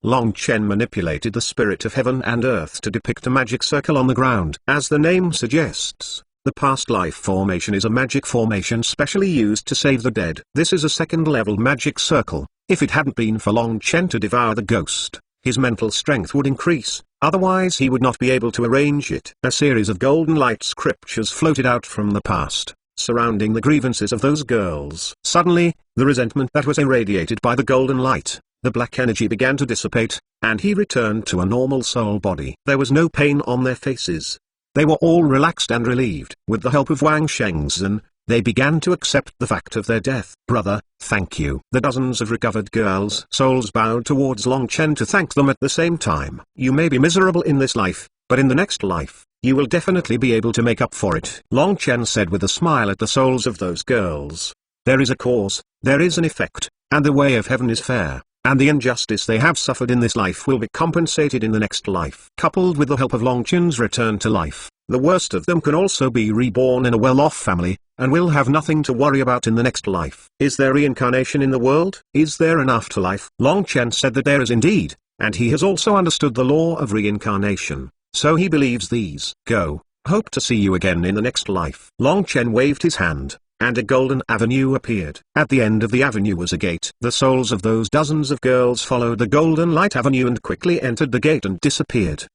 Long Chen manipulated the spirit of heaven and earth to depict a magic circle on the ground. As the name suggests, the past life formation is a magic formation specially used to save the dead. This is a second-level magic circle. If it hadn't been for Long Chen to devour the ghost, his mental strength would increase, otherwise he would not be able to arrange it. A series of golden light scriptures floated out from the past, surrounding the grievances of those girls. Suddenly, the resentment that was irradiated by the golden light, the black energy began to dissipate, and he returned to a normal soul body. There was no pain on their faces. They were all relaxed and relieved. With the help of Wang Shengzhen, they began to accept the fact of their death. "Brother, thank you." The dozens of recovered girls' souls bowed towards Long Chen to thank them at the same time. "You may be miserable in this life, but in the next life, you will definitely be able to make up for it," Long Chen said with a smile at the souls of those girls. "There is a cause, there is an effect, and the way of heaven is fair, and the injustice they have suffered in this life will be compensated in the next life." Coupled with the help of Long Chen's return to life, the worst of them can also be reborn in a well-off family, and will have nothing to worry about in the next life. Is there reincarnation in the world? Is there an afterlife? Long Chen said that there is indeed, and he has also understood the law of reincarnation, so he believes these. "Go, hope to see you again in the next life." Long Chen waved his hand, and a golden avenue appeared. At the end of the avenue was a gate. The souls of those dozens of girls followed the golden light avenue and quickly entered the gate and disappeared.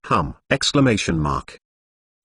Exclamation mark.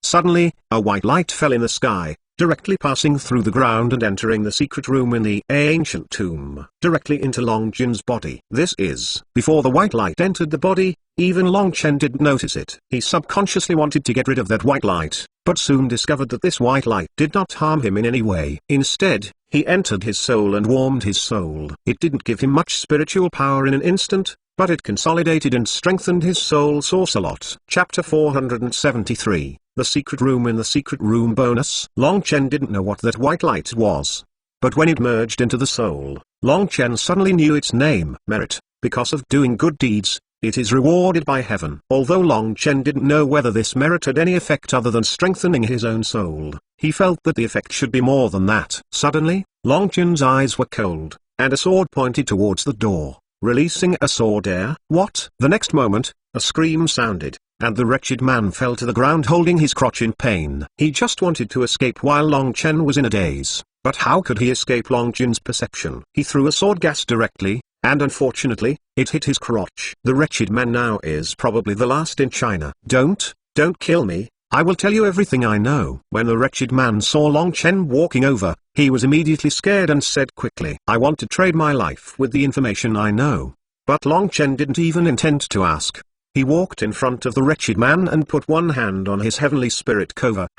Suddenly, a white light fell in the sky, directly passing through the ground and entering the secret room in the ancient tomb, directly into Long Chen's body. Before the white light entered the body, even Long Chen didn't notice it. He subconsciously wanted to get rid of that white light, but soon discovered that this white light did not harm him in any way. Instead, he entered his soul and warmed his soul. It didn't give him much spiritual power in an instant, but it consolidated and strengthened his soul source a lot. Chapter 473. The Secret Room in the Secret Room bonus. Long Chen didn't know what that white light was. But when it merged into the soul, Long Chen suddenly knew its name. Merit. Because of doing good deeds, it is rewarded by heaven. Although Long Chen didn't know whether this merit had any effect other than strengthening his own soul, he felt that the effect should be more than that. Suddenly, Long Chen's eyes were cold, and a sword pointed towards the door, releasing a sword air. What? The next moment, a scream sounded, and the wretched man fell to the ground holding his crotch in pain. He just wanted to escape while Long Chen was in a daze, but how could he escape Long Chen's perception? He threw a sword gas directly, and unfortunately, it hit his crotch. The wretched man now is probably the last in China. Don't kill me, I will tell you everything I know. When the wretched man saw Long Chen walking over, he was immediately scared and said quickly, "I want to trade my life with the information I know." But Long Chen didn't even intend to ask. He walked in front of the wretched man and put one hand on his heavenly spirit cover.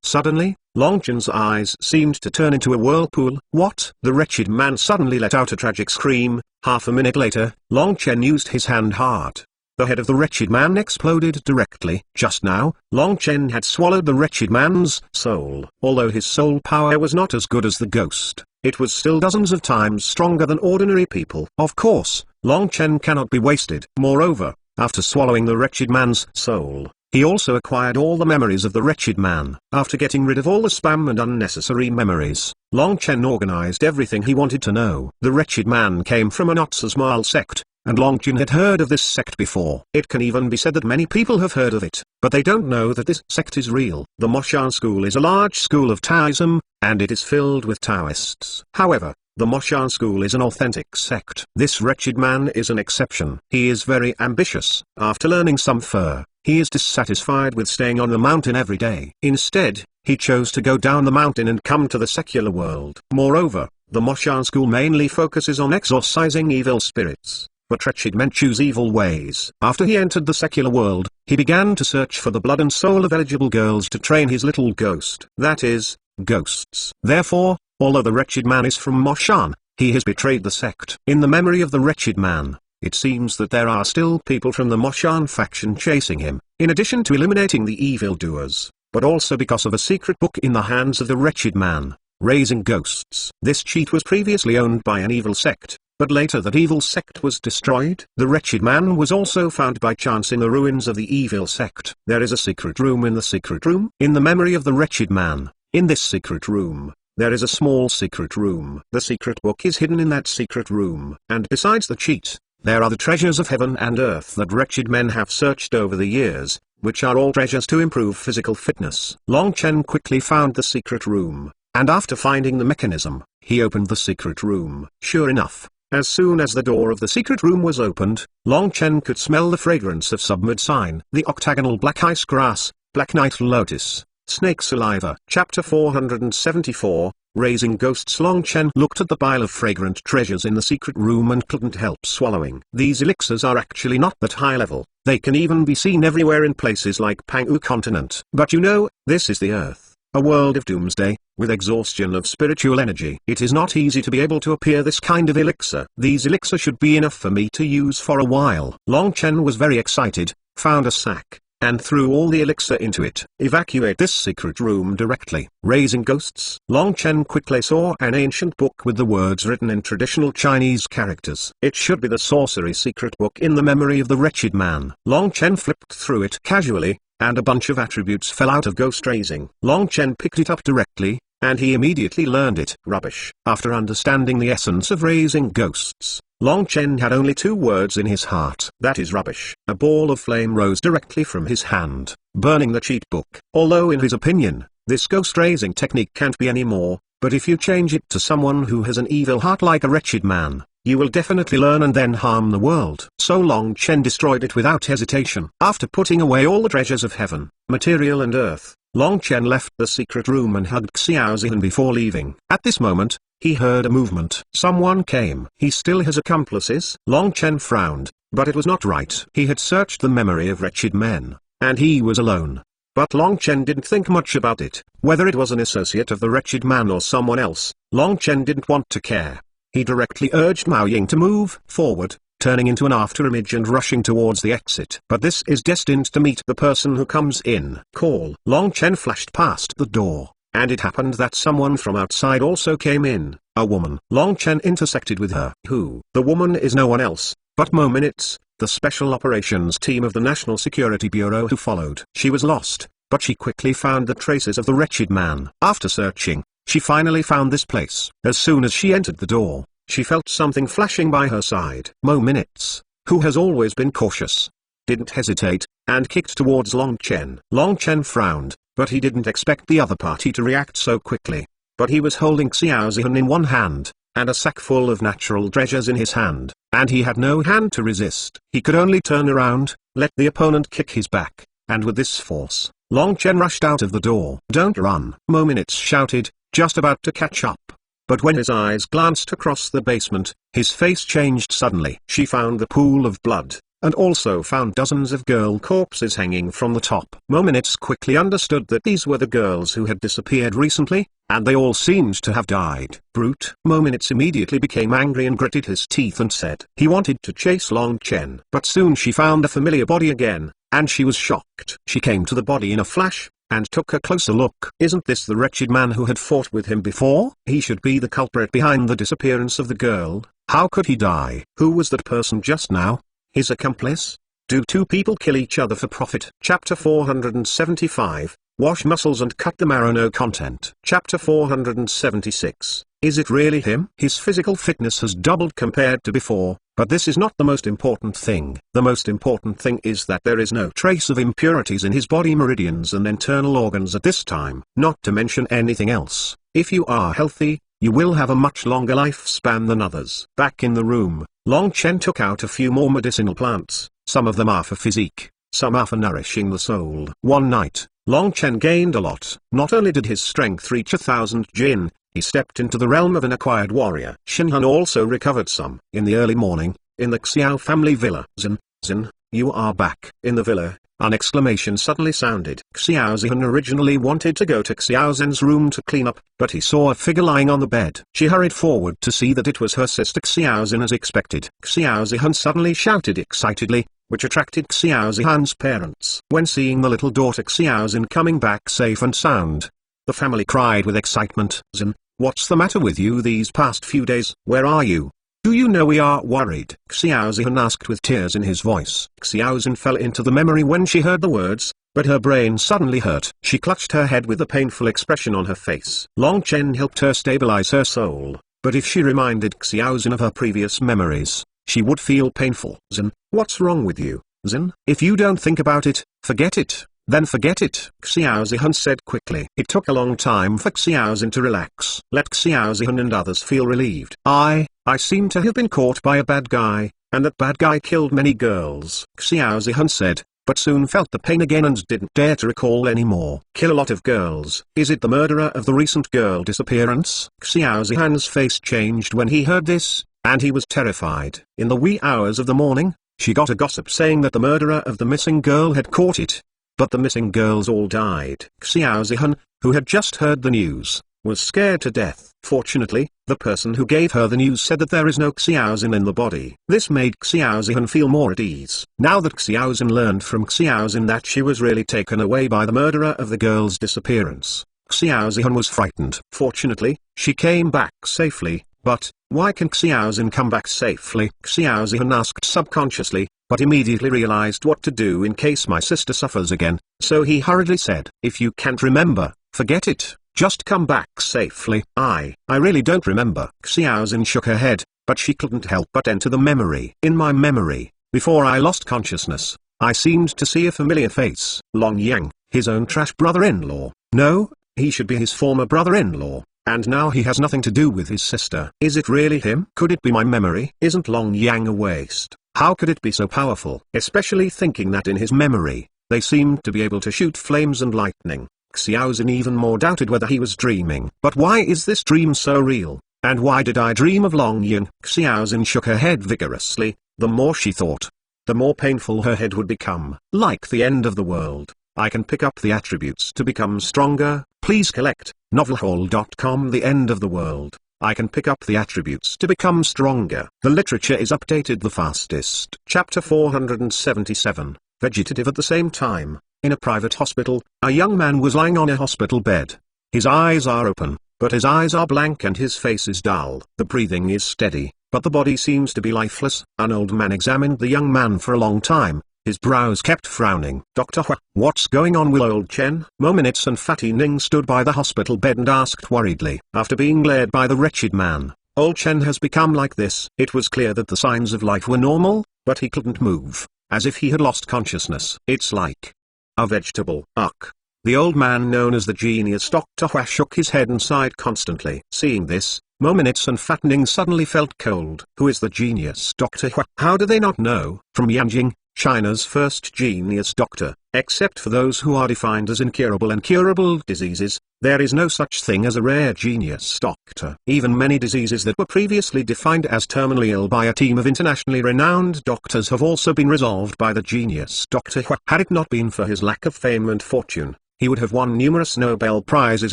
Suddenly, Long Chen's eyes seemed to turn into a whirlpool. What? The wretched man suddenly let out a tragic scream. Half a minute later, Long Chen used his hand hard. The head of the wretched man exploded directly. Just now, Long Chen had swallowed the wretched man's soul. Although his soul power was not as good as the ghost, it was still dozens of times stronger than ordinary people. Of course, Long Chen cannot be wasted. Moreover, after swallowing the wretched man's soul, He also acquired all the memories of the wretched man. After getting rid of all the spam and unnecessary memories, Long Chen organized everything he wanted to know. The wretched man came from a Noxusmal sect, and Long Chen had heard of this sect before. It can even be said that many people have heard of it, but they don't know that this sect is real. The Moshan school is a large school of Taoism, and it is filled with Taoists. However, the Moshan school is an authentic sect. This wretched man is an exception. He is very ambitious. After learning some fur, he is dissatisfied with staying on the mountain every day. Instead, he chose to go down the mountain and come to the secular world. Moreover, the Moshan school mainly focuses on exorcising evil spirits, but wretched men choose evil ways. After he entered the secular world, he began to search for the blood and soul of eligible girls to train his little ghost. That is, ghosts. Therefore, although the wretched man is from Moshan, he has betrayed the sect. In the memory of the wretched man, it seems that there are still people from the Moshan faction chasing him, in addition to eliminating the evildoers, but also because of a secret book in the hands of the wretched man, Raising Ghosts. This cheat was previously owned by an evil sect, but later that evil sect was destroyed. The wretched man was also found by chance in the ruins of the evil sect. There is a secret room in the secret room. In the memory of the wretched man, in this secret room, there is a small secret room. The secret book is hidden in that secret room. And besides the cheat, there are the treasures of heaven and earth that wretched men have searched over the years, which are all treasures to improve physical fitness. Long Chen quickly found the secret room, and after finding the mechanism, he opened the secret room. Sure enough, as soon as the door of the secret room was opened, Long Chen could smell the fragrance of submedicine, the octagonal black ice grass, black night lotus, snake saliva. Chapter 474, Raising Ghosts. Long Chen looked at the pile of fragrant treasures in the secret room and couldn't help swallowing. These elixirs are actually not that high level. They can even be seen everywhere in places like Pangu continent. But you know, this is the earth, a world of doomsday, with exhaustion of spiritual energy. It is not easy to be able to appear this kind of elixir. These elixirs should be enough for me to use for a while. Long Chen was very excited, found a sack, and threw all the elixir into it. Evacuate this secret room directly. Raising Ghosts. Long Chen quickly saw an ancient book with the words written in traditional Chinese characters. It should be the sorcery secret book in the memory of the wretched man. Long Chen flipped through it casually, and a bunch of attributes fell out of ghost raising. Long Chen picked it up directly, and he immediately learned it. Rubbish. After understanding the essence of raising ghosts, Long Chen had only 2 words in his heart. That is rubbish. A ball of flame rose directly from his hand, burning the cheat book. Although in his opinion, this ghost raising technique can't be any more, but if you change it to someone who has an evil heart like a wretched man, you will definitely learn and then harm the world. So Long Chen destroyed it without hesitation. After putting away all the treasures of heaven, material and earth, Long Chen left the secret room and hugged Xiao Zihan before leaving. At this moment, he heard a movement. Someone came. He still has accomplices? Long Chen frowned, but it was not right. He had searched the memory of wretched men, and he was alone. But Long Chen didn't think much about it. Whether it was an associate of the wretched man or someone else, Long Chen didn't want to care. He directly urged Mao Ying to move forward, turning into an afterimage and rushing towards the exit. But this is destined to meet the person who comes in. Call. Long Chen flashed past the door, and it happened that someone from outside also came in, a woman. Long Chen intersected with her. Who? The woman is no one else, but Mo Minutes, the special operations team of the National Security Bureau who followed. She was lost, but she quickly found the traces of the wretched man. After searching, she finally found this place. As soon as she entered the door, she felt something flashing by her side. Mo Minutes, who has always been cautious, didn't hesitate, and kicked towards Long Chen. Long Chen frowned, but he didn't expect the other party to react so quickly. But he was holding Xiao Zihan in one hand, and a sack full of natural treasures in his hand, and he had no hand to resist. He could only turn around, let the opponent kick his back, and with this force, Long Chen rushed out of the door. Don't run, Mo Minutes shouted, just about to catch up. But when his eyes glanced across the basement, his face changed suddenly. She found the pool of blood, and also found dozens of girl corpses hanging from the top. Mo Minutes quickly understood that these were the girls who had disappeared recently, and they all seemed to have died. Brute. Mo Minutes immediately became angry and gritted his teeth and said he wanted to chase Long Chen. But soon she found a familiar body again, and she was shocked. She came to the body in a flash, and took a closer look. Isn't this the wretched man who had fought with him before? He should be the culprit behind the disappearance of the girl. How could he die? Who was that person just now? His accomplice? Do two people kill each other for profit? Chapter 475, Wash muscles and cut the marrow. No content. Chapter 476, Is it really him? His physical fitness has doubled compared to before, but this is not the most important thing. The most important thing is that there is no trace of impurities in his body meridians and internal organs at this time. Not to mention anything else, if you are healthy, you will have a much longer lifespan than others. Back in the room, Long Chen took out a few more medicinal plants. Some of them are for physique, some are for nourishing the soul. One night, Long Chen gained a lot. Not only did his strength reach 1,000 jin, he stepped into the realm of an acquired warrior. Shin Han also recovered some. In the early morning, in the Xiao family villa, Zin, you are back. In the villa, an exclamation suddenly sounded. Xiao Zihan originally wanted to go to Xiao Zhen's room to clean up, but he saw a figure lying on the bed. She hurried forward to see that it was her sister Xiao Zhen as expected. Xiao Zihan suddenly shouted excitedly, which attracted Xiao Zihan's parents. When seeing the little daughter Xiao Zhen coming back safe and sound, the family cried with excitement. Zhen, what's the matter with you these past few days? Where are you? Do you know we are worried? Xiao Zihan asked with tears in his voice. Xiao Zhen fell into the memory when she heard the words, but her brain suddenly hurt. She clutched her head with a painful expression on her face. Long Chen helped her stabilize her soul, but if she reminded Xiao Zhen of her previous memories, she would feel painful. Zhen, what's wrong with you, Zhen? If you don't think about it, forget it. Then forget it, Xiao Zihan said quickly. It took a long time for Xiao Zhen to relax. Let Xiao Zihan and others feel relieved. I seem to have been caught by a bad guy, and that bad guy killed many girls, Xiao Zihan said, but soon felt the pain again and didn't dare to recall anymore. Kill a lot of girls. Is it the murderer of the recent girl disappearance? Xiao Zihan's face changed when he heard this, and he was terrified. In the wee hours of the morning, she got a gossip saying that the murderer of the missing girl had caught it. But the missing girls all died. Xiao Zihan, who had just heard the news, was scared to death. Fortunately, the person who gave her the news said that there is no Xiao Zhen in the body. This made Xiao Zihan feel more at ease. Now that Xiao Zhen learned from Xiao Zhen that she was really taken away by the murderer of the girl's disappearance, Xiao Zihan was frightened. Fortunately, she came back safely, but why can Xiao Zhen come back safely? Xiao Zihan asked subconsciously, but immediately realized what to do in case my sister suffers again, so he hurriedly said, if you can't remember, forget it, just come back safely. I really don't remember. Xiao Zhen shook her head, but she couldn't help but enter the memory. In my memory, before I lost consciousness, I seemed to see a familiar face. Long Yang, his own trash brother-in-law. No, he should be his former brother-in-law. And now he has nothing to do with his sister. Is it really him? Could it be my memory? Isn't Long Yang a waste? How could it be so powerful? Especially thinking that in his memory, they seemed to be able to shoot flames and lightning. Xiao Zhen even more doubted whether he was dreaming. But why is this dream so real? And why did I dream of Long Yang? Xiao Zhen shook her head vigorously. The more she thought, the more painful her head would become. Like the end of the world, I can pick up the attributes to become stronger. Please collect, novelhall.com. The end of the world, I can pick up the attributes to become stronger. The literature is updated the fastest. Chapter 477, Vegetative. At the same time, in a private hospital, a young man was lying on a hospital bed. His eyes are open, but his eyes are blank and his face is dull. The breathing is steady, but the body seems to be lifeless. An old man examined the young man for a long time. His brows kept frowning. Dr. Hua, what's going on with old Chen? Mo Minutes and Fatty Ning stood by the hospital bed and asked worriedly. After being glared by the wretched man, old Chen has become like this. It was clear that the signs of life were normal, but he couldn't move, as if he had lost consciousness. It's like a vegetable. Ugh. The old man known as the genius Dr. Hua shook his head and sighed constantly. Seeing this, Mo Minutes and Fatty Ning suddenly felt cold. Who is the genius Dr. Hua? How do they not know? From Yanjing, China's first genius doctor, except for those who are defined as incurable and curable diseases, there is no such thing as a rare genius doctor. Even many diseases that were previously defined as terminally ill by a team of internationally renowned doctors have also been resolved by the genius Dr. Hua. Had it not been for his lack of fame and fortune, he would have won numerous Nobel Prizes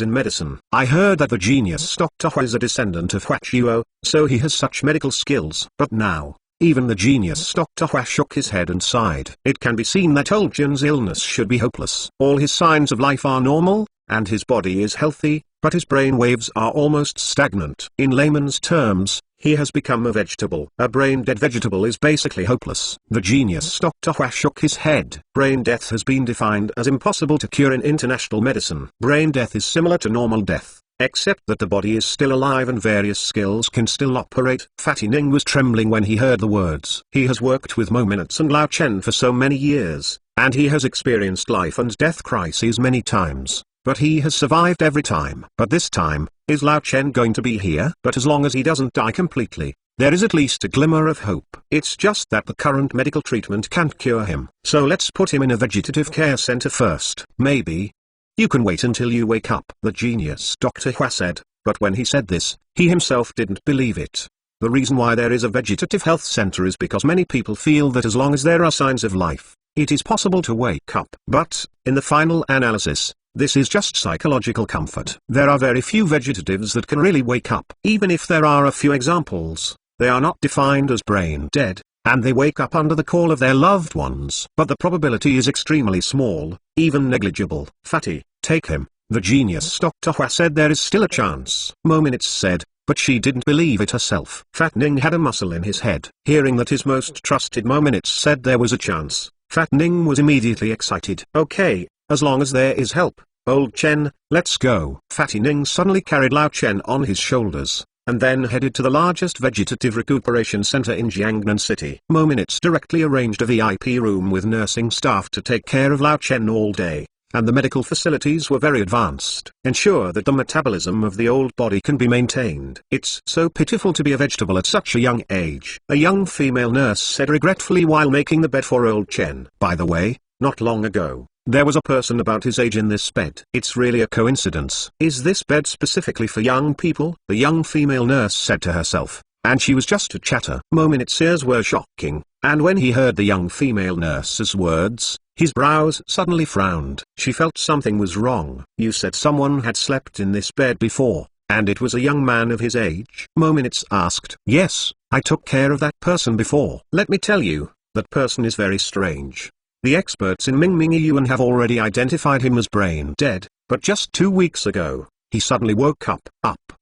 in medicine. I heard that the genius Dr. Hua is a descendant of Hua Chuo, so he has such medical skills. But now, even the genius Dr. Hua shook his head and sighed. It can be seen that old Jin's illness should be hopeless. All his signs of life are normal, and his body is healthy, but his brain waves are almost stagnant. In layman's terms, he has become a vegetable. A brain-dead vegetable is basically hopeless. The genius Dr. Hua shook his head. Brain death has been defined as impossible to cure in international medicine. Brain death is similar to normal death, except that the body is still alive and various skills can still operate. Fatty Ning was trembling when he heard the words. He has worked with Mo Minutes and Lao Chen for so many years, and he has experienced life and death crises many times, but he has survived every time. But this time, is Lao Chen going to be here? But as long as he doesn't die completely, there is at least a glimmer of hope. It's just that the current medical treatment can't cure him. So let's put him in a vegetative care center first. Maybe you can wait until you wake up, the genius Dr. Hua said, but when he said this, he himself didn't believe it. The reason why there is a vegetative health center is because many people feel that as long as there are signs of life, it is possible to wake up. But, in the final analysis, this is just psychological comfort. There are very few vegetatives that can really wake up. Even if there are a few examples, they are not defined as brain dead, and they wake up under the call of their loved ones. But the probability is extremely small, even negligible. Fatty, take him, the genius Dr. Hua said. There is still a chance. Mo Minutes said, but she didn't believe it herself. Fat Ning had a muscle in his head. Hearing that his most trusted Mo Minutes said there was a chance, Fat Ning was immediately excited. Okay, as long as there is help, old Chen, let's go. Fatty Ning suddenly carried Lao Chen on his shoulders, and then headed to the largest vegetative recuperation center in Jiangnan City. Mo Minutes directly arranged a VIP room with nursing staff to take care of Lao Chen all day, and the medical facilities were very advanced. Ensure that the metabolism of the old body can be maintained. It's so pitiful to be a vegetable at such a young age, a young female nurse said regretfully while making the bed for old Chen. By the way, not long ago, there was a person about his age in this bed. It's really a coincidence. Is this bed specifically for young people? The young female nurse said to herself, and she was just a chatter. Mo Minutes' ears were shocking, and when he heard the young female nurse's words, his brows suddenly frowned. She felt something was wrong. You said someone had slept in this bed before, and it was a young man of his age? Mo Minutes asked. Yes, I took care of that person before. Let me tell you, that person is very strange. The experts in Mingming Yuan have already identified him as brain dead, but just 2 weeks ago, he suddenly woke up.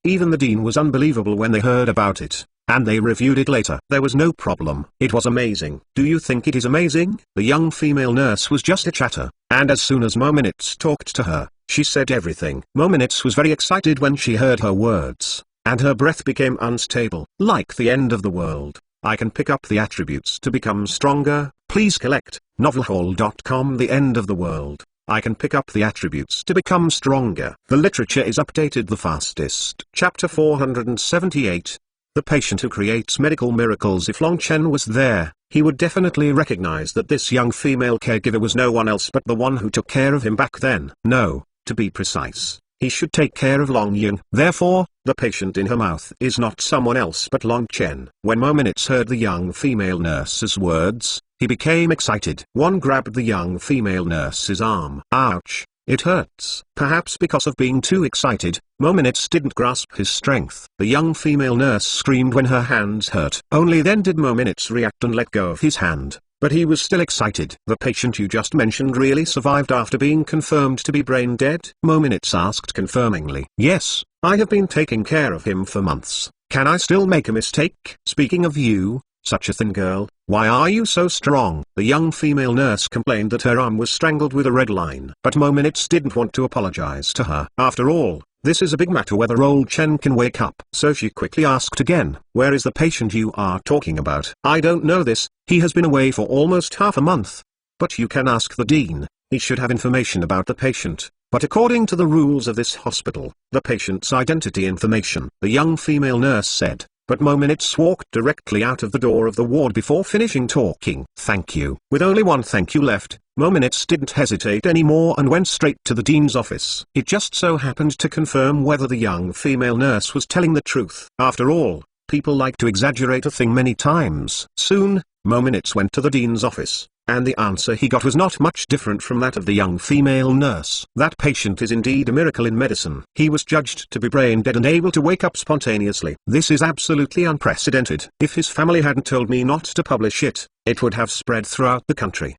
Even the dean was unbelievable when they heard about it, and they reviewed it later. There was no problem. It was amazing. Do you think it is amazing? The young female nurse was just a chatter, and as soon as Mo Minutes talked to her, she said everything. Mo Minutes was very excited when she heard her words, and her breath became unstable. Like the end of the world, I can pick up the attributes to become stronger. Please collect novelhall.com. The end of the world, I can pick up the attributes to become stronger. The literature is updated the fastest. Chapter 478. The patient who creates medical miracles. If Long Chen was there, he would definitely recognize that this young female caregiver was no one else but the one who took care of him back then. No, to be precise, he should take care of Long Ying. Therefore, the patient in her mouth is not someone else but Long Chen. When Mo Minutes heard the young female nurse's words, he became excited. One grabbed the young female nurse's arm. Ouch, it hurts. Perhaps because of being too excited, Mo Minutes didn't grasp his strength. The young female nurse screamed when her hands hurt. Only then did Mo Minutes react and let go of his hand, but he was still excited. The patient you just mentioned really survived after being confirmed to be brain dead? Mo Minutes asked confirmingly. Yes, I have been taking care of him for months. Can I still make a mistake? Speaking of you, such a thin girl, why are you so strong? The young female nurse complained that her arm was strangled with a red line. But Mo Minutes didn't want to apologize to her. After all, this is a big matter whether old Chen can wake up. So she quickly asked again, where is the patient you are talking about? I don't know this, he has been away for almost half a month. But you can ask the dean, he should have information about the patient. But according to the rules of this hospital, the patient's identity information, the young female nurse said. But Mo Minutes walked directly out of the door of the ward before finishing talking. Thank you. With only one thank you left, Mo Minutes didn't hesitate anymore and went straight to the dean's office. It just so happened to confirm whether the young female nurse was telling the truth. After all, people like to exaggerate a thing many times. Soon, Mo Minutes went to the dean's office, and the answer he got was not much different from that of the young female nurse. That patient is indeed a miracle in medicine. He was judged to be brain dead and able to wake up spontaneously. This is absolutely unprecedented. If his family hadn't told me not to publish it, it would have spread throughout the country.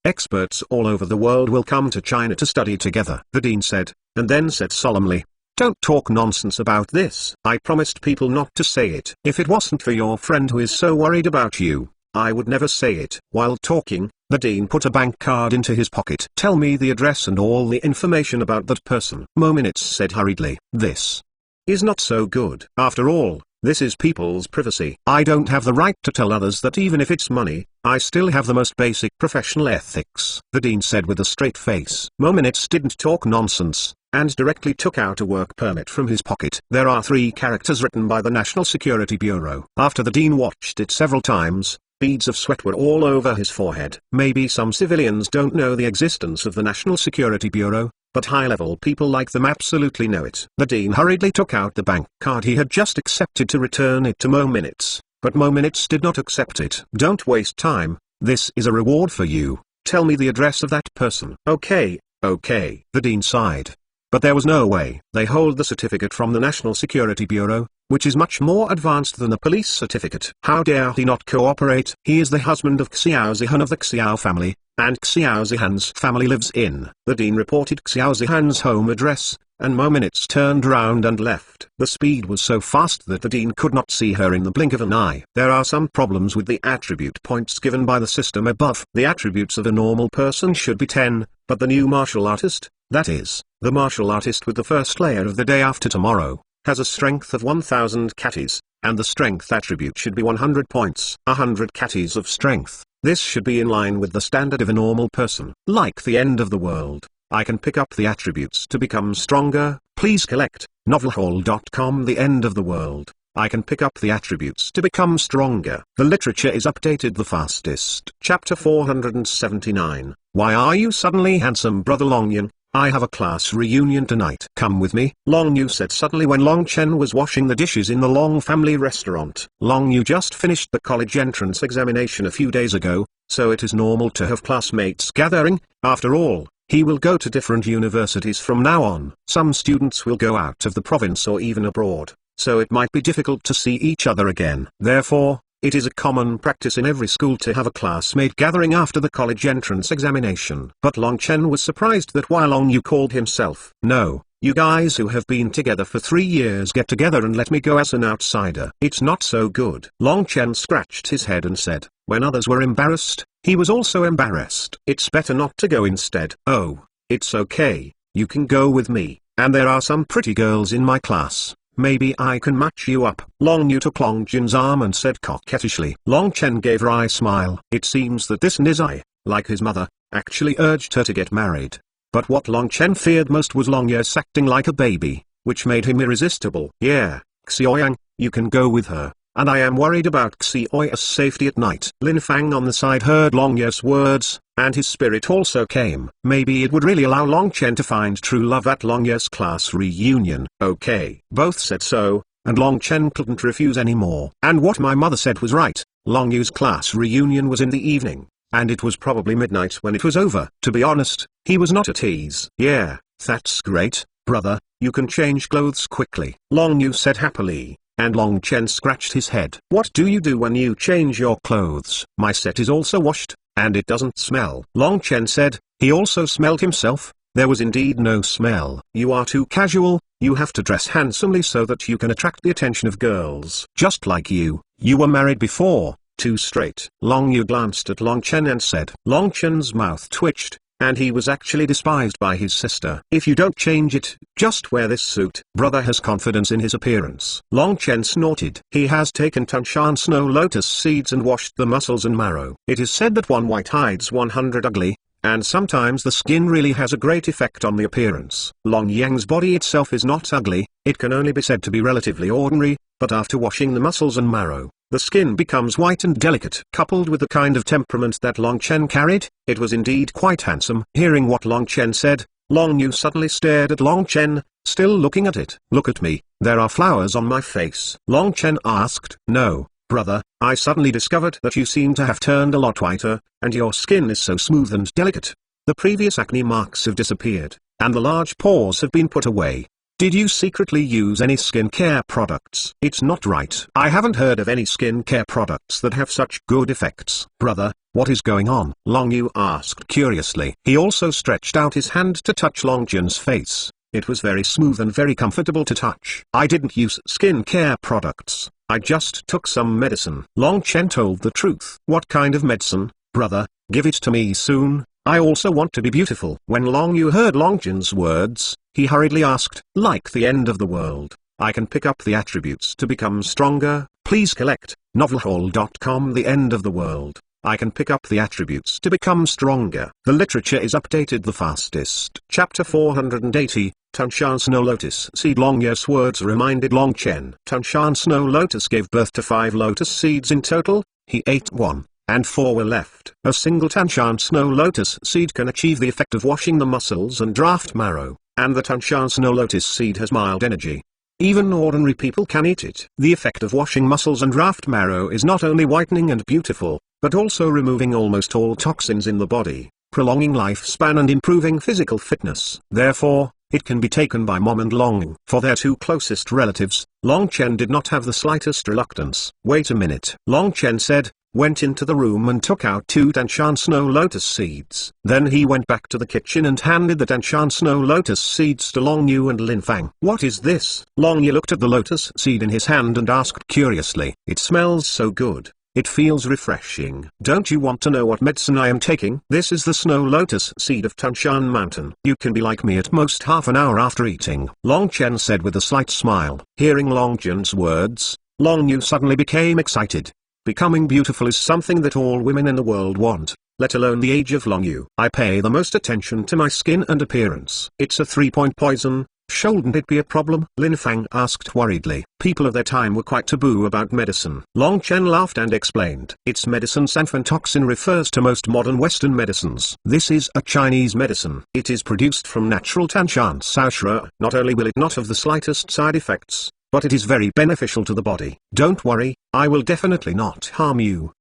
Experts all over the world will come to China to study together, the dean said, and then said solemnly, Don't talk nonsense about this. I promised people not to say it. If it wasn't for your friend who is so worried about you, I would never say it. While talking, the dean put a bank card into his pocket. Tell me the address and all the information about that person. Mominits said hurriedly. This is not so good. After all, this is people's privacy. I don't have the right to tell others that even if it's money, I still have the most basic professional ethics, the dean said with a straight face. Mominits didn't talk nonsense, and directly took out a work permit from his pocket. There are 3 characters written by the National Security Bureau. After the dean watched it several times, beads of sweat were all over his forehead. Maybe some civilians don't know the existence of the National Security Bureau, but high-level people like them absolutely know it. The dean hurriedly took out the bank card he had just accepted to return it to Mominits, but Mominits did not accept it. Don't waste time, this is a reward for you. Tell me the address of that person. Okay, the dean sighed. But there was no way. They hold the certificate from the National Security Bureau, which is much more advanced than a police certificate. How dare he not cooperate? He is the husband of Xiao Zihan of the Xiao family, and Xiao Zihan's family lives in. The dean reported Xiao Zihan's home address, and Mominits turned round and left. The speed was so fast that the dean could not see her in the blink of an eye. There are some problems with the attribute points given by the system above. The attributes of a normal person should be 10, but the new martial artist, that is, the martial artist with the first layer of the day after tomorrow, has a strength of 1000 catties, and the strength attribute should be 100 points. 100 catties of strength. This should be in line with the standard of a normal person. Like the end of the world, I can pick up the attributes to become stronger. Please collect, novelhall.com. The end of the world, I can pick up the attributes to become stronger. The literature is updated the fastest. Chapter 479. Why are you suddenly handsome, Brother Longyun? I have a class reunion tonight. Come with me, Long Yu said suddenly when Long Chen was washing the dishes in the Long family restaurant. Long Yu just finished the college entrance examination a few days ago, so it is normal to have classmates gathering. After all, he will go to different universities from now on. Some students will go out of the province or even abroad, so it might be difficult to see each other again. Therefore, it is a common practice in every school to have a classmate gathering after the college entrance examination. But Long Chen was surprised that while Long Yu called himself, "No, you guys who have been together for 3 years get together and let me go as an outsider. It's not so good." Long Chen scratched his head and said, when others were embarrassed, he was also embarrassed. It's better not to go instead. Oh, it's okay, you can go with me, and there are some pretty girls in my class. Maybe I can match you up. Long Yu took Long Jin's arm and said coquettishly. Long Chen gave a wry smile. It seems that this Nizai, like his mother, actually urged her to get married. But what Long Chen feared most was Long Ya's acting like a baby, which made him irresistible. Yeah, Xiaoyang, you can go with her, and I am worried about Xiaoya's safety at night. Lin Fang on the side heard Long Ya's words, and his spirit also came. Maybe it would really allow Long Chen to find true love at Long Ya's class reunion. Okay. Both said so, and Long Chen couldn't refuse anymore. And what my mother said was right. Long Yu's class reunion was in the evening, and it was probably midnight when it was over. To be honest, he was not at ease. Yeah, that's great, brother, you can change clothes quickly, Long Yu said happily. And Long Chen scratched his head. What do you do when you change your clothes? My set is also washed, and it doesn't smell. Long Chen said. He also smelled himself. There was indeed no smell. You are too casual, you have to dress handsomely so that you can attract the attention of girls. Just like you were married before, too straight. Long Yu glanced at Long Chen and said. Long Chen's mouth twitched, and he was actually despised by his sister. If you don't change it, just wear this suit. Brother has confidence in his appearance. Long Chen snorted. He has taken Tanshan snow lotus seeds and washed the muscles and marrow. It is said that one white hides 100 ugly, and sometimes the skin really has a great effect on the appearance. Long Yang's body itself is not ugly, it can only be said to be relatively ordinary, but after washing the muscles and marrow, the skin becomes white and delicate. Coupled with the kind of temperament that Long Chen carried, it was indeed quite handsome. Hearing what Long Chen said, Long Yu suddenly stared at Long Chen, still looking at it. Look at me, there are flowers on my face. Long Chen asked. No, brother, I suddenly discovered that you seem to have turned a lot whiter, and your skin is so smooth and delicate. The previous acne marks have disappeared, and the large pores have been put away. Did you secretly use any skincare products? It's not right. I haven't heard of any skincare products that have such good effects. Brother, what is going on? Long Yu asked curiously. He also stretched out his hand to touch Long Jin's face, It was very smooth and very comfortable to touch. I didn't use skincare products, I just took some medicine. Long Chen told the truth. What kind of medicine, brother? Give it to me soon, I also want to be beautiful. When Long Yu heard Long Chen's words, he hurriedly asked, like the end of the world, I can pick up the attributes to become stronger, please collect, novelhall.com. The end of the world, I can pick up the attributes to become stronger. The literature is updated the fastest. Chapter 480, Tanshan Snow Lotus Seed. Long Yu's words reminded Long Chen. Tanshan Snow Lotus gave birth to 5 lotus seeds in total, he ate 1, and 4 were left. A single Tanshan Snow Lotus seed can achieve the effect of washing the muscles and draft marrow, and the Tanshan Snow Lotus seed has mild energy. Even ordinary people can eat it. The effect of washing muscles and draft marrow is not only whitening and beautiful, but also removing almost all toxins in the body, prolonging lifespan and improving physical fitness. Therefore, it can be taken by Mom and Long. For their 2 closest relatives, Long Chen did not have the slightest reluctance. Wait a minute, Long Chen said, went into the room and took out 2 Tanshan Snow Lotus seeds. Then he went back to the kitchen and handed the Tanshan Snow Lotus seeds to Long Yu and Lin Fang. What is this? Long Yu looked at the lotus seed in his hand and asked curiously. It smells so good. It feels refreshing. Don't you want to know what medicine I am taking? This is the Snow Lotus seed of Tanshan Mountain. You can be like me at most half an hour after eating, Long Chen said with a slight smile. Hearing Long Chen's words, Long Yu suddenly became excited. Becoming beautiful is something that all women in the world want, let alone the age of Long Yu. I pay the most attention to my skin and appearance. It's a 3-point poison. Shouldn't it be a problem? Lin Fang asked worriedly. People of their time were quite taboo about medicine. Long Chen laughed and explained. Its medicine Sanfantoxin refers to most modern Western medicines. This is a Chinese medicine. It is produced from natural Tanshan Saoshra. Not only will it not have the slightest side effects, but it is very beneficial to the body. Don't worry, I will definitely not harm you.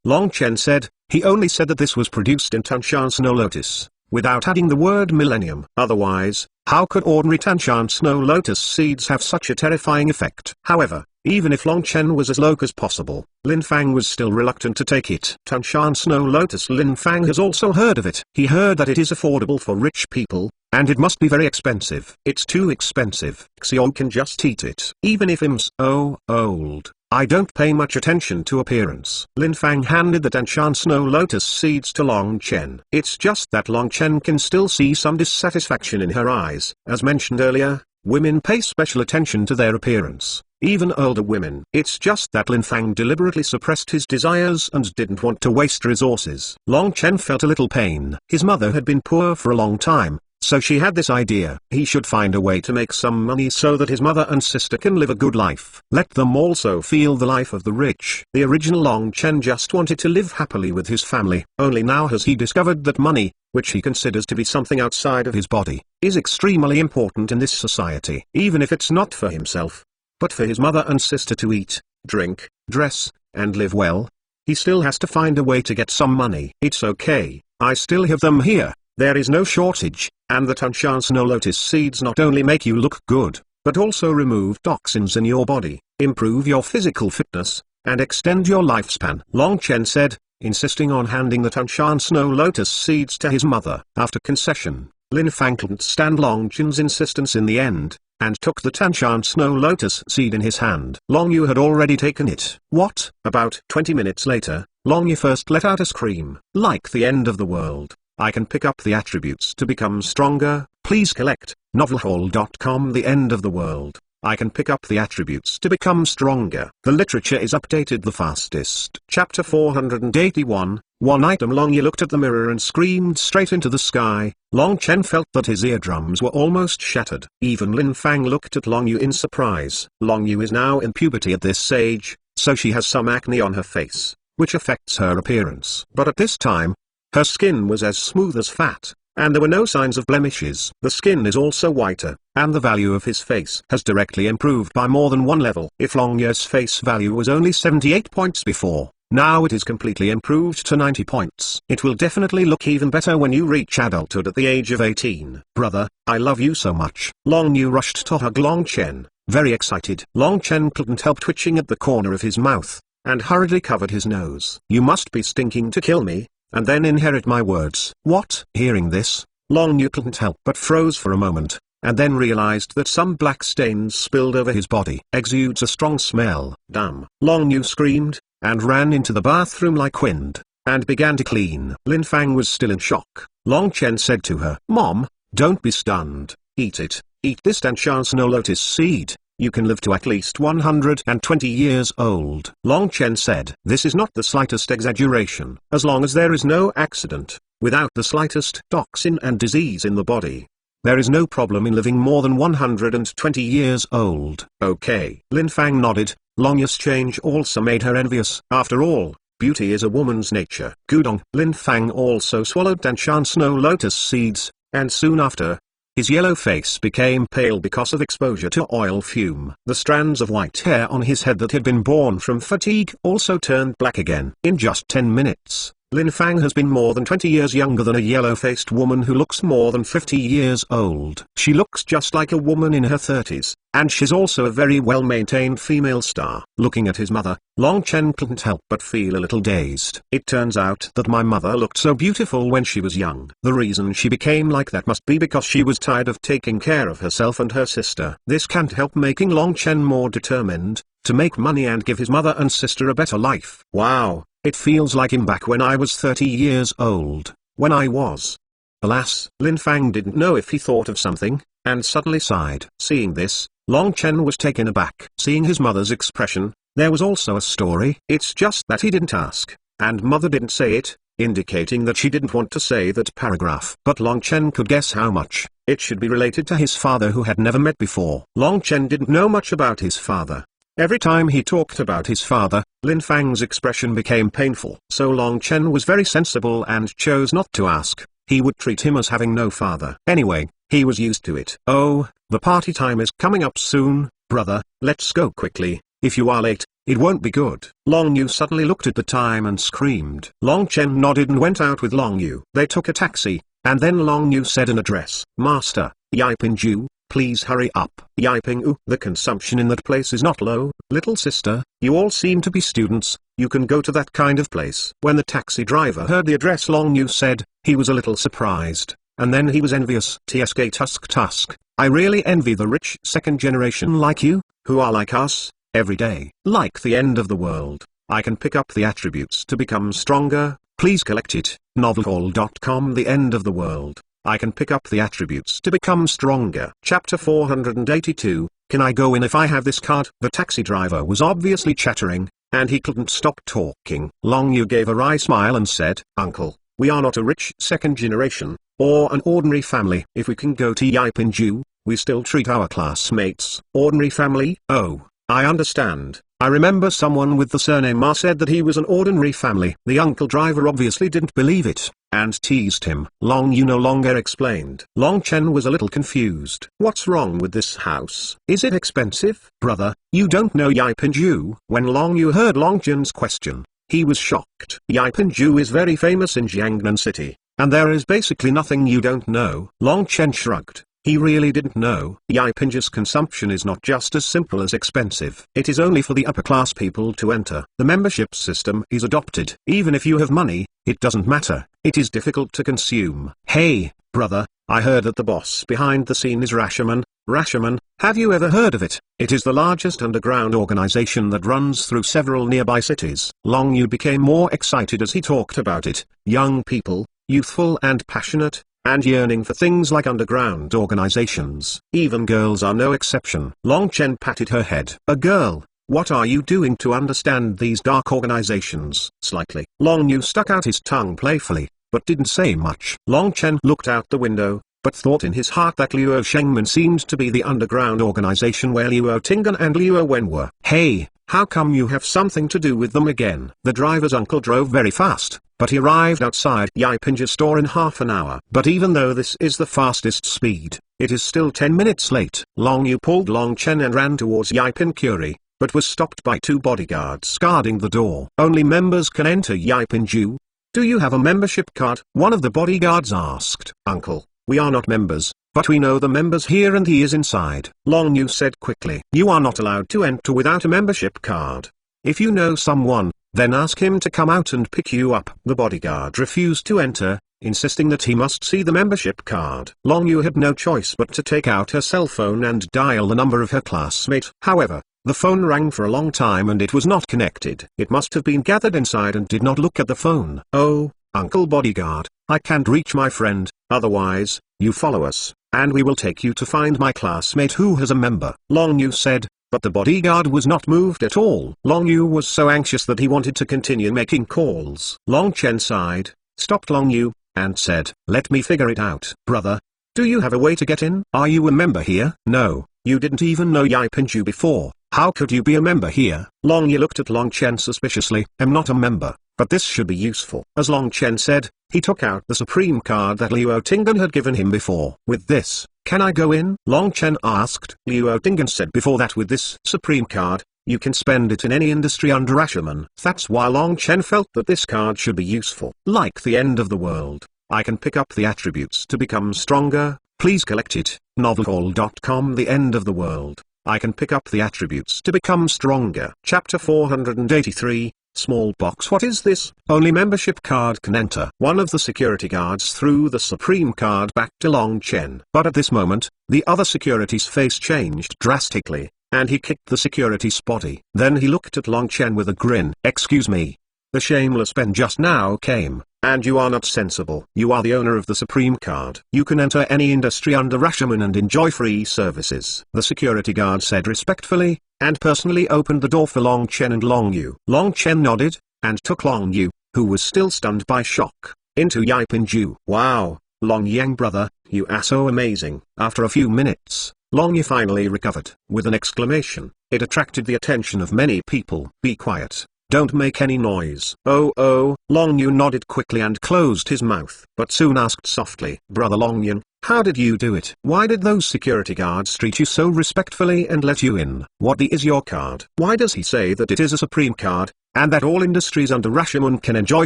Long Chen said. He only said that this was produced in Tanshan Snow Lotus, without adding the word millennium. Otherwise, how could ordinary Tanshan Snow Lotus seeds have such a terrifying effect? However, even if Long Chen was as low as possible, Lin Fang was still reluctant to take it. Tanshan Snow Lotus. Lin Fang has also heard of it. He heard that it is affordable for rich people, and it must be very expensive. It's too expensive. Xiao can just eat it. Even if I'm so old, I don't pay much attention to appearance. Lin Fang handed the Tanshan Snow Lotus seeds to Long Chen. It's just that Long Chen can still see some dissatisfaction in her eyes. As mentioned earlier, women pay special attention to their appearance, even older women. It's just that Lin Fang deliberately suppressed his desires and didn't want to waste resources. Long Chen felt a little pain. His mother had been poor for a long time, so she had this idea. He should find a way to make some money so that his mother and sister can live a good life. Let them also feel the life of the rich. The original Long Chen just wanted to live happily with his family. Only now has he discovered that money, which he considers to be something outside of his body, is extremely important in this society. Even if it's not for himself, but for his mother and sister to eat, drink, dress, and live well, he still has to find a way to get some money. It's okay, I still have them here. There is no shortage, and the Tanshan Snow Lotus seeds not only make you look good, but also remove toxins in your body, improve your physical fitness, and extend your lifespan. Long Chen said, insisting on handing the Tanshan Snow Lotus seeds to his mother. After concession, Lin Fang couldn't stand Long Chen's insistence in the end, and took the Tanshan Snow Lotus seed in his hand. Long Yu had already taken it. What? About 20 minutes later, Long Yu first let out a scream. Like the end of the world, I can pick up the attributes to become stronger, please collect, novelhall.com. The end of the world, I can pick up the attributes to become stronger. The literature is updated the fastest. Chapter 481, one item. Long Yu looked at the mirror and screamed straight into the sky. Long Chen felt that his eardrums were almost shattered. Even Lin Fang looked at Long Yu in surprise. Long Yu is now in puberty at this age, so she has some acne on her face, which affects her appearance. But at this time, her skin was as smooth as fat, and there were no signs of blemishes. The skin is also whiter, and the value of his face has directly improved by more than 1 level. If Long Yu's face value was only 78 points before, now it is completely improved to 90 points. It will definitely look even better when you reach adulthood at the age of 18. Brother, I love you so much. Long Yu rushed to hug Long Chen, very excited. Long Chen couldn't help twitching at the corner of his mouth, and hurriedly covered his nose. You must be stinking to kill me, and then inherit my words. What? Hearing this, Long Yu couldn't help but froze for a moment. and then realized that some black stains spilled over his body. Exudes a strong smell. Damn. Long Yu screamed, and ran into the bathroom like wind, and began to clean. Lin Fang was still in shock. Long Chen said to her, "Mom, don't be stunned. Eat it. Eat this Danshan Snow Lotus seed. You can live to at least 120 years old." Long Chen said, "This is not the slightest exaggeration. As long as there is no accident, without the slightest toxin and disease in the body, there is no problem in living more than 120 years old." Okay. Lin Fang nodded. Long Yu's change also made her envious. After all, beauty is a woman's nature. Gudong. Lin Fang also swallowed Danshan Snow Lotus seeds, and soon after, his yellow face became pale because of exposure to oil fume. The strands of white hair on his head that had been born from fatigue also turned black again. In just 10 minutes, Lin Fang has been more than 20 years younger than a yellow-faced woman who looks more than 50 years old. She looks just like a woman in her 30s, and she's also a very well-maintained female star. Looking at his mother, Long Chen couldn't help but feel a little dazed. It turns out that my mother looked so beautiful when she was young. The reason she became like that must be because she was tired of taking care of herself and her sister. This can't help making Long Chen more determined to make money and give his mother and sister a better life. Wow. It feels like him back when I was 30 years old, when I was. Alas, Lin Fang didn't know if he thought of something, and suddenly sighed. Seeing this, Long Chen was taken aback. Seeing his mother's expression, there was also a story. It's just that he didn't ask, and mother didn't say it, indicating that she didn't want to say that paragraph. But Long Chen could guess how much. It should be related to his father who had never met before. Long Chen didn't know much about his father. Every time he talked about his father, Lin Fang's expression became painful. So Long Chen was very sensible and chose not to ask. He would treat him as having no father. Anyway, he was used to it. "Oh, the party time is coming up soon, brother, let's go quickly. If you are late, it won't be good." Long Yu suddenly looked at the time and screamed. Long Chen nodded and went out with Long Yu. They took a taxi, and then Long Yu said in address, "Master, Yiping, please hurry up." Yiping, the consumption in that place is not low. "Little sister, you all seem to be students, you can go to that kind of place." When the taxi driver heard the address Long Yu said, he was a little surprised, and then he was envious. Tusk, I really envy the rich second generation like you, who are like us, every day. Like the end of the world, I can pick up the attributes to become stronger. Please collect it. Novelhall.com. The end of the world, I can pick up the attributes to become stronger. Chapter 482, Can I go in if I have this card? The taxi driver was obviously chattering, and he couldn't stop talking. Long Yu gave a wry smile and said, "Uncle, we are not a rich second generation, or an ordinary family. If we can go to Yiping, we still treat our classmates. Ordinary family? Oh, I understand. I remember someone with the surname Ma said that he was an ordinary family." The uncle driver obviously didn't believe it, and teased him. Long Yu no longer explained. Long Chen was a little confused. "What's wrong with this house? Is it expensive?" "Brother, you don't know Yiping." When Long Yu heard Long Chen's question, he was shocked. Yiping is very famous in Jiangnan City, and there is basically nothing you don't know. Long Chen shrugged. He really didn't know. Yiping's consumption is not just as simple as expensive. It is only for the upper class people to enter. The membership system is adopted. Even if you have money, it doesn't matter. It is difficult to consume. "Hey, brother, I heard that the boss behind the scene is Rashomon. Rashomon, have you ever heard of it? It is the largest underground organization that runs through several nearby cities." Long Yu became more excited as he talked about it. Young people, youthful and passionate, and yearning for things like underground organizations. Even girls are no exception. Long Chen patted her head. "A girl? What are you doing to understand these dark organizations?" Slightly. Long Yu stuck out his tongue playfully, but didn't say much. Long Chen looked out the window, but thought in his heart that Luo Shengmen seemed to be the underground organization where Luo Tingan and Luo Wen were. "Hey, how come you have something to do with them again?" The driver's uncle drove very fast, but he arrived outside Yiping's store in half an hour. But even though this is the fastest speed, it is still 10 minutes late. Long Yu pulled Long Chen and ran towards Yiping, but was stopped by 2 bodyguards guarding the door. "Only members can enter Yiping. Do you have a membership card?" one of the bodyguards asked. "Uncle, we are not members, but we know the members here and he is inside," Long Yu said quickly. "You are not allowed to enter without a membership card. If you know someone, then ask him to come out and pick you up." The bodyguard refused to enter, insisting that he must see the membership card. Long Yu had no choice but to take out her cell phone and dial the number of her classmate. However, the phone rang for a long time and it was not connected. It must have been gathered inside and did not look at the phone. "Oh, Uncle Bodyguard, I can't reach my friend, otherwise, you follow us, and we will take you to find my classmate who has a member," Long Yu said. But the bodyguard was not moved at all. Long Yu was so anxious that he wanted to continue making calls. Long Chen sighed, stopped Long Yu, and said, "Let me figure it out. Brother, do you have a way to get in? Are you a member here?" "No, you didn't even know Yaipinju before. How could you be a member here?" Long Yu looked at Long Chen suspiciously. "I'm not a member, but this should be useful." As Long Chen said, he took out the Supreme card that Liu Tingen had given him before. "With this, can I go in?" Long Chen asked. Liu Tingen said before that with this Supreme card, you can spend it in any industry under Rashomon. That's why Long Chen felt that this card should be useful. Like the end of the world, I can pick up the attributes to become stronger, please collect it. Novelhall.com. The end of the world, I can pick up the attributes to become stronger. Chapter 483. Small box. What is this? Only membership card can enter. One of the security guards threw the Supreme card back to Long Chen. But at this moment, the other security's face changed drastically, and he kicked the security's body. Then he looked at Long Chen with a grin. "Excuse me. The shameless Ben just now came, and you are not sensible. You are the owner of the Supreme card. You can enter any industry under Rashomon and enjoy free services," the security guard said respectfully, and personally opened the door for Long Chen and Long Yu. Long Chen nodded, and took Long Yu, who was still stunned by shock, into Yaipinju. "Wow, Long Yang brother, you are so amazing." After a few minutes, Long Yu finally recovered. With an exclamation, it attracted the attention of many people. "Be quiet. Don't make any noise." Oh, Long Yu nodded quickly and closed his mouth, but soon asked softly, "Brother Long Yan, how did you do it? Why did those security guards treat you so respectfully and let you in? What is your card? Why does he say that it is a Supreme card, and that all industries under Rashomon can enjoy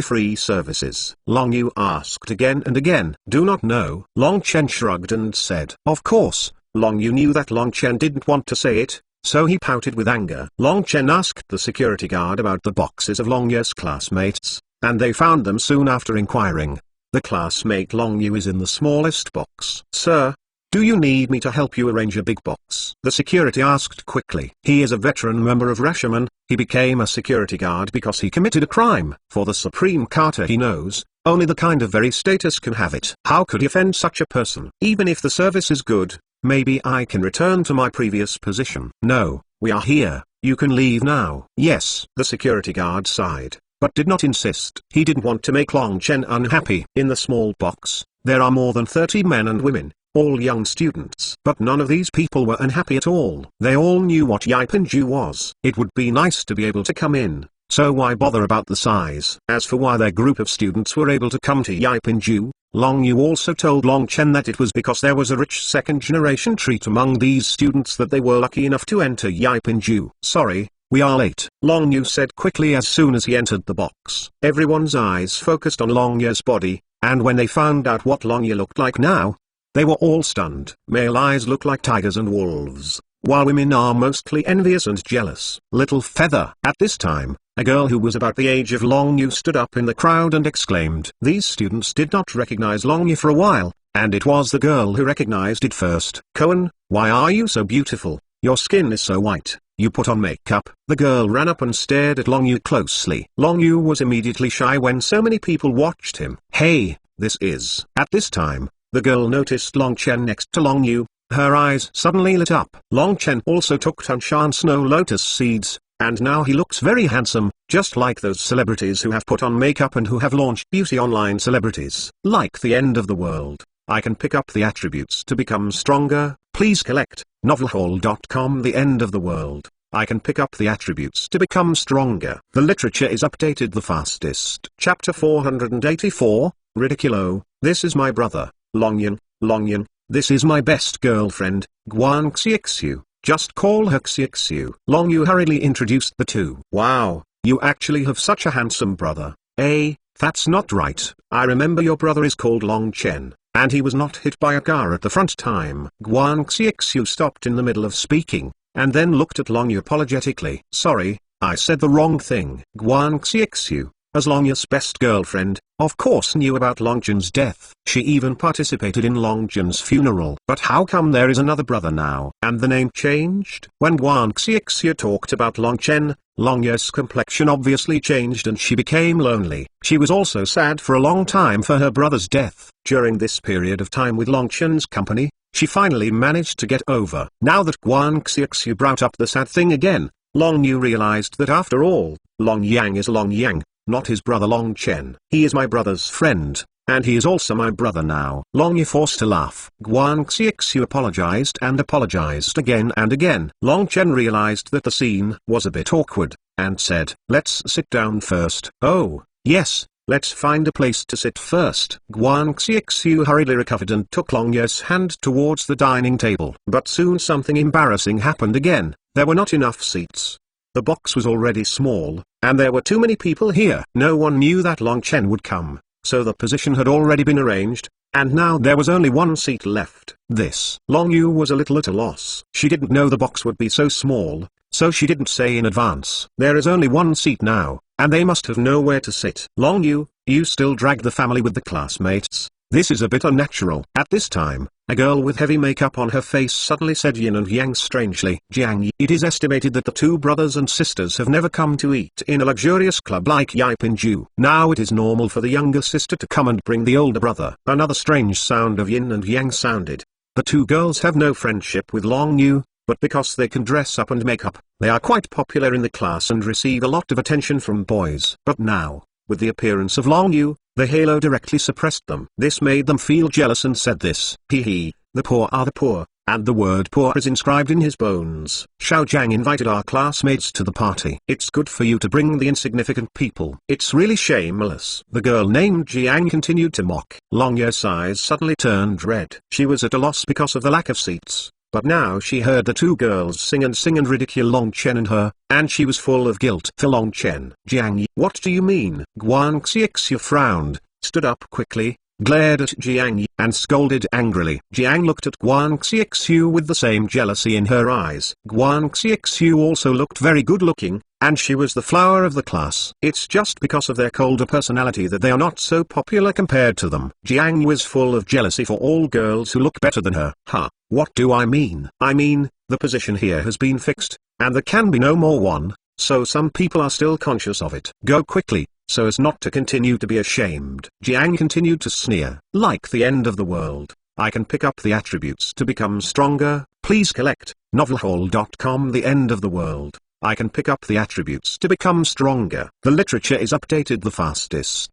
free services?" Long Yu asked again and again. "Do not know." Long Chen shrugged and said. Of course, Long Yu knew that Long Chen didn't want to say it, so he pouted with anger. Long Chen asked the security guard about the boxes of Long Yu's classmates, and they found them soon after inquiring. The classmate Long Yu is in the smallest box. "Sir, do you need me to help you arrange a big box?" the security asked quickly. He is a veteran member of Rashomon. He became a security guard because he committed a crime. For the Supreme Carter he knows, only the kind of very status can have it. How could he offend such a person? Even if the service is good, maybe I can return to my previous position. "No, we are here, you can leave now." "Yes." The security guard sighed, but did not insist. He didn't want to make Long Chen unhappy. In the small box, there are more than 30 men and women, all young students. But none of these people were unhappy at all. They all knew what Yaipinju was. It would be nice to be able to come in, so why bother about the size? As for why their group of students were able to come to Yaipinju, Long Yu also told Long Chen that it was because there was a rich second-generation treat among these students that they were lucky enough to enter Yaipinju. "Sorry, we are late," Long Yu said quickly as soon as he entered the box. Everyone's eyes focused on Long Yu's body, and when they found out what Long Yu looked like now, they were all stunned. Male eyes look like tigers and wolves, while women are mostly envious and jealous. Little Feather. At this time, a girl who was about the age of Long Yu stood up in the crowd and exclaimed. These students did not recognize Long Yu for a while, and it was the girl who recognized it first. "Cohen, why are you so beautiful? Your skin is so white. You put on makeup." The girl ran up and stared at Long Yu closely. Long Yu was immediately shy when so many people watched him. "Hey, this is." At this time, the girl noticed Long Chen next to Long Yu. Her eyes suddenly lit up. Long Chen also took Tanshan Snow Lotus seeds, and now he looks very handsome, just like those celebrities who have put on makeup and who have launched beauty online celebrities. Like the end of the world, I can pick up the attributes to become stronger, please collect. Novelhall.com. The end of the world, I can pick up the attributes to become stronger. The literature is updated the fastest. Chapter 484, Ridiculo. This is my brother, Long Yan. Long Yan, this is my best girlfriend, Guan Xiexu. Just call her Xiexu. Long Yu hurriedly introduced the two. "Wow, you actually have such a handsome brother." That's not right. I remember your brother is called Long Chen, and he was not hit by a car at the front time. Guan Xiexu stopped in the middle of speaking, and then looked at Long Yu apologetically. "Sorry, I said the wrong thing." Guan Xiexu, as Long Yun's best girlfriend, of course knew about Long Jun's death. She even participated in Long Jun's funeral. But how come there is another brother now? And the name changed? When Guan Xiexia talked about Long Chen, Long Yun's complexion obviously changed and she became lonely. She was also sad for a long time for her brother's death. During this period of time with Long Chen's company, she finally managed to get over. Now that Guan Xiexia brought up the sad thing again, Long Yu realized that after all, Long Yang is Long Yang, not his brother Long Chen. He is my brother's friend, and he is also my brother now. Long Yu forced a laugh. Guan Xiexu apologized and apologized again and again. Long Chen realized that the scene was a bit awkward, and said, "Let's sit down first." "Oh, yes, let's find a place to sit first." Guan Xiexu hurriedly recovered and took Long Yu's hand towards the dining table. But soon something embarrassing happened again. There were not enough seats. The box was already small, and there were too many people here. No one knew that Long Chen would come, so the position had already been arranged, and now there was only one seat left. Long Yu was a little at a loss. She didn't know the box would be so small, so she didn't say in advance. There is only one seat now, and they must have nowhere to sit. "Long Yu, you still drag the family with the classmates. This is a bit unnatural." At this time, a girl with heavy makeup on her face suddenly said yin and yang strangely. Jiang. It is estimated that the two brothers and sisters have never come to eat in a luxurious club like Yaipinju. Now it is normal for the younger sister to come and bring the older brother. Another strange sound of yin and yang sounded. The two girls have no friendship with Long Yu, but because they can dress up and make up, they are quite popular in the class and receive a lot of attention from boys. But now, with the appearance of Long Yu, the halo directly suppressed them. This made them feel jealous and said this. "Hee, the poor are the poor, and the word poor is inscribed in his bones." Xiao Jiang invited our classmates to the party. "It's good for you to bring the insignificant people. It's really shameless." The girl named Jiang continued to mock. Long Yu's eyes suddenly turned red. She was at a loss because of the lack of seats. But now she heard the two girls sing and ridicule Long Chen and her, and she was full of guilt for Long Chen. "Jiang, what do you mean?" Guan Xiexu frowned, stood up quickly, glared at Jiang and scolded angrily. Jiang looked at Guan Xiexu with the same jealousy in her eyes. Guan Xiexu also looked very good looking, and she was the flower of the class. It's just because of their colder personality that they are not so popular compared to them. Jiang was full of jealousy for all girls who look better than her. What do I mean? I mean, the position here has been fixed, and there can be no more one, so some people are still conscious of it. Go quickly, so as not to continue to be ashamed. Jiang continued to sneer. Like the end of the world, I can pick up the attributes to become stronger. Please collect, novelhall.com. The end of the world, I can pick up the attributes to become stronger. The literature is updated the fastest.